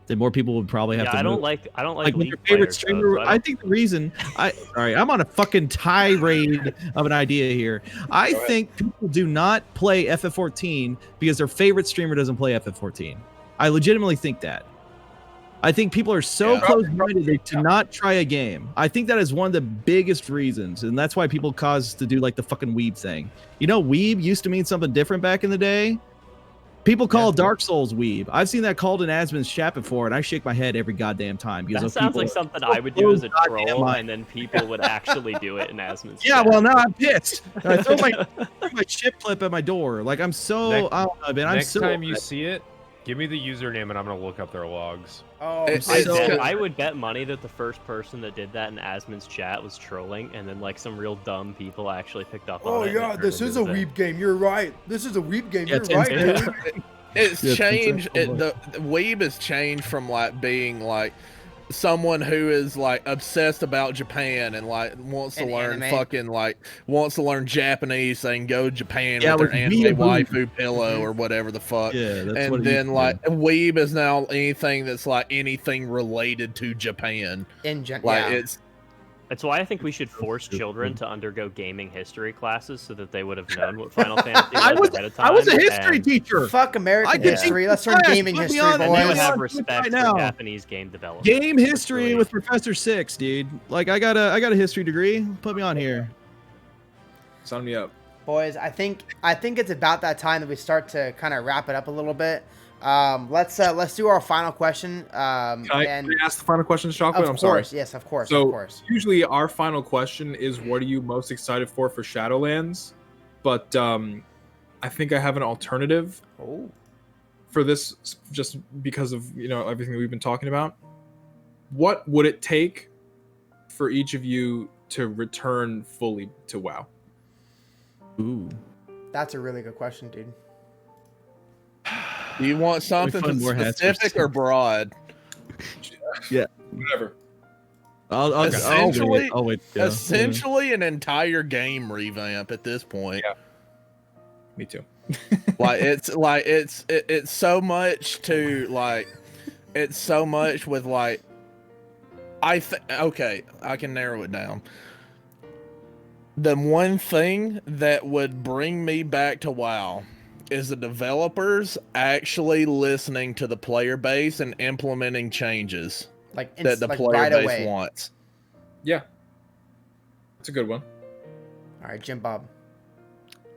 then more people would probably have Yeah, to I don't move. like Like when League your favorite players, streamer, so I think the reason sorry, I'm on a fucking tirade of an idea here. I think people do not play FF14 because their favorite streamer doesn't play FF14. I legitimately think that. I think people are so close-minded to not try a game. I think that is one of the biggest reasons, and that's why people cause to do like the fucking weeb thing. You know, weeb used to mean something different back in the day. People call Dark Souls weeb. I've seen that called in Asmon's chat before, and I shake my head every goddamn time. Because That those sounds people like are something so I would do as a goddamn troll, mind. and then people would actually do it in Asmon's Yeah, chat. well, now I'm pissed. And I throw my chip clip at my door. Like I'm so, I don't know, man. I'm Next so time you see it, give me the username and I'm gonna look up their logs. Oh, It's- I would bet money that the first person that did that in Asmon's chat was trolling, and then like some real dumb people actually picked up on it. and it turned into a thing. game. You're right. This is a weeb game. Yeah, Tim's dude. It's Yeah, changed. Tim's The weeb has changed from like being like someone who is like obsessed about Japan and like wants to And learn anime. wants to learn Japanese so they can go to Japan Yeah, with their with anime weeaboo. waifu pillow or whatever the fuck. Yeah, that's what And it then used to like weeb is now anything that's like anything related to Japan. Like it's That's why I think we should force children to undergo gaming history classes so that they would have known what Final Fantasy was ahead of time. I was a history and teacher. Fuck I American could history. teach Let's learn class. gaming Put me history, on it. And they would boys. have Right respect now. for Japanese game development. Game history Really- with Professor Six, dude. Like I got a history degree. Put me on here. Sign me up. Boys, I think it's about that time that we start to kind of wrap it up a little bit. Let's do our final question. Can I ask the final question, Chocolate? Of I'm course, sorry. yes, of course, So of course. usually our final question is, what are you most excited for Shadowlands? But I think I have an alternative Oh, for this, just because of everything that we've been talking about. What would it take for each of you to return fully to WoW? Ooh. that's a really good question, dude. Do you want something find more hats for specific or broad? Whatever. I'll Essentially- wait. Yeah. Essentially, an entire game revamp at this point. Yeah. Me too. It's so much to like. It's so much with like. Okay, I can narrow it down. The one thing that would bring me back to WoW is the developers actually listening to the player base and implementing changes Like that the like player right base away. wants. Yeah. It's a good one. All right, JimBob.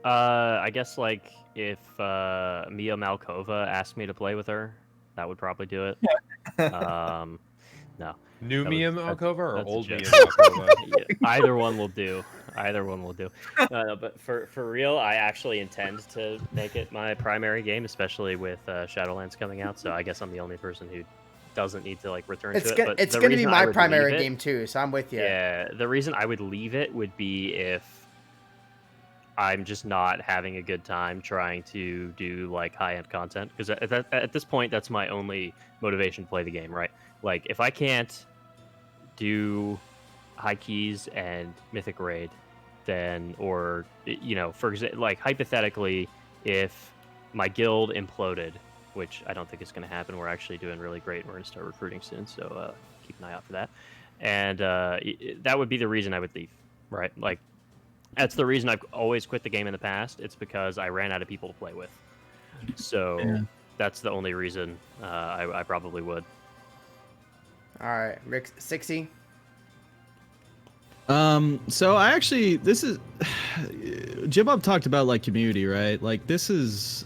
I guess like if Mia Malkova asked me to play with her, that would probably do it. No. New That Mia was- Malkova or that's a old Mia joke. Malkova? Yeah, either one will do. Either one will do. No, but for real, I actually intend to make it my primary game, especially with Shadowlands coming out. So I guess I'm the only person who doesn't need to like return It's to it. gonna But it's the gonna be reason I my would primary leave it- game too, so I'm with you. Yeah, the reason I would leave it would be if I'm just not having a good time trying to do like high-end content, because at this point that's my only motivation to play the game, right? Like if I can't do high keys and mythic raid, then, or for example, like hypothetically, if my guild imploded, which I don't think is going to happen, we're actually doing really great, we're going to start recruiting soon, so keep an eye out for that. And that would be the reason I would leave, right? Like that's the reason I've always quit the game in the past. It's because I ran out of people to play with. So that's the only reason I probably would. All right, Rick 60. So I actually, this is, JimBob talked about like community, right? Like this is,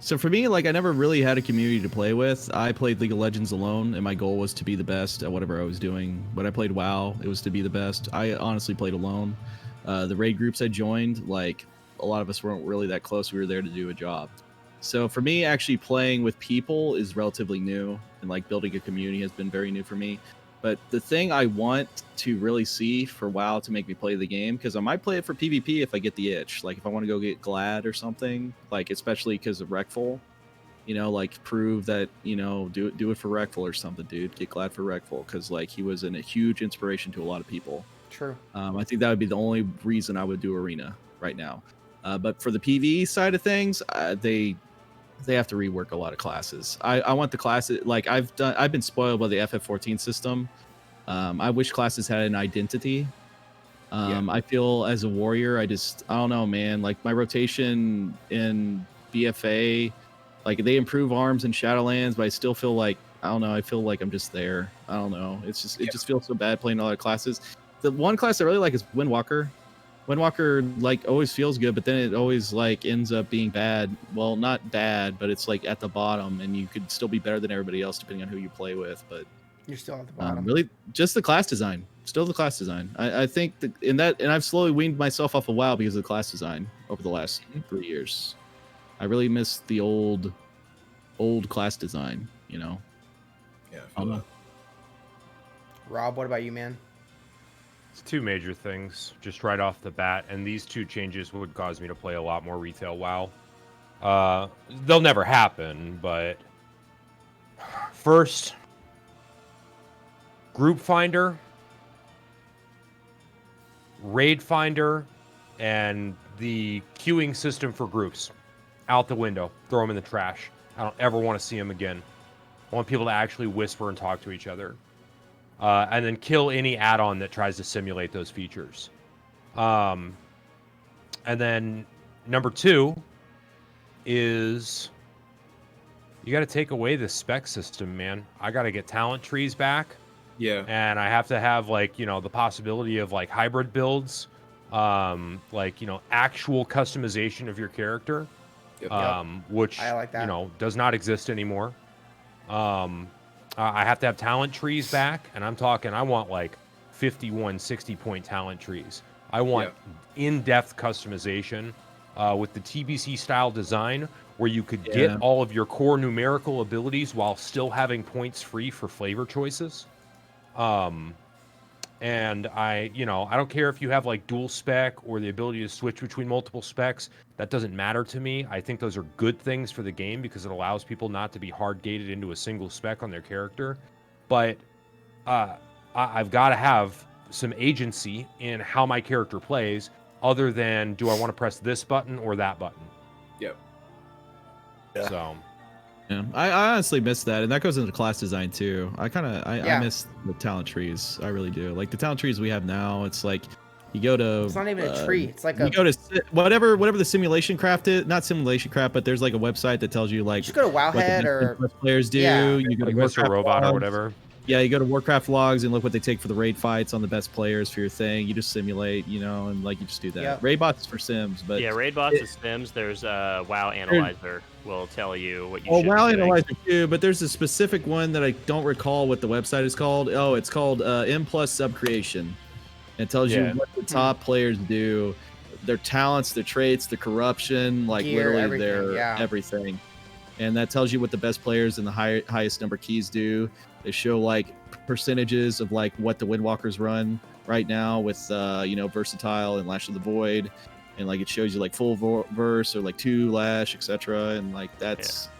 so for me, like I never really had a community to play with. I played League of Legends alone, and my goal was to be the best at whatever I was doing. When I played WoW, it was to be the best. I honestly played alone. The raid groups I joined, like a lot of us weren't really that close. We were there to do a job. So for me, actually playing with people is relatively new, and like building a community has been very new for me. But the thing I want to really see for WoW to make me play the game, because I might play it for PvP if I get the itch. Like if I want to go get Glad or something, like especially because of Wreckful, like prove that, do it for Reckful or something, dude. Get glad for Reckful, because like he was a huge inspiration to a lot of people. True. I think that would be the only reason I would do Arena right now. But for the PvE side of things, they have to rework a lot of classes. I want the classes, like I've been spoiled by the FF14 system. I wish classes had an identity. I feel as a warrior, I don't know, man. Like my rotation in BFA, like they improve arms in Shadowlands, but I still feel like, I don't know, I feel like I'm just there. I don't know. It just feels so bad playing a lot of classes. The one class I really like is Windwalker. Windwalker like always feels good, but then it always like ends up being bad. Well, not bad, but it's like at the bottom, and you could still be better than everybody else depending on who you play with. But You're still at the bottom. really, just the class design. Still the class design. I think and I've slowly weaned myself off of WoW because of the class design over the last 3 years. I really miss the old class design. Yeah. I don't know. Rob, what about you, man? It's two major things just right off the bat, and these two changes would cause me to play a lot more retail WoW. They'll never happen, but first, Group Finder, Raid Finder, and the queuing system for groups out the window. Throw them in the trash. I don't ever want to see them again. I want people to actually whisper and talk to each other. And then kill any add-on that tries to simulate those features. And then number 2 is you got to take away the spec system, man. I got to get talent trees back. Yeah. And I have to have like, the possibility of like hybrid builds, like, actual customization of your character, which, I like that. Does not exist anymore. I have to have talent trees back, and I'm talking, I want like 51, 60-point talent trees. I want in-depth customization with the TBC style design where you could get all of your core numerical abilities while still having points free for flavor choices. And I don't care if you have like dual spec or the ability to switch between multiple specs. That doesn't matter to me. I think those are good things for the game because it allows people not to be hard gated into a single spec on their character. But I've got to have some agency in how my character plays, other than do I want to press this button or that button? Yep. Yeah. So. Yeah, I honestly miss that, and that goes into class design too. I miss the talent trees. I really do. Like the talent trees we have now, it's like you go to. It's not even a tree. It's like you go to whatever the simulation craft is. Not simulation craft, but there's like a website that tells you like. Just go to Wowhead or players do. Yeah. You go Like to Mr. Robot or whatever. Yeah, you go to Warcraft logs and look what they take for the raid fights on the best players for your thing. You just simulate, and like you just do that. Yep. Raid bots is for Sims, but Yeah, raid bots is Sims. There's WoW Analyzer will tell you what you should WoW be doing. Analyzer too, but there's a specific one that I don't recall what the website is called. Oh, it's called M+ Subcreation. It tells you what the top players do, their talents, their traits, the corruption, like Gear, literally everything, their everything. And that tells you what the best players and the highest number keys do. They show like percentages of like what the Windwalkers run right now with Versatile and Lash of the Void, and like it shows you like full verse or like 2 Lash, etc. And like that's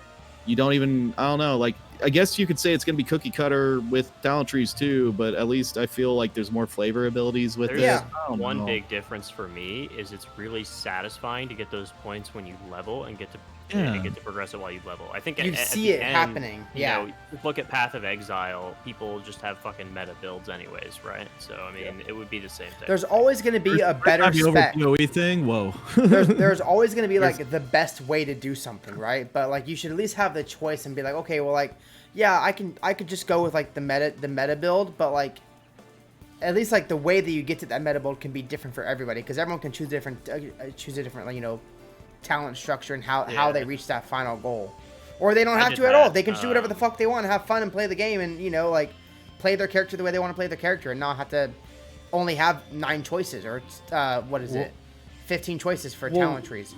you don't even, I don't know, like I guess you could say it's gonna be cookie cutter with talent trees too, but at least I feel like there's more flavor abilities with There's it. one big difference for me is it's really satisfying to get those points when you level and get to progress it while you level. I think you see it happening. Yeah. Look at Path of Exile. People just have fucking meta builds anyways, right? So I mean, it would be the same thing. There's always going to be a better spec. PoE thing. Whoa. there's always going to be like the best way to do something, right? But like you should at least have the choice and be like, okay, well, like, yeah, I could just go with like the meta build, but like at least like the way that you get to that meta build can be different for everybody because everyone can choose a different like, talent structure and how they reach that final goal, or they don't have to at all. They can just do whatever the fuck they want and have fun and play the game and like play their character the way they want to play their character and not have to only have 9 choices or 15 choices for talent trees.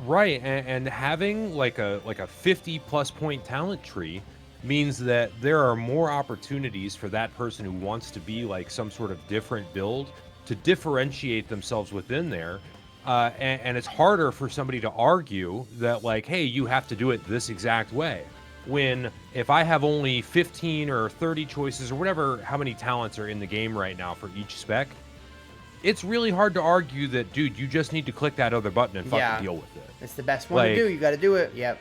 Right, and having like a 50+ point talent tree means that there are more opportunities for that person who wants to be like some sort of different build to differentiate themselves within there. and it's harder for somebody to argue that like, hey, you have to do it this exact way. When if I have only 15 or 30 choices or whatever, how many talents are in the game right now for each spec, it's really hard to argue that, dude, you just need to click that other button and fucking deal with it. It's the best one to do. You got to do it. Yep.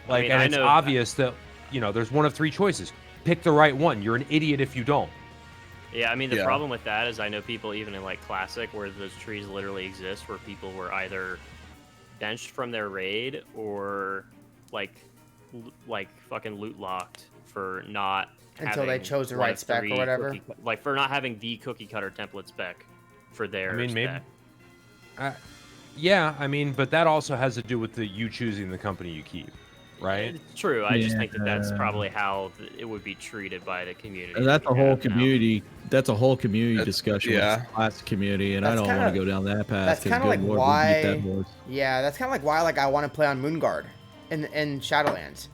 Like, I mean, and it's obvious that, you know, there's one of 3 choices. Pick the right one. You're an idiot if you don't. Yeah, I mean, the problem with that is I know people even in, like, Classic, where those trees literally exist, where people were either benched from their raid or, like fucking loot locked for not until they chose the right spec or whatever. Like, for not having the cookie cutter template spec for their spec. Maybe. Yeah, I mean, but that also has to do with you choosing the company you keep. Right. It's true. I just think that's probably how it would be treated by the community. And that's a whole community. That's a whole community discussion with the classic community, and that's I don't want to go down that path. That's kind of like why. Yeah, that's kind of like why I want to play on Moonguard in Shadowlands,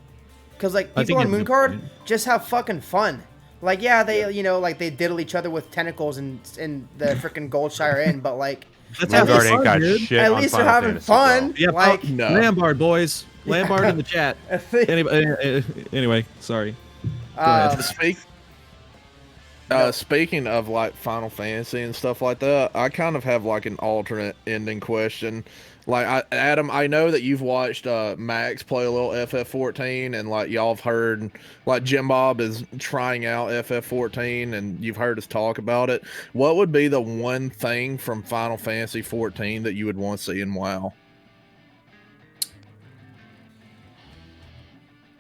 because like people on Moonguard just have fucking fun. Like they like they diddle each other with tentacles in the freaking Goldshire Inn, but like Moonguard ain't got shit. At least they're having fun. Yeah, like Lambard boys. Lambard in the chat. Anyway, sorry. Speaking of like Final Fantasy and stuff like that, I kind of have like an alternate ending question. Like, Adam, I know that you've watched Max play a little FF14, and like y'all have heard like JimBob is trying out FF14, and you've heard us talk about it. What would be the one thing from Final Fantasy 14 that you would want to see in WoW?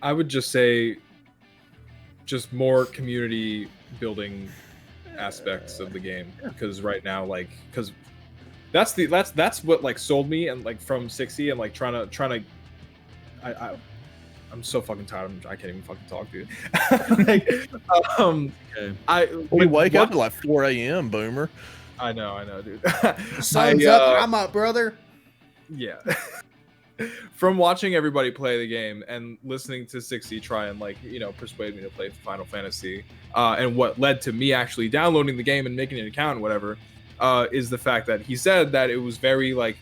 I would just say just more community building aspects of the game, because right now, like, because that's what like sold me, and like from 60 and like trying to I'm so fucking tired. I can't even fucking talk, dude. We wake up at like 4 a.m. Boomer. I know, dude. Sun's up, I'm up, brother. Yeah. From watching everybody play the game and listening to 60 try and like, you know, persuade me to play Final Fantasy, and what led to me actually downloading the game and making an account and whatever, is the fact that he said that it was very like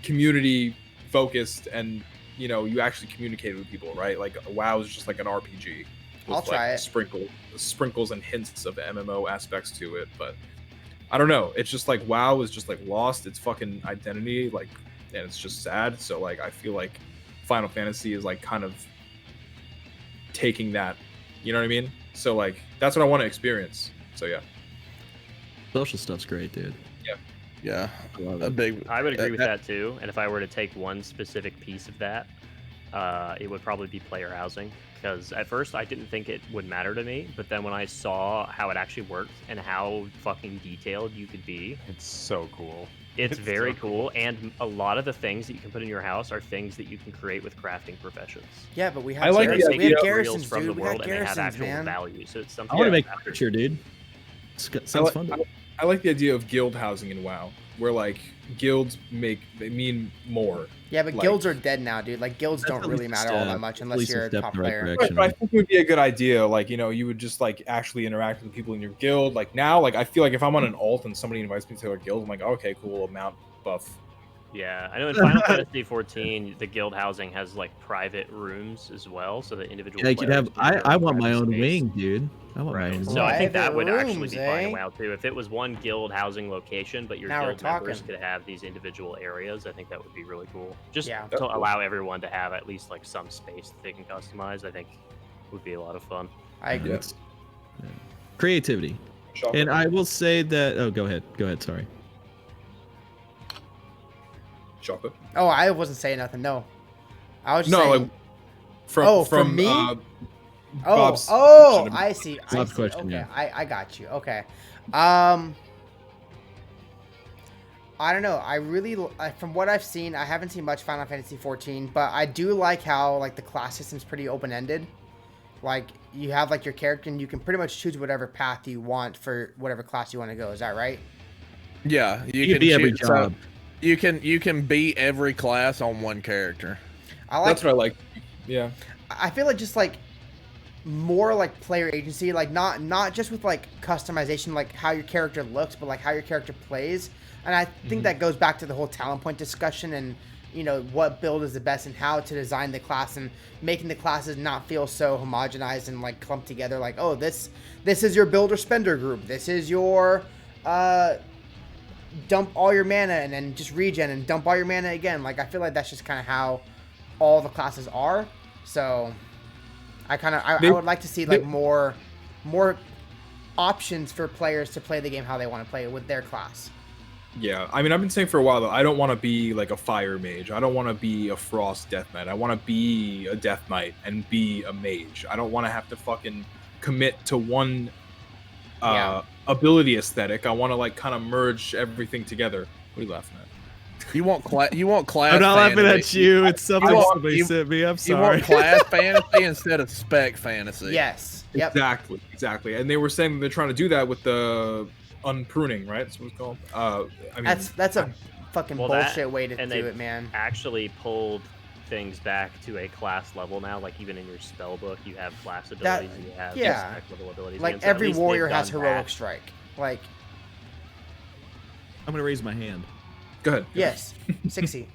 community focused, and you know, you actually communicated with people, right? Like WoW is just like an RPG. I'll try it. Sprinkles and hints of MMO aspects to it, but I don't know. It's just like WoW is just like lost its fucking identity, like, and it's just sad. So like I feel like Final Fantasy is like kind of taking that, you know what I mean? So like that's what I want to experience. So yeah. Social stuff's great, dude. Yeah. I would agree with that too. And if I were to take one specific piece of that, it would probably be player housing. Because at first I didn't think it would matter to me, but then when I saw how it actually worked and how fucking detailed you could be, it's so cool. It's very cool, and a lot of the things that you can put in your house are things that you can create with crafting professions. Yeah, but we have garrisons from the world, and they have actual value. So it's something. I want to make a picture, dude. Sounds fun. I like the idea of guild housing in WoW, where like guilds mean more. Yeah, but like, guilds are dead now, dude. Like guilds don't really matter all that much unless you're a top player. Right, but I think it would be a good idea. Like, you know, you would just like actually interact with the people in your guild. Like now, like I feel like if I'm on an alt and somebody invites me to their guild, I'm like, okay, cool, amount buff. Yeah, I know in Final Fantasy 14, the guild housing has like private rooms as well, so that individual. Yeah, you could have. I want my own wing, dude. I want my own. So I think that would actually be fine in WoW too. If it was one guild housing location, but your guild members could have these individual areas, I think that would be really cool. Just to allow everyone to have at least like some space that they can customize, I think would be a lot of fun. I agree. Yeah. Creativity. And I will say that. Oh, go ahead. Sorry. Chocolate. Oh, I wasn't saying nothing. No, I was just saying. Like, from me. Bob's I see. Bob's question. Okay, yeah. I got you. Okay. I don't know. I really, from what I've seen, I haven't seen much Final Fantasy 14, but I do like how like the class system's pretty open ended. Like you have like your character, and you can pretty much choose whatever path you want for whatever class you want to go. Is that right? Yeah, you can be every job. You can be every class on one character. That's what I like. Yeah. I feel like just like more like player agency, like not just with like customization, like how your character looks, but like how your character plays. And I think that goes back to the whole talent point discussion and, you know, what build is the best and how to design the class and making the classes not feel so homogenized and like clumped together. Like, oh, this is your builder spender group. This is your dump all your mana and then just regen and dump all your mana again. Like, I feel like that's just kind of how all the classes are. So I would like to see like more options for players to play the game how they want to play it with their class. Yeah, I mean, I've been saying for a while, though, I don't want to be like a fire mage. I don't want to be a frost death knight. I want to be a death knight and be a mage. I don't want to have to fucking commit to one ability aesthetic. I want to like kind of merge everything together. What are you laughing at? You want class. I'm not laughing at fantasy. you. It's something somebody you- sent me. I'm You sorry. want class fantasy instead of spec fantasy. Yes. Yep. Exactly. And they were saying that they're trying to do that with the unpruning, right? That's what it's called. I mean, That's a fucking Well, bullshit that- way to and do they it, man. actually pulled things back to a class level now. Like even in your spell book, you have class abilities and you have yeah. spec level abilities. Like again. So at every least warrior they've has done heroic that. strike. Like, I'm gonna raise my hand. go ahead. yes, 60.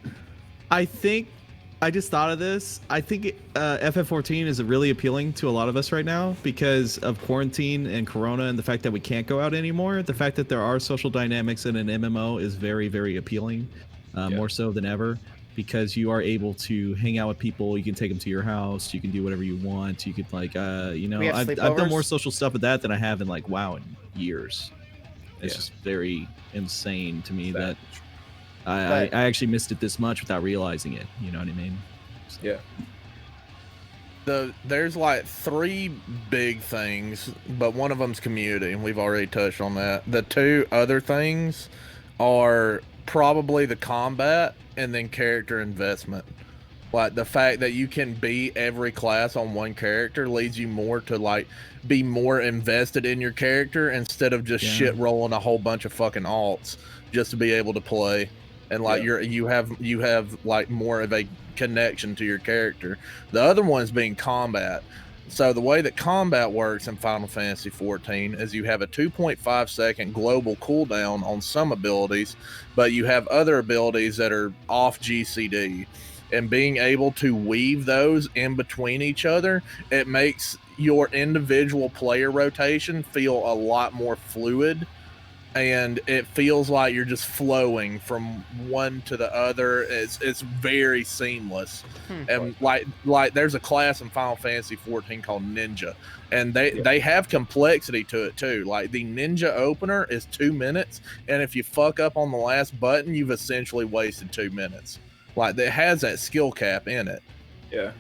I just thought of this. I think FF14 is really appealing to a lot of us right now because of quarantine and Corona and the fact that we can't go out anymore. The fact that there are social dynamics in an MMO is very, very appealing, more so than ever, because you are able to hang out with people. You can take them to your house. You can do whatever you want. You could like, you know, We have I've done more sleepovers. social stuff with that than I have in like WoW in years. It's Yeah. just very insane to me that But- I actually missed it this much without realizing it. You know what I mean? Yeah. There's like 3 big things, but one of them's community, and we've already touched on that. The 2 other things are probably the combat and then character investment. Like the fact that you can beat every class on one character leads you more to like be more invested in your character instead of just shit rolling a whole bunch of fucking alts just to be able to play. And like you have like more of a connection to your character. The other one's being combat. So the way that combat works in Final Fantasy XIV is you have a 2.5 second global cooldown on some abilities, but you have other abilities that are off GCD. And being able to weave those in between each other, it makes your individual player rotation feel a lot more fluid. And it feels like you're just flowing from one to the other. It's very seamless. And like there's a class in Final Fantasy XIV called Ninja, and they have complexity to it too. Like the Ninja opener is 2 minutes, and if you fuck up on the last button, you've essentially wasted 2 minutes. Like it has that skill cap in it. Yeah.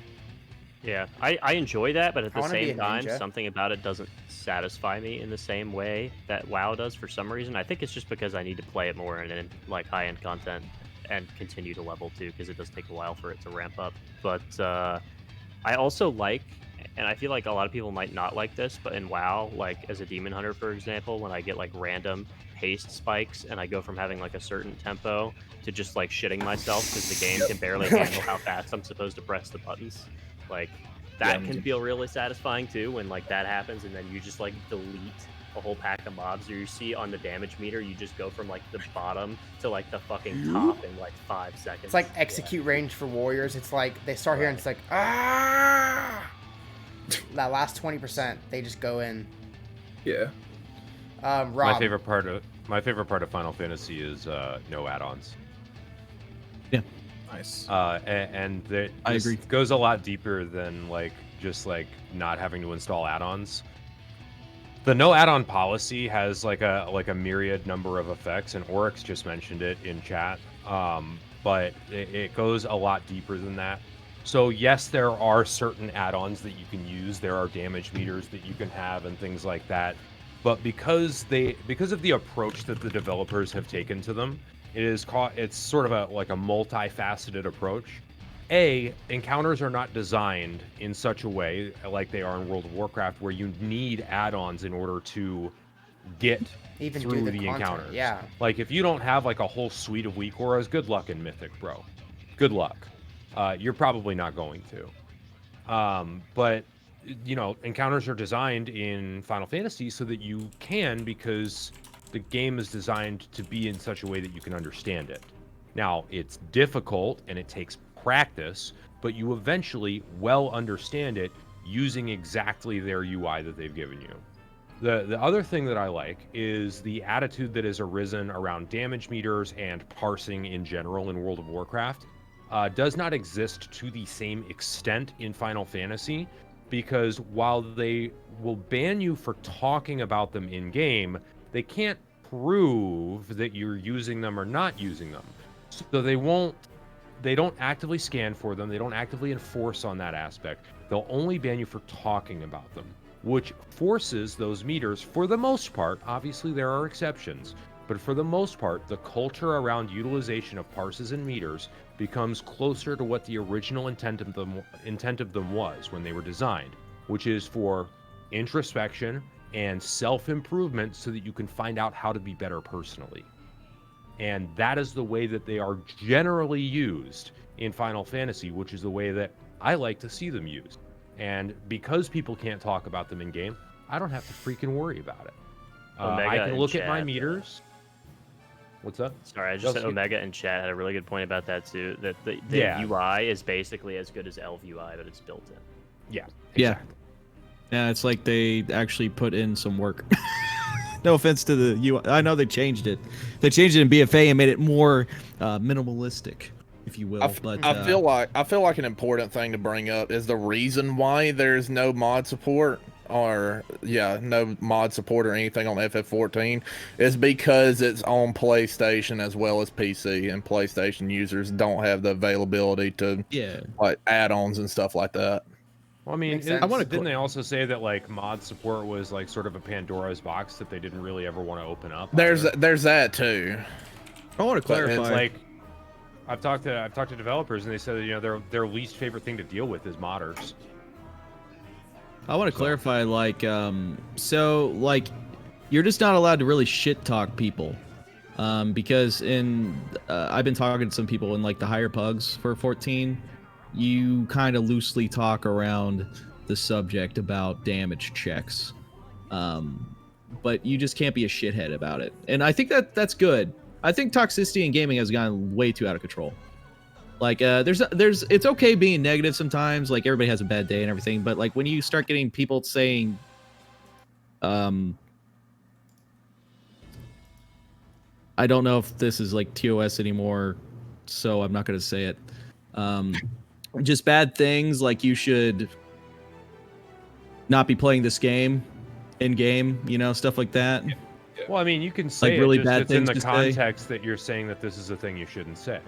Yeah, I enjoy that, but at I the wanna be same a time, ninja. something about it doesn't satisfy me in the same way that WoW does for some reason. I think it's just because I need to play it more and like high-end content and continue to level too, because it does take a while for it to ramp up. But I also like, and I feel like a lot of people might not like this, but in WoW, like as a demon hunter, for example, when I get like random haste spikes and I go from having like a certain tempo to just like shitting myself because the game can barely handle how fast I'm supposed to press the buttons. Like that can feel really satisfying too when like that happens and then you just like delete a whole pack of mobs, or you see on the damage meter you just go from like the bottom to like the fucking top in like 5 seconds. It's like execute range for warriors. It's like they start here and it's like that last 20% they just go in. Yeah. Rob, My favorite part of Final Fantasy is no add-ons. Nice. And I agree. Goes a lot deeper than like just like not having to install add-ons. The no add-on policy has like a myriad number of effects, and Oryx just mentioned it in chat. But it goes a lot deeper than that. So yes, there are certain add-ons that you can use. There are damage meters that you can have and things like that. But because of the approach that the developers have taken to them, it's sort of a multifaceted approach. Encounters are not designed in such a way like they are in World of Warcraft, where you need add-ons in order to get even through do the the content. encounters. Yeah. Like if you don't have like a whole suite of weak auras, good luck in Mythic, bro. Good luck. You're probably not going to. But you know, encounters are designed in Final Fantasy so that you can, because the game is designed to be in such a way that you can understand it. Now, it's difficult and it takes practice, but you eventually well understand it using exactly their UI that they've given you. The other thing that I like is the attitude that has arisen around damage meters and parsing in general in World of Warcraft. Does not exist to the same extent in Final Fantasy, because while they will ban you for talking about them in game, they can't prove that you're using them or not using them. So they don't actively scan for them, they don't actively enforce on that aspect. They'll only ban you for talking about them, which forces those meters, for the most part, obviously there are exceptions, but for the most part, the culture around utilization of parses and meters becomes closer to what the original intent of them was when they were designed, which is for introspection and self-improvement so that you can find out how to be better personally. And that is the way that they are generally used in Final Fantasy, which is the way that I like to see them used. And because people can't talk about them in game, I don't have to freaking worry about it. I can look at my meters. What's up? Sorry, I just said Omega in chat had a really good point about that too. That the UI is basically as good as Elf UI, but it's built in. Yeah. Exactly. Yeah, it's like they actually put in some work. No offense to the UI. I know they changed it. They changed it in BFA and made it more minimalistic, if you will. I feel like an important thing to bring up is the reason why there's no mod support or no mod support or anything on FF14 is because it's on PlayStation as well as PC, and PlayStation users don't have the availability to like add-ons and stuff like that. Well, I mean, didn't they also say that like mod support was like sort of a Pandora's box that they didn't really ever want to open up? There's that too. I want to clarify. It's like I've talked to developers and they said that, their least favorite thing to deal with is modders. I want to clarify, like, so like you're just not allowed to really shit talk people, because I've been talking to some people in like the higher pugs for 14. You kind of loosely talk around the subject about damage checks, but you just can't be a shithead about it. And I think that's good. I think toxicity in gaming has gone way too out of control. Like, it's okay being negative sometimes. Like, everybody has a bad day and everything, but like when you start getting people saying, I don't know if this is like TOS anymore, so I'm not going to say it. Just bad things, like you should not be playing this game in game, stuff like that. Yeah. Well, I mean, you can say like really it, bad it's things in the to context that you're saying that this is a thing you shouldn't say.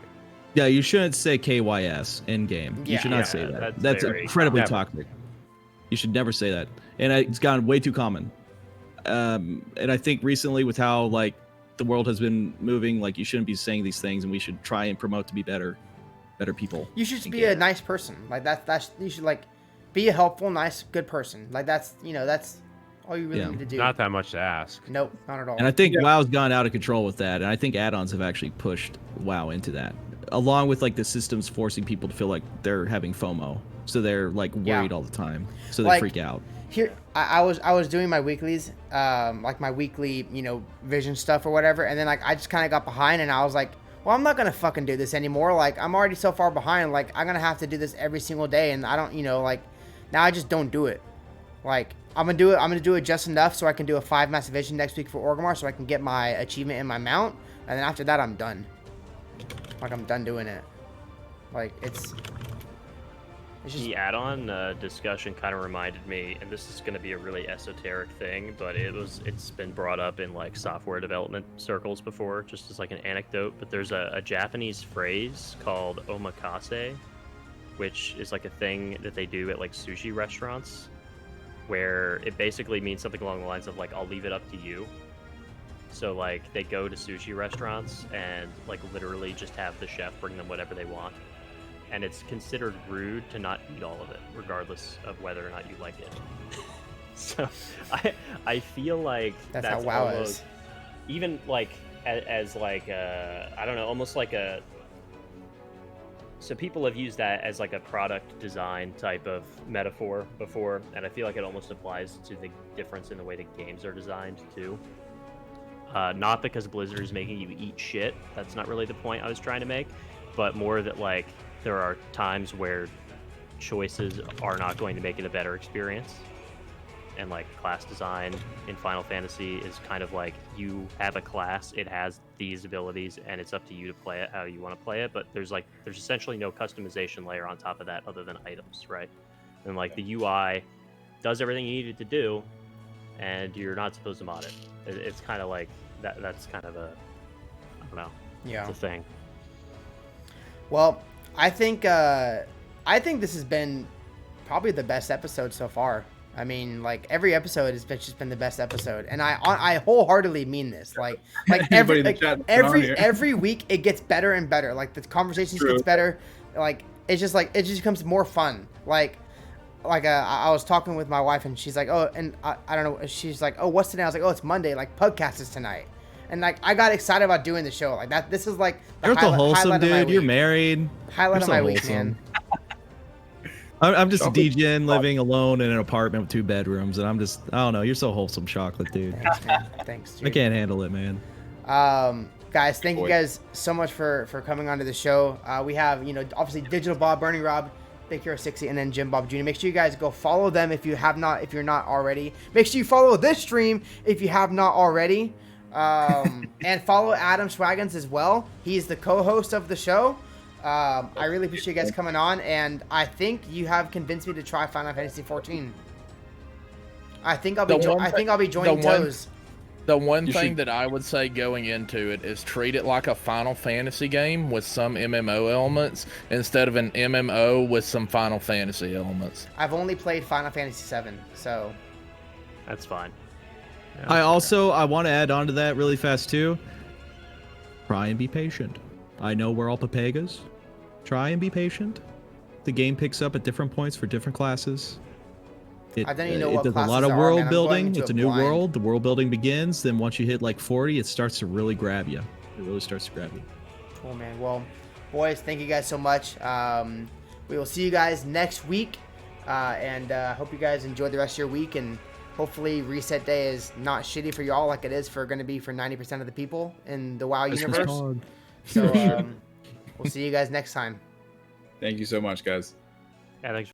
Yeah, you shouldn't say KYS in game. You should not say that. That's incredibly toxic. You should never say that, and it's gotten way too common. And I think recently, with how like the world has been moving, like you shouldn't be saying these things, and we should try and promote to be better people. You should be a nice person. Like that's you should like be a helpful, nice, good person. Like that's all you really need to do. Not that much to ask. Nope, not at all. And I think WoW's gone out of control with that, and I think add-ons have actually pushed WoW into that, along with like the systems forcing people to feel like they're having FOMO, so they're like worried all the time, so they freak out. Here, I was doing my weeklies, like my weekly, vision stuff or whatever, and then like I just kind of got behind, and I was like, well, I'm not gonna fucking do this anymore. Like I'm already so far behind. Like I'm gonna have to do this every single day, and I don't, like now I just don't do it. Like I'm gonna do it just enough so I can do a 5 massive vision next week for Orgrimmar, so I can get my achievement in my mount, and then after that I'm done. Like I'm done doing it. Like it's just... The add-on discussion kind of reminded me, and this is going to be a really esoteric thing, but it's been brought up in like software development circles before, just as like an anecdote. But there's a Japanese phrase called omakase, which is like a thing that they do at like sushi restaurants, where it basically means something along the lines of like, I'll leave it up to you. So like they go to sushi restaurants and like literally just have the chef bring them whatever they want. And it's considered rude to not eat all of it, regardless of whether or not you like it. So I feel like that's how WoW almost, is. Even like as like I don't know, almost like a. So people have used that as like a product design type of metaphor before, and I feel like it almost applies to the difference in the way that games are designed too. Not because Blizzard is making you eat shit. That's not really the point I was trying to make, but more that like there are times where choices are not going to make it a better experience. And like class design in Final Fantasy is kind of like you have a class, it has these abilities, and it's up to you to play it how you want to play it. But there's essentially no customization layer on top of that other than items, right? And like the UI does everything you need it to do, and you're not supposed to mod it. It's kind of like that. That's kind of I don't know. Yeah. It's a thing. Well, I think this has been probably the best episode so far. I mean, like every episode has just been the best episode, and I wholeheartedly mean this. Like every week it gets better and better. Like the conversations gets better. Like it just becomes more fun. Like I was talking with my wife and she's like, oh, and I don't know. She's like, oh, what's today? I was like, oh, it's Monday. Like PUGCast is tonight. And like I got excited about doing the show like that. This is like the You're highlight, wholesome, highlight of my dude. week. You're married. Highlight of You're my so week, wholesome. man. I'm just a DJing, living alone in an apartment with 2 bedrooms, and I don't know. You're so wholesome, chocolate, dude. Thanks, man. Thanks, dude. I can't handle it, man. Guys, thank you guys so much for coming onto the show. We have, obviously DigitalBob, Burningrob, BigHeroSixy, and then JimBob Jr. Make sure you guys go follow them if you're not already. Make sure you follow this stream if you have not already. And follow Adam Swaggins as well. He's the co-host of the show. I really appreciate you guys coming on, and I think you have convinced me to try Final Fantasy 14. I think I'll be joining toes. The one thing that I would say going into it is treat it like a Final Fantasy game with some MMO elements instead of an MMO with some Final Fantasy elements. I've only played Final Fantasy 7, so That's fine. Yeah, I want to add on to that really fast too. Try and be patient. I know we're all Papagas. Try and be patient. The game picks up at different points for different classes. I don't even know what it does a lot classes of are, world man. I'm going building. into It's it a new blind. world. The world building begins. Then once you hit like 40, it starts to really grab you. It really starts to grab you. Cool, man. Well, boys, thank you guys so much. We will see you guys next week, and hope you guys enjoy the rest of your week. And hopefully, reset day is not shitty for y'all like it is for 90% of the people in the WoW universe. So we'll see you guys next time. Thank you so much, guys. Yeah, thanks.